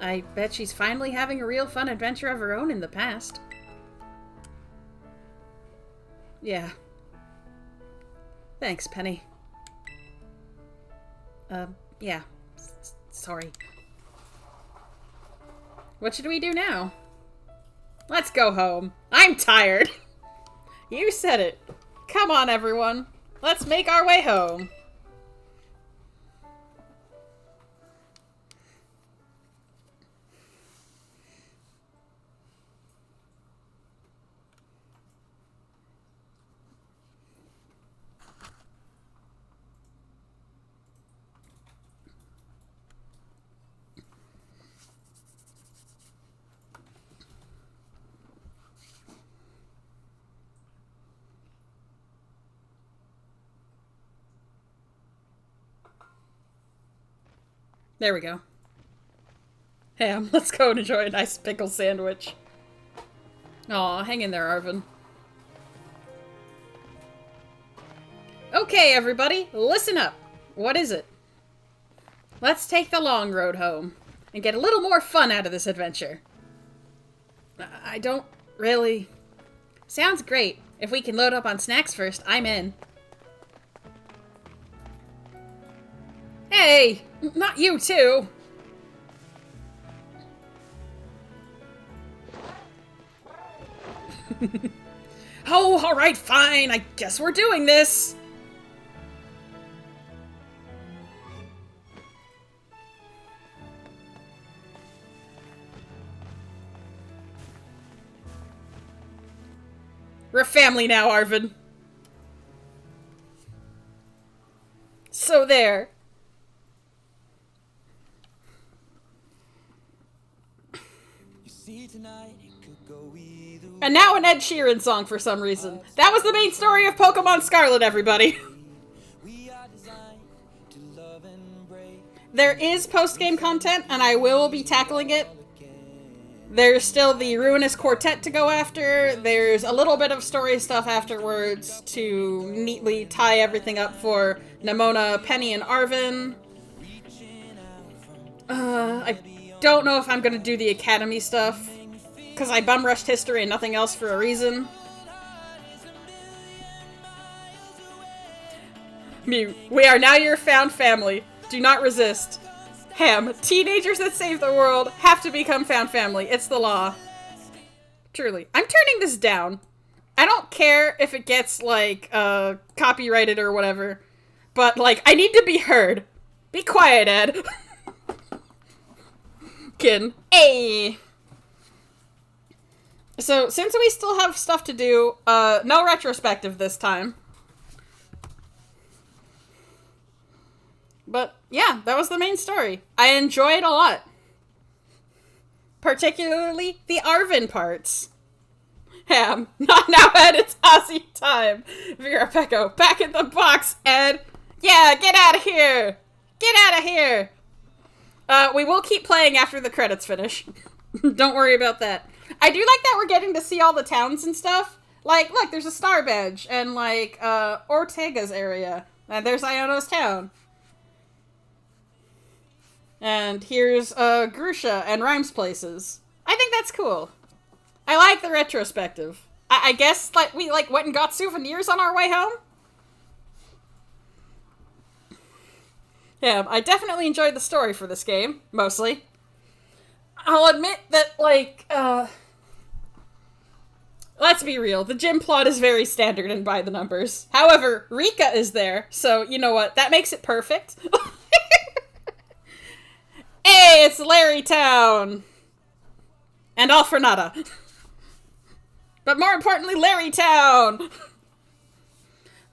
Speaker 1: I bet she's finally having a real fun adventure of her own in the past. Yeah. Thanks, Penny. Yeah. Sorry. What should we do now? Let's go home. I'm tired. You said it. Come on, everyone. Let's make our way home. There we go. Ham, let's go and enjoy a nice pickle sandwich. Aw, hang in there, Arvin. Okay, everybody, listen up. What is it? Let's take the long road home and get a little more fun out of this adventure. I don't really... Sounds great. If we can load up on snacks first, I'm in. Hey! Not you, too! Oh, alright, fine. I guess we're doing this. We're family now, Arvin. So there. And now an Ed Sheeran song for some reason. That was the main story of Pokemon Scarlet, everybody. There is post-game content, and I will be tackling it. There's still the Ruinous Quartet to go after. There's a little bit of story stuff afterwards to neatly tie everything up for Nemona, Penny, and Arvin. I don't know if I'm going to do the Academy stuff, because I bum-rushed history and nothing else for a reason. We are now your found family. Do not resist. Ham, teenagers that save the world have to become found family. It's the law. Truly. I'm turning this down. I don't care if it gets, like, copyrighted or whatever. But, like, I need to be heard. Be quiet, Ed. Kin. Hey! So, since we still have stuff to do, no retrospective this time. But, yeah, that was the main story. I enjoyed a lot. Particularly the Arvin parts. Ham. Not now, Ed. It's Aussie time. Vera Pecco. Back in the box, Ed. Yeah, get out of here. Get out of here. We will keep playing after the credits finish. Don't worry about that. I do like that we're getting to see all the towns and stuff. Like, look, there's a star badge. And, like, Ortega's area. And there's Iono's town. And here's Grusha and Rhymes places. I think that's cool. I like the retrospective. I guess like we went and got souvenirs on our way home. Yeah, I definitely enjoyed the story for this game, mostly. I'll admit that, like, let's be real, the gym plot is very standard and by the numbers. However, Rika is there, so you know what, that makes it perfect. Hey, it's Larry Town! And all for nada. But more importantly, Larry Town!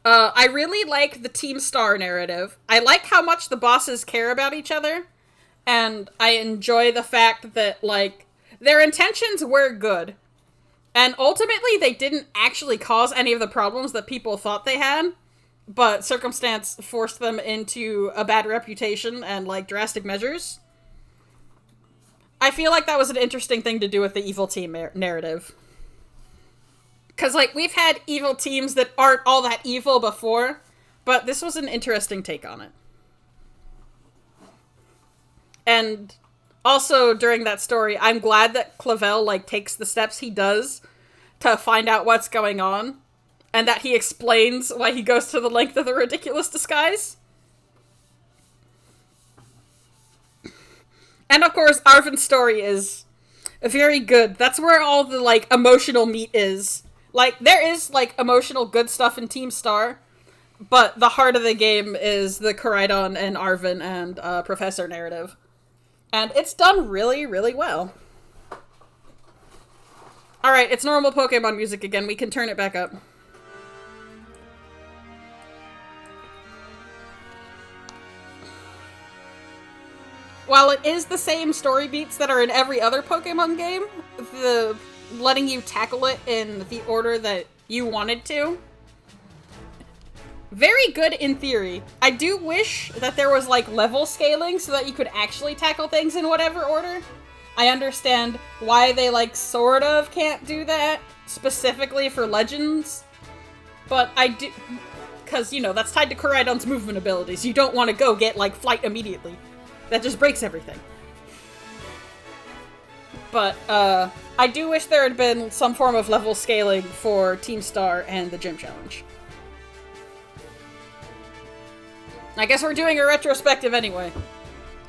Speaker 1: I really like the Team Star narrative. I like how much the bosses care about each other. And I enjoy the fact that, like, their intentions were good. And ultimately, they didn't actually cause any of the problems that people thought they had. But circumstance forced them into a bad reputation and, like, drastic measures. I feel like that was an interesting thing to do with the evil team narrative. Because, like, we've had evil teams that aren't all that evil before, but this was an interesting take on it. And also, during that story, I'm glad that Clavel, like, takes the steps he does to find out what's going on, and that he explains why he goes to the length of the ridiculous disguise. And of course, Arvin's story is very good. That's where all the, like, emotional meat is. Like, there is, like, emotional good stuff in Team Star, but the heart of the game is the Koraidon and Arvin and Professor narrative. And it's done really, really well. Alright, it's normal Pokemon music again. We can turn it back up. While it is the same story beats that are in every other Pokemon game, the letting you tackle it in the order that you wanted to very good in theory. I do wish that there was, like, level scaling so that you could actually tackle things in whatever order. I understand why they, like, sort of can't do that, specifically for Legends. But I do... Because, you know, that's tied to Koraidon's movement abilities. You don't want to go get, like, flight immediately. That just breaks everything. But, I do wish there had been some form of level scaling for Team Star and the Gym Challenge. I guess we're doing a retrospective anyway.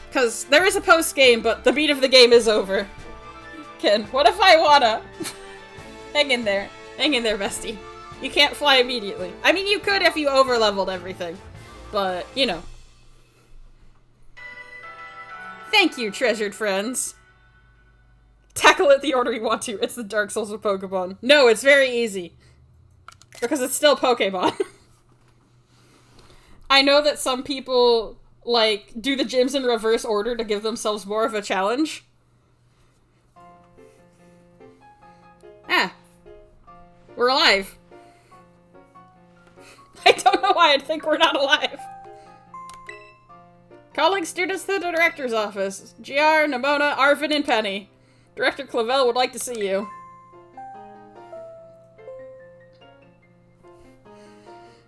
Speaker 1: Because there is a post-game, but the beat of the game is over. Ken, what if I wanna? Hang in there. Hang in there, bestie. You can't fly immediately. I mean, you could if you over-leveled everything. But, you know. Thank you, treasured friends. Tackle it the order you want to. It's the Dark Souls of Pokemon. No, it's very easy. Because it's still Pokemon. I know that some people, like, do the gyms in reverse order to give themselves more of a challenge. Ah. We're alive. I don't know why I'd think we're not alive. Calling students to the director's office. GR, Nimona, Arvin, and Penny. Director Clavel would like to see you.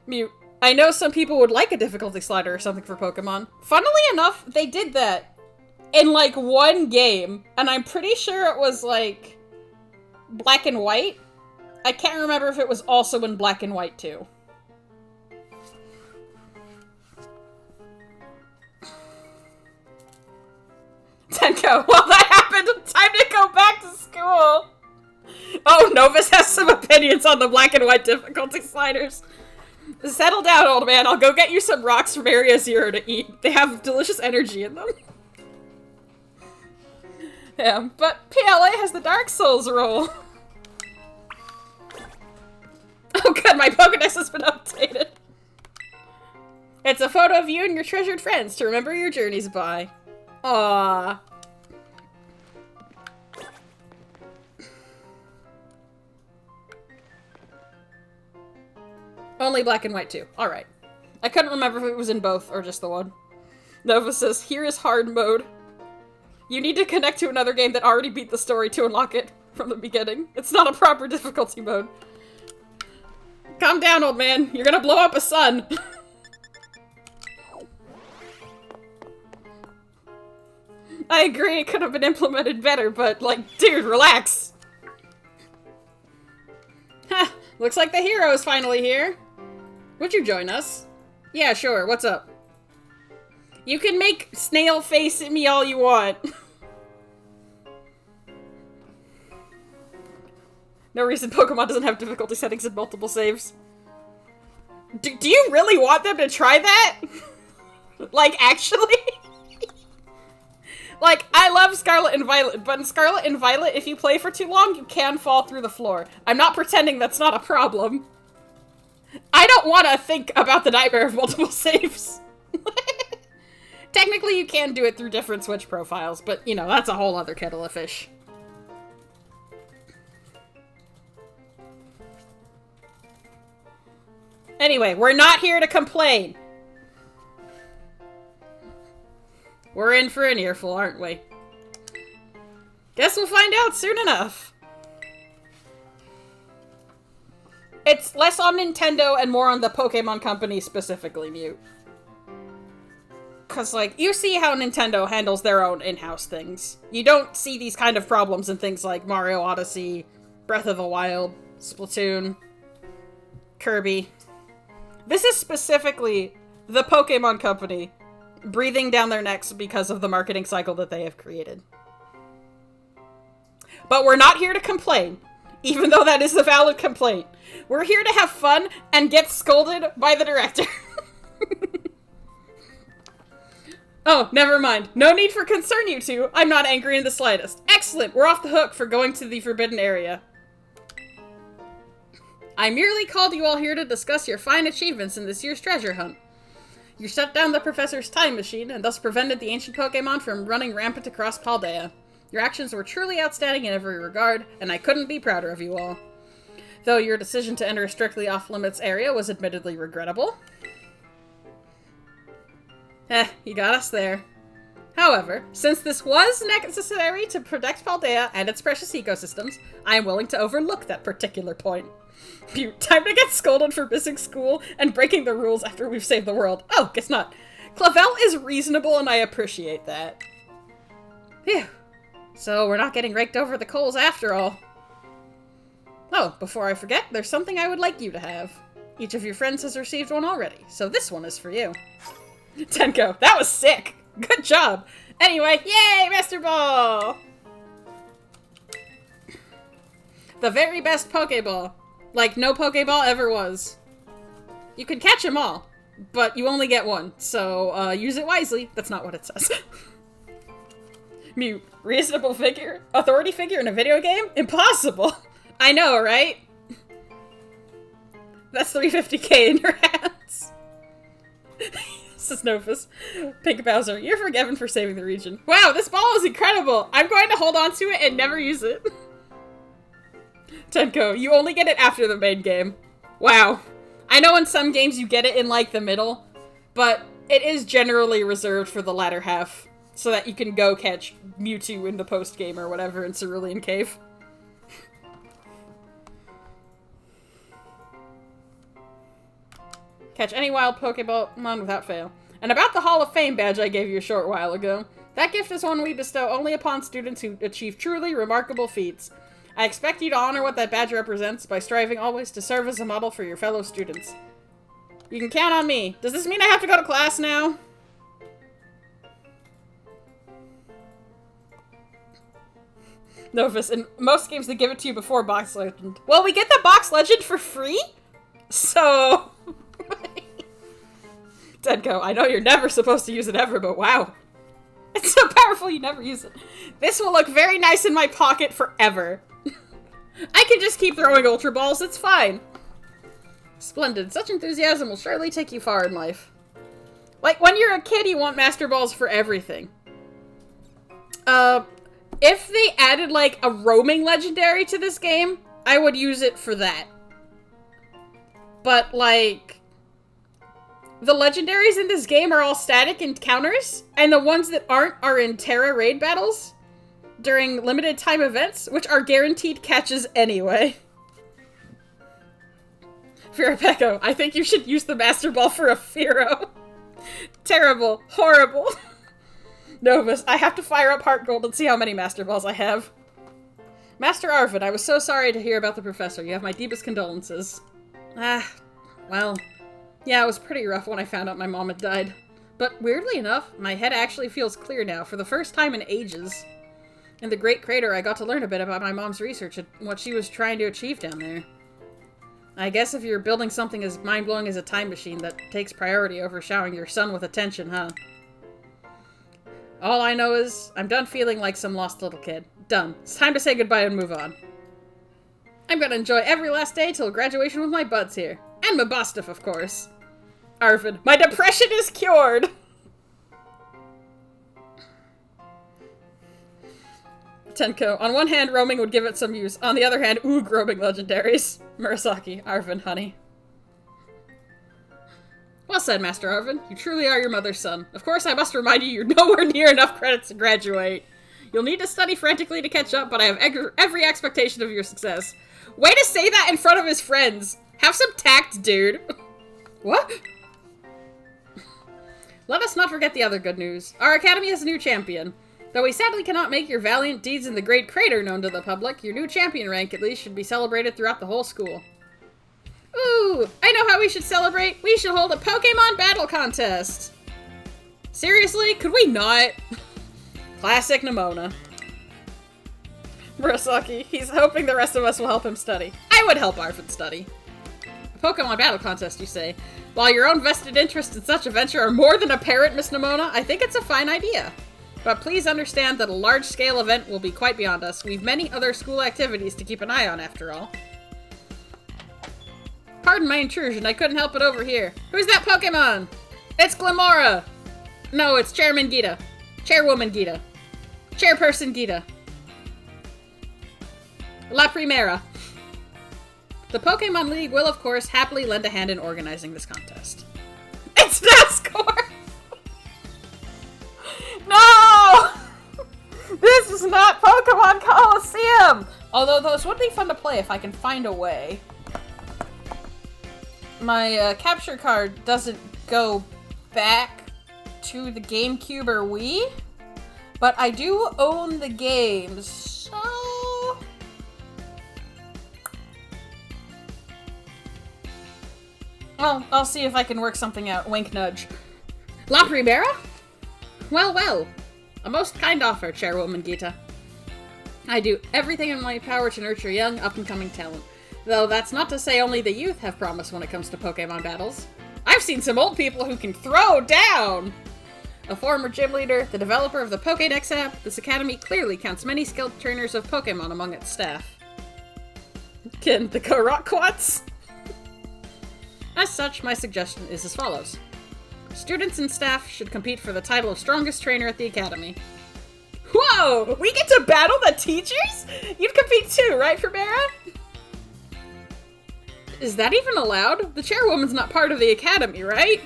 Speaker 1: Mute. I know some people would like a difficulty slider or something for Pokemon. Funnily enough, they did that in, like, one game. And I'm pretty sure it was, like, Black and White. I can't remember if it was also in Black and White, too. Tenko, well, that happened. Time to go back to school. Oh, Novus has some opinions on the Black and White difficulty sliders. Settle down, old man. I'll go get you some rocks from Area Zero to eat. They have delicious energy in them. Yeah, but PLA has the Dark Souls roll. Oh good, my Pokedex has been updated. It's a photo of you and your treasured friends to remember your journeys by. Aww. Only Black and White too. Alright. I couldn't remember if it was in both or just the one. Nova says, here is hard mode. You need to connect to another game that already beat the story to unlock it from the beginning. It's not a proper difficulty mode. Calm down, old man. You're gonna blow up a sun. I agree, it could have been implemented better, but, like, dude, relax. Ha! Looks like the hero is finally here. Would you join us? Yeah, sure. What's up? You can make snail face at me all you want. No reason Pokemon doesn't have difficulty settings and multiple saves. Do you really want them to try that? Like, actually? Like, I love Scarlet and Violet, but in Scarlet and Violet, if you play for too long, you can fall through the floor. I'm not pretending that's not a problem. I don't want to think about the nightmare of multiple saves. Technically, you can do it through different Switch profiles, but, you know, that's a whole other kettle of fish. Anyway, we're not here to complain. We're in for an earful, aren't we? Guess we'll find out soon enough. It's less on Nintendo and more on the Pokemon Company specifically, Mute. Because, like, you see how Nintendo handles their own in-house things. You don't see these kind of problems in things like Mario Odyssey, Breath of the Wild, Splatoon, Kirby. This is specifically the Pokemon Company breathing down their necks because of the marketing cycle that they have created. But we're not here to complain, even though that is a valid complaint. We're here to have fun and get scolded by the director. Oh, never mind. No need for concern, you two. I'm not angry in the slightest. Excellent! We're off the hook for going to the Forbidden Area. I merely called you all here to discuss your fine achievements in this year's treasure hunt. You shut down the professor's time machine and thus prevented the ancient Pokemon from running rampant across Paldea. Your actions were truly outstanding in every regard, and I couldn't be prouder of you all. Though your decision to enter a strictly off-limits area was admittedly regrettable. You got us there. However, since this was necessary to protect Paldea and its precious ecosystems, I am willing to overlook that particular point. Time to get scolded for missing school and breaking the rules after we've saved the world. Oh, guess not. Clavel is reasonable and I appreciate that. Phew. So we're not getting raked over the coals after all. Oh, before I forget, there's something I would like you to have. Each of your friends has received one already, so this one is for you. Tenko, that was sick! Good job! Anyway, yay, Master Ball! The very best Pokeball. Like no Pokeball ever was. You can catch them all, but you only get one, so use it wisely. That's not what it says. Mew, reasonable figure? Authority figure in a video game? Impossible! I know, right? That's 350k in your hands. Sisnofus. Pink Bowser, you're forgiven for saving the region. Wow, this ball is incredible! I'm going to hold on to it and never use it. Tenko, you only get it after the main game. Wow. I know in some games you get it in, like, the middle, but it is generally reserved for the latter half, so that you can go catch Mewtwo in the post-game or whatever in Cerulean Cave. Catch any wild Pokemon without fail. And about the Hall of Fame badge I gave you a short while ago. That gift is one we bestow only upon students who achieve truly remarkable feats. I expect you to honor what that badge represents by striving always to serve as a model for your fellow students. You can count on me. Does this mean I have to go to class now? Novus, in most games they give it to you before Box Legend. Well, we get the Box Legend for free? So... Tenko, I know you're never supposed to use it ever, but wow. It's so powerful you never use it. This will look very nice in my pocket forever. I can just keep throwing Ultra Balls, it's fine. Splendid. Such enthusiasm will surely take you far in life. Like, when you're a kid, you want Master Balls for everything. If they added, like, a roaming legendary to this game, I would use it for that. But, like... the legendaries in this game are all static encounters, and the ones that aren't are in Terra raid battles during limited time events, which are guaranteed catches anyway. Firapeko, I think you should use the Master Ball for a Fearow. Terrible. Horrible. Novus, I have to fire up Heart Gold and see how many Master Balls I have. Master Arvid, I was so sorry to hear about the professor. You have my deepest condolences. Well... yeah, it was pretty rough when I found out my mom had died. But weirdly enough, my head actually feels clear now, for the first time in ages. In the Great Crater, I got to learn a bit about my mom's research and what she was trying to achieve down there. I guess if you're building something as mind-blowing as a time machine, that takes priority over showering your son with attention, huh? All I know is, I'm done feeling like some lost little kid. Done. It's time to say goodbye and move on. I'm gonna enjoy every last day till graduation with my buds here. And my Bostaf, of course. Arvid, my depression is cured! Tenko, on one hand, roaming would give it some use. On the other hand, roaming legendaries. Murasaki, Arvid, honey. Well said, Master Arvid. You truly are your mother's son. Of course, I must remind you you're nowhere near enough credits to graduate. You'll need to study frantically to catch up, but I have every expectation of your success. Way to say that in front of his friends! Have some tact, dude! What? Let us not forget the other good news. Our academy has a new champion. Though we sadly cannot make your valiant deeds in the Great Crater known to the public, your new champion rank at least should be celebrated throughout the whole school. Ooh, I know how we should celebrate. We should hold a Pokemon battle contest. Seriously? Could we not? Classic Nimona. Murasaki, he's hoping the rest of us will help him study. I would help Arvid study. A Pokemon battle contest, you say? While your own vested interests in such a venture are more than apparent, Miss Nimona, I think it's a fine idea. But please understand that a large-scale event will be quite beyond us. We've many other school activities to keep an eye on, after all. Pardon my intrusion, I couldn't help it over here. Who's that Pokemon? It's Glamora! No, it's Chairman Gita. Chairwoman Gita. Chairperson Gita. La Primera. The Pokemon League will, of course, happily lend a hand in organizing this contest. It's NASCAR! No! This is not Pokemon Coliseum! Although those would be fun to play if I can find a way. My capture card doesn't go back to the GameCube or Wii, but I do own the games, so... Well, I'll see if I can work something out. Wink nudge. La Primera? Well, well. A most kind offer, Chairwoman Gita. I do everything in my power to nurture young, up-and-coming talent. Though that's not to say only the youth have promise when it comes to Pokemon battles. I've seen some old people who can throw down! A former gym leader, the developer of the Pokédex app, this academy clearly counts many skilled trainers of Pokemon among its staff. Can the Korokwats? As such, my suggestion is as follows. Students and staff should compete for the title of strongest trainer at the academy. Whoa! We get to battle the teachers? You'd compete too, right, Primera? Is that even allowed? The chairwoman's not part of the academy, right?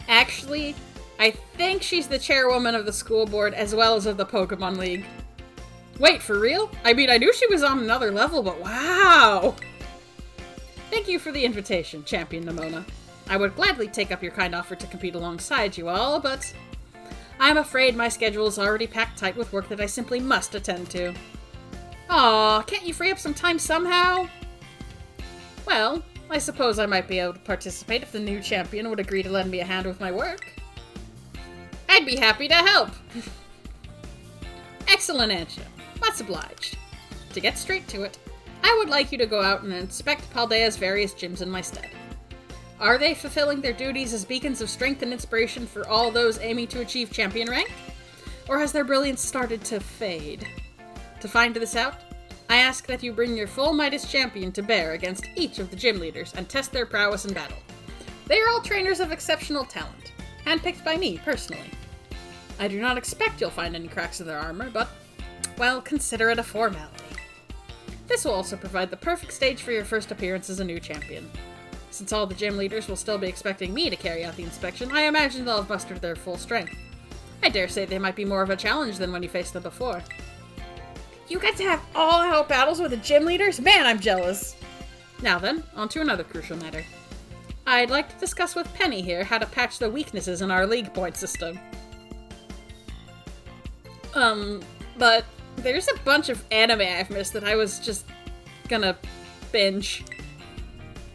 Speaker 1: Actually, I think she's the chairwoman of the school board as well as of the Pokemon League. Wait, for real? I mean, I knew she was on another level, but wow! Thank you for the invitation, Champion Nimona. I would gladly take up your kind offer to compete alongside you all, but I'm afraid my schedule is already packed tight with work that I simply must attend to. Aw, can't you free up some time somehow? Well, I suppose I might be able to participate if the new champion would agree to lend me a hand with my work. I'd be happy to help! Excellent answer. Much obliged. To get straight to it, I would like you to go out and inspect Paldea's various gyms in my stead. Are they fulfilling their duties as beacons of strength and inspiration for all those aiming to achieve champion rank? Or has their brilliance started to fade? To find this out, I ask that you bring your full Midas champion to bear against each of the gym leaders and test their prowess in battle. They are all trainers of exceptional talent, handpicked by me personally. I do not expect you'll find any cracks in their armor, but, well, consider it a formality. This will also provide the perfect stage for your first appearance as a new champion. Since all the gym leaders will still be expecting me to carry out the inspection, I imagine they'll have mustered their full strength. I dare say they might be more of a challenge than when you faced them before. You get to have all-out battles with the gym leaders? Man, I'm jealous! Now then, on to another crucial matter. I'd like to discuss with Penny here how to patch the weaknesses in our league point system. But there's a bunch of anime I've missed that I was just gonna binge.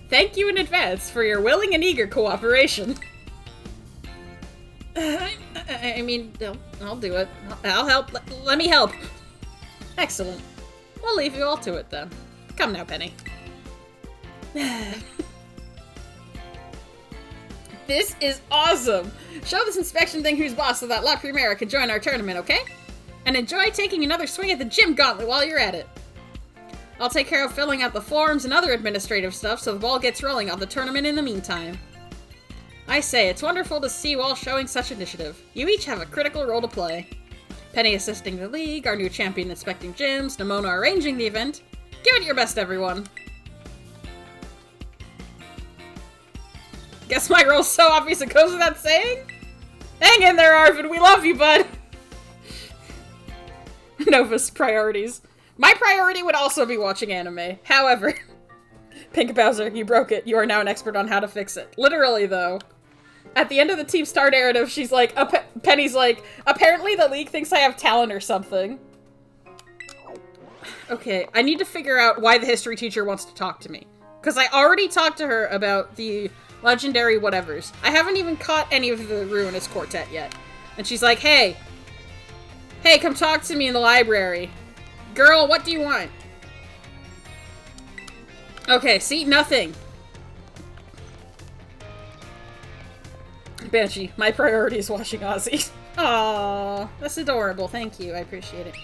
Speaker 1: Thank you in advance for your willing and eager cooperation. I mean, I'll do it. I'll help. Let me help. Excellent. We'll leave you all to it then. Come now, Penny. This is awesome! Show this inspection thing who's boss so that La Primera can join our tournament, okay? And enjoy taking another swing at the gym gauntlet while you're at it. I'll take care of filling out the forms and other administrative stuff so the ball gets rolling on the tournament in the meantime. I say, it's wonderful to see you all showing such initiative. You each have a critical role to play. Penny assisting the league, our new champion inspecting gyms, Nimona arranging the event. Give it your best, everyone. Guess my role's so obvious it goes without saying? Hang in there, Arvin, we love you, bud! Nova's priorities. My priority would also be watching anime. However, Pink Bowser, you broke it. You are now an expert on how to fix it. Literally, though. At the end of the Team Star narrative, she's like, Penny's like, apparently the league thinks I have talent or something. Okay, I need to figure out why the history teacher wants to talk to me. Because I already talked to her about the legendary whatevers. I haven't even caught any of the Ruinous Quartet yet. And she's like, hey, come talk to me in the library. Girl, what do you want? Okay, see? Nothing. Banshee, my priority is watching Ozzy. Aww, that's adorable. Thank you. I appreciate it.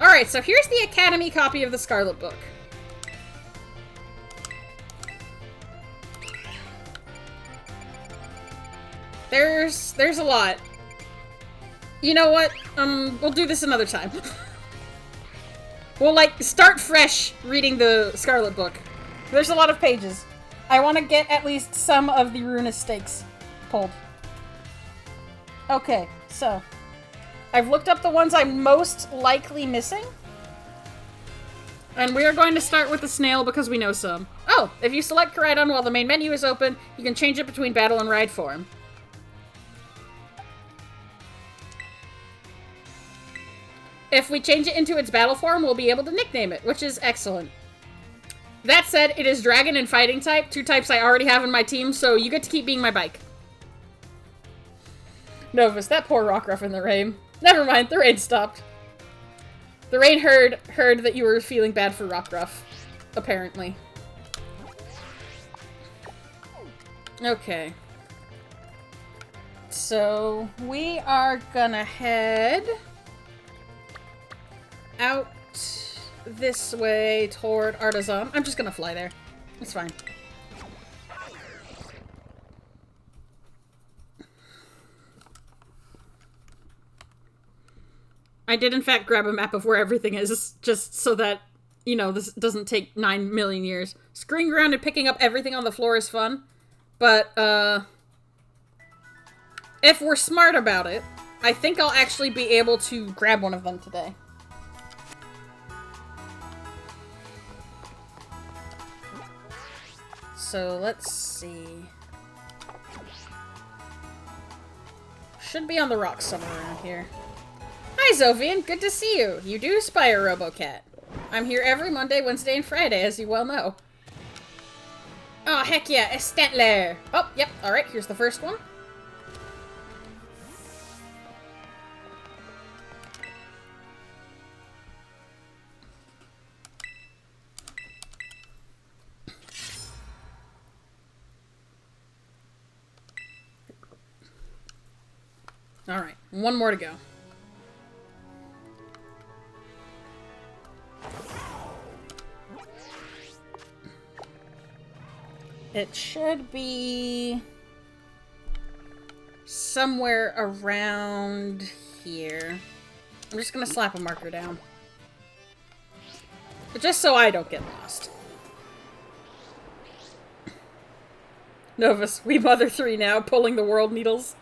Speaker 1: Alright, so here's the Academy copy of the Scarlet book. There's a lot. You know what? We'll do this another time. We'll, like, start fresh reading the Scarlet book. There's a lot of pages. I want to get at least some of the Ruinous Stakes pulled. Okay, so I've looked up the ones I'm most likely missing. And we are going to start with the snail because we know some. Oh, if you select Koraidon while the main menu is open, you can change it between battle and ride form. If we change it into its battle form, we'll be able to nickname it, which is excellent. That said, it is dragon and fighting type, 2 types I already have in my team, so you get to keep being my bike. Novus, that poor Rockruff in the rain. Never mind, the rain stopped. The rain heard that you were feeling bad for Rockruff, apparently. Okay. So, we are gonna head out this way toward Artisan. I'm just gonna fly there. It's fine. I did in fact grab a map of where everything is, just so that, you know, this doesn't take 9 million years. Screwing around and picking up everything on the floor is fun, but, if we're smart about it, I think I'll actually be able to grab one of them today. So, let's see. Should be on the rocks somewhere around here. Hi, Zovian. Good to see you. You do spy a Robocat. I'm here every Monday, Wednesday, and Friday, as you well know. Oh, heck yeah, a Stantler. Oh, yep. Alright, here's the first one. Alright, one more to go. It should be somewhere around here. I'm just gonna slap a marker down. But just so I don't get lost. Novus, we Mother 3 now, pulling the world needles.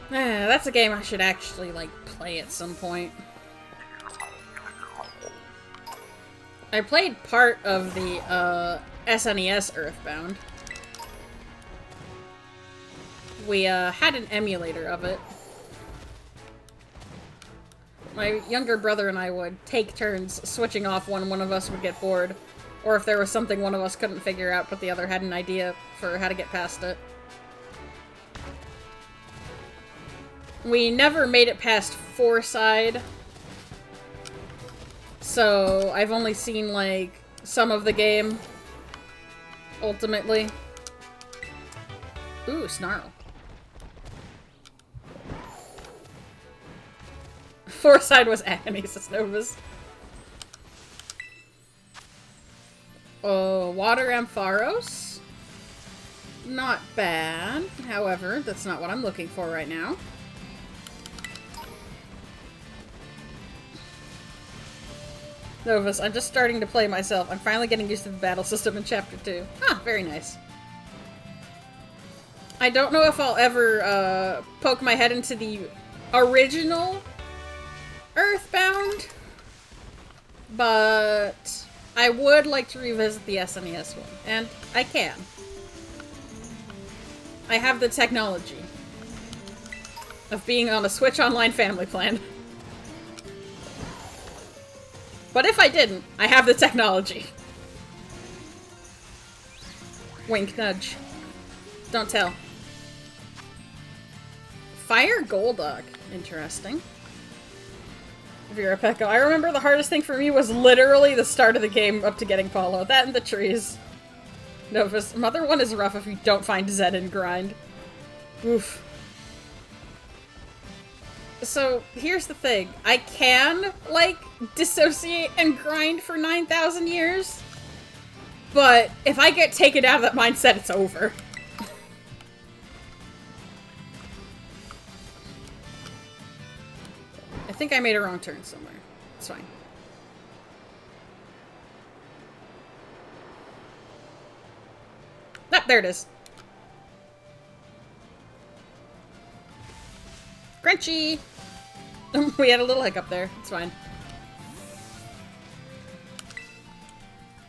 Speaker 1: That's a game I should actually, like, play at some point. I played part of the, SNES Earthbound. We, had an emulator of it. My younger brother and I would take turns switching off when one of us would get bored. Or if there was something one of us couldn't figure out, but the other had an idea for how to get past it. We never made it past 4-side. So, I've only seen, like, some of the game. Ultimately. Ooh, Snarl. 4-side was Agony, says Novus. Water Ampharos. Not bad. However, that's not what I'm looking for right now. Novus, I'm just starting to play myself. I'm finally getting used to the battle system in Chapter 2. Ah, very nice. I don't know if I'll ever, poke my head into the original Earthbound, but I would like to revisit the SNES one, and I can. I have the technology of being on a Switch Online family plan. But if I didn't, I have the technology. Wink, nudge. Don't tell. Fire Golduck. Interesting. Vera Pekka. I remember the hardest thing for me was literally the start of the game up to getting Paulo. That and the trees. Novus. Mother 1 is rough if you don't find Zed and grind. Oof. So, here's the thing. I can, like, dissociate and grind for 9,000 years. But if I get taken out of that mindset, it's over. I think I made a wrong turn somewhere. It's fine. Ah, there it is. Crunchy! We had a little hiccup there. It's fine.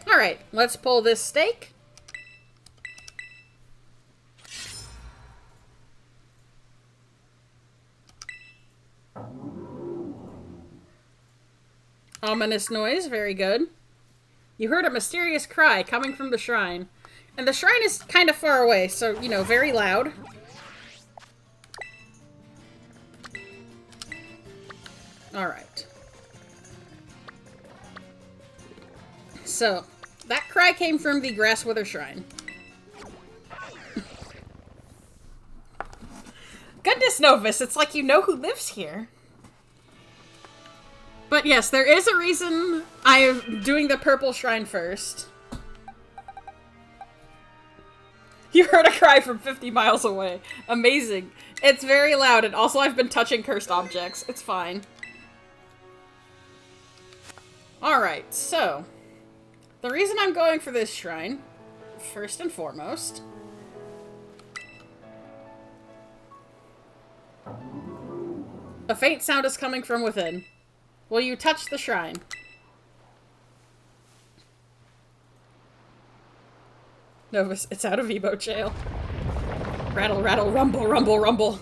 Speaker 1: Alright, let's pull this steak. Ominous noise, very good. You heard a mysterious cry coming from the shrine. And the shrine is kind of far away, so, you know, very loud. Alright. So, that cry came from the Grasswither Shrine. Goodness, Novus, it's like you know who lives here. But yes, there is a reason I'm doing the purple shrine first. You heard a cry from 50 miles away. Amazing. It's very loud, and also I've been touching cursed objects. It's fine. Alright, so... the reason I'm going for this shrine, first and foremost... a faint sound is coming from within. Will you touch the shrine? Novus, it's out of Ebo jail. Rattle, rattle, rumble, rumble, rumble.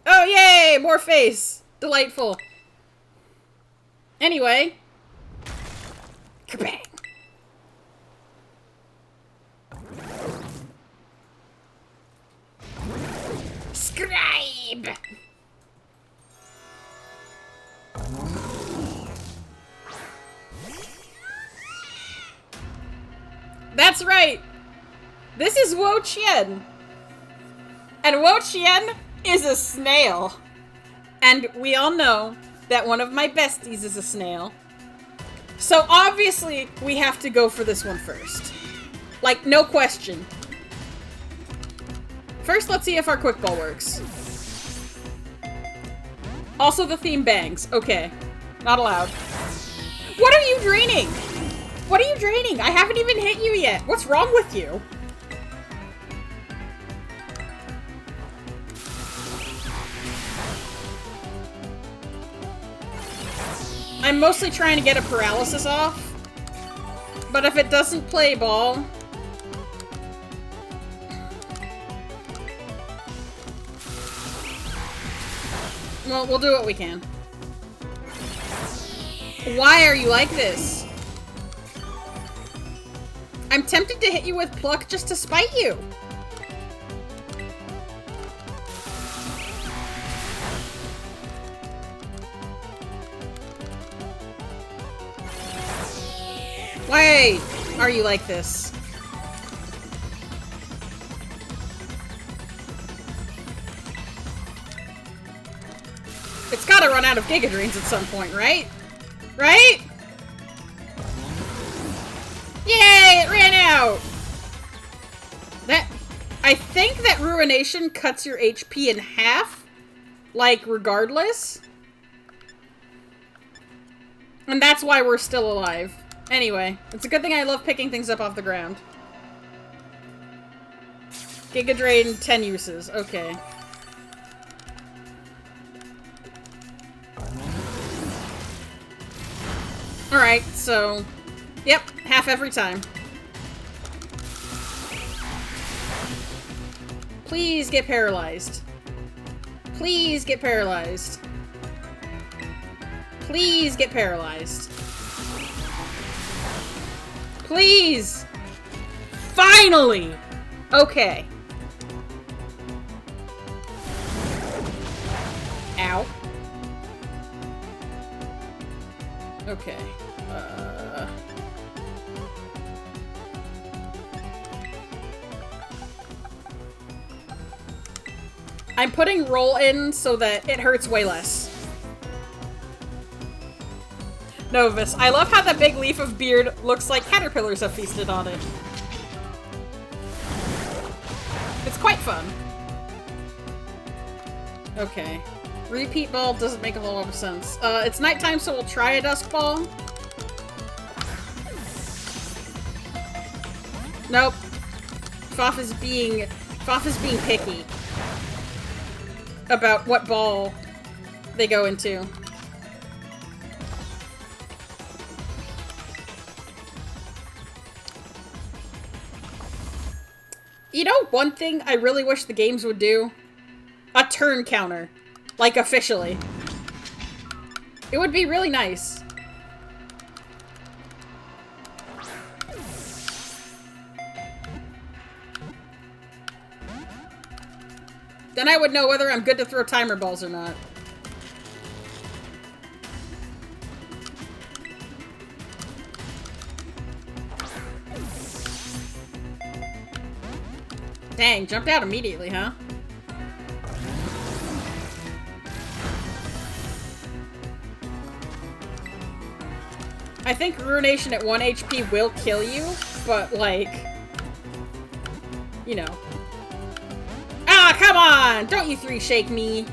Speaker 1: Oh, yay! More face! Delightful. Anyway. Kabang! Scribe! That's right! This is Wo Chien! And Wo Chien is a snail. And we all know that one of my besties is a snail. So obviously, we have to go for this one first. Like, no question. First, let's see if our quick ball works. Also, the theme bangs. Okay. Not allowed. What are you draining? What are you draining? I haven't even hit you yet. What's wrong with you? I'm mostly trying to get a paralysis off. But if it doesn't play ball... well, we'll do what we can. Why are you like this? I'm tempted to hit you with pluck just to spite you. Why are you like this? It's gotta run out of Giga Drains at some point, right? Right? Yay! It ran out! I think that Ruination cuts your HP in half. Like, regardless. And that's why we're still alive. Anyway, it's a good thing I love picking things up off the ground. Giga Drain, 10 uses. Okay. Alright, so... yep, half every time. Please get paralyzed. Please get paralyzed. Please get paralyzed. Please! Finally! Okay. Ow. Okay. I'm putting roll in so that it hurts way less. Novus, I love how the big leaf of beard looks like caterpillars have feasted on it. It's quite fun. Okay. Repeat ball doesn't make a whole lot of sense. It's nighttime, so we'll try a dusk ball. Nope. Foff is being picky about what ball they go into. You know, one thing I really wish the games would do? A turn counter. Like, officially. It would be really nice. Then I would know whether I'm good to throw timer balls or not. Dang, jumped out immediately, huh? I think Ruination at 1 HP will kill you, but like, you know. Ah, come on! Don't you three shake me!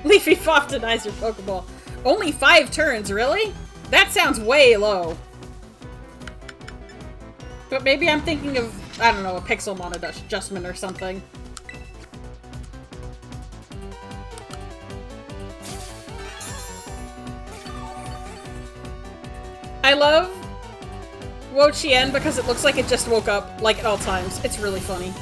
Speaker 1: Leafy Foff denies your Pokeball. Only 5 turns, really? That sounds way low. But maybe I'm thinking of, I don't know, a Pixelmon adjustment or something. I love Wo-Chien because it looks like it just woke up, like, at all times. It's really funny.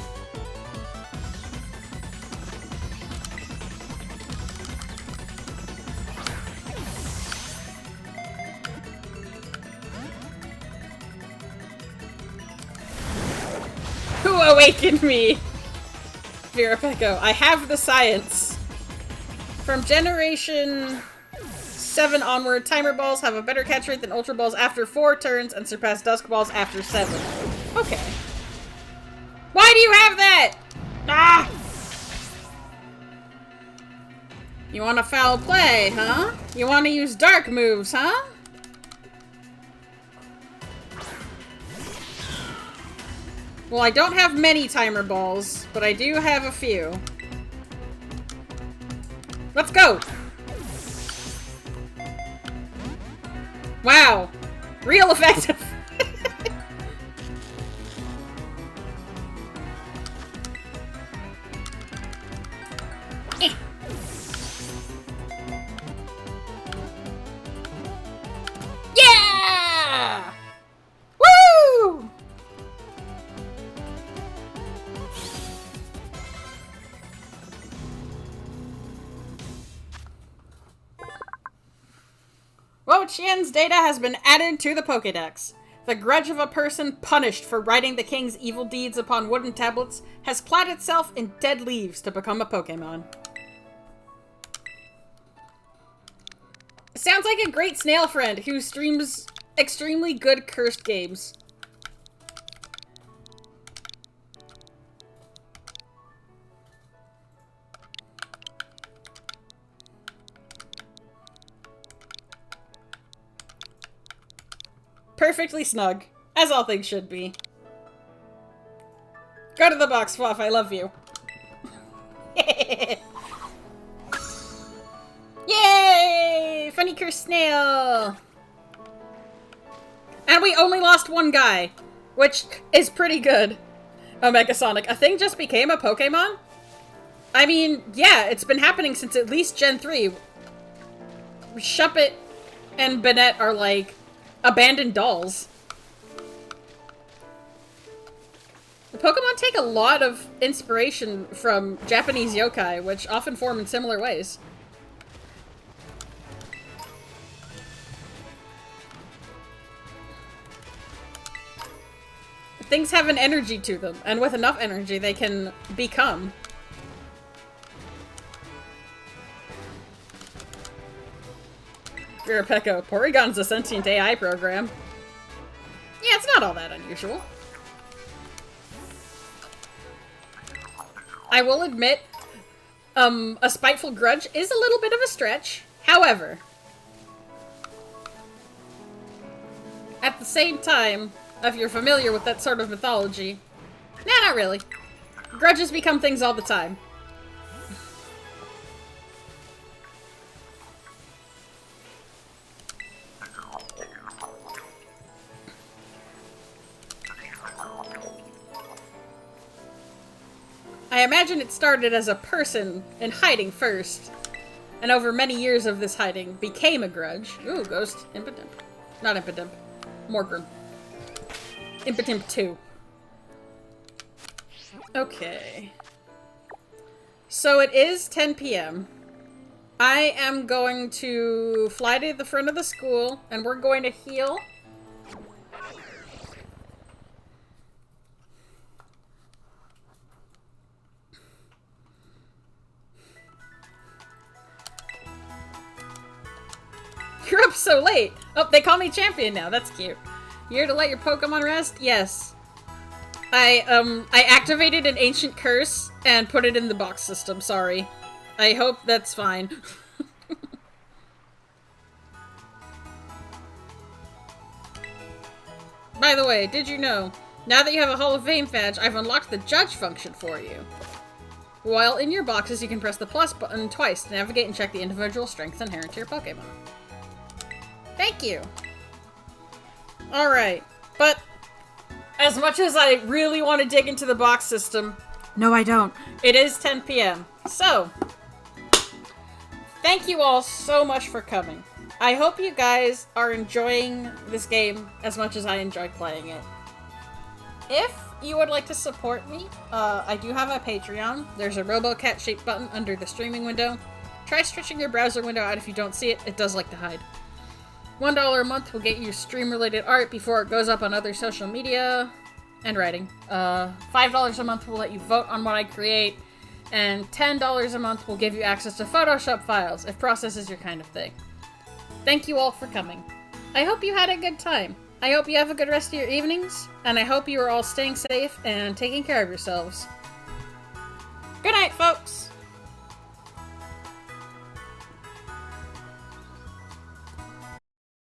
Speaker 1: Who awakened me? Virapeko. I have the science. From Generation 7 onward, Timer Balls have a better catch rate than Ultra Balls after 4 turns and surpass Dusk Balls after 7. Okay. Why do you have that? Ah! You want to foul play, huh? You want to use dark moves, huh? Well, I don't have many Timer Balls, but I do have a few. Let's go! Wow! Real effective! Yeah! Woo! Wo-Chien's data has been added to the Pokédex. The grudge of a person punished for writing the king's evil deeds upon wooden tablets has clad itself in dead leaves to become a Pokémon. Sounds like a great snail friend who streams extremely good cursed games. Perfectly snug, as all things should be. Go to the box, Fluff, I love you. Yay! Funny cursed snail! And we only lost one guy, which is pretty good. Omega Sonic, a thing just became a Pokemon? I mean, yeah, it's been happening since at least Gen 3. Shuppet and Banette are like abandoned dolls. The Pokemon take a lot of inspiration from Japanese yokai, which often form in similar ways. Things have an energy to them, and with enough energy they can become. Virapeko, Porygon's a sentient AI program. Yeah, it's not all that unusual. I will admit, a spiteful grudge is a little bit of a stretch. However, at the same time, if you're familiar with that sort of mythology, nah, not really. Grudges become things all the time. imagine it started as a person in hiding first, and over many years of this hiding became a grudge. Ooh, ghost. Impotemp. Not Impotemp. Morgrim. Impotemp 2. Okay. So it is 10 p.m. I am going to fly to the front of the school, and we're going to heal. You're up so late! Oh, they call me champion now. That's cute. You here to let your Pokemon rest? Yes. I activated an ancient curse and put it in the box system. Sorry. I hope that's fine. By the way, did you know, now that you have a Hall of Fame badge, I've unlocked the judge function for you. While in your boxes, you can press the plus button twice to navigate and check the individual strengths inherent to your Pokemon. Thank you! Alright, but as much as I really want to dig into the box system, no I don't. It is 10 p.m. So, thank you all so much for coming. I hope you guys are enjoying this game as much as I enjoy playing it. If you would like to support me, I do have a Patreon. There's a RoboCat-shaped button under the streaming window. Try stretching your browser window out if you don't see it. It does like to hide. $1 a month will get you stream-related art before it goes up on other social media and writing. $5 a month will let you vote on what I create. And $10 a month will give you access to Photoshop files if process is your kind of thing. Thank you all for coming. I hope you had a good time. I hope you have a good rest of your evenings, and I hope you are all staying safe and taking care of yourselves. Good night, folks!